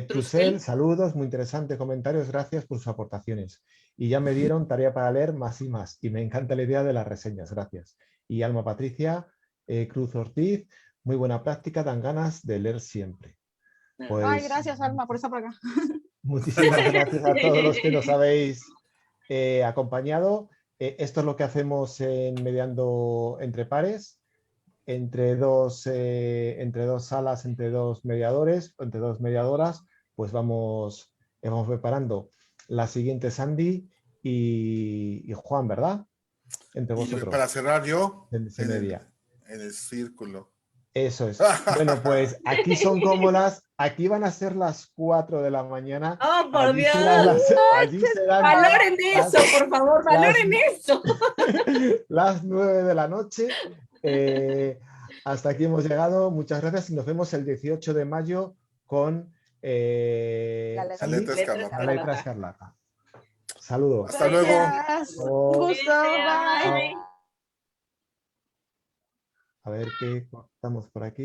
Trusel, saludos, muy interesantes comentarios, gracias por sus aportaciones. Y ya me dieron tarea para leer más y más. Y me encanta la idea de las reseñas, gracias. Y Alma Patricia Cruz Ortiz, muy buena práctica, dan ganas de leer siempre. Pues, Ay, gracias, Alma, por estar por acá. muchísimas gracias a todos los que nos habéis acompañado. Esto es lo que hacemos en Mediando entre Pares, entre dos salas, entre dos mediadores, entre dos mediadoras, pues vamos preparando la siguiente, Sandy y Juan, ¿verdad? Entre Y vosotros. para cerrar yo, En el círculo. Eso es. Bueno, pues aquí van a ser las 4 de la mañana. ¡Oh, por Allí Dios! allí serán Valoren eso, por favor, valoren eso. las 9 de la noche. Hasta aquí hemos llegado. Muchas gracias y nos vemos el 18 de mayo con La Sandy, Letra Escarlata. la letra escarlata. Saludos. Hasta luego. Gracias. Un gusto. Bye. Bye. A ver qué cortamos por aquí.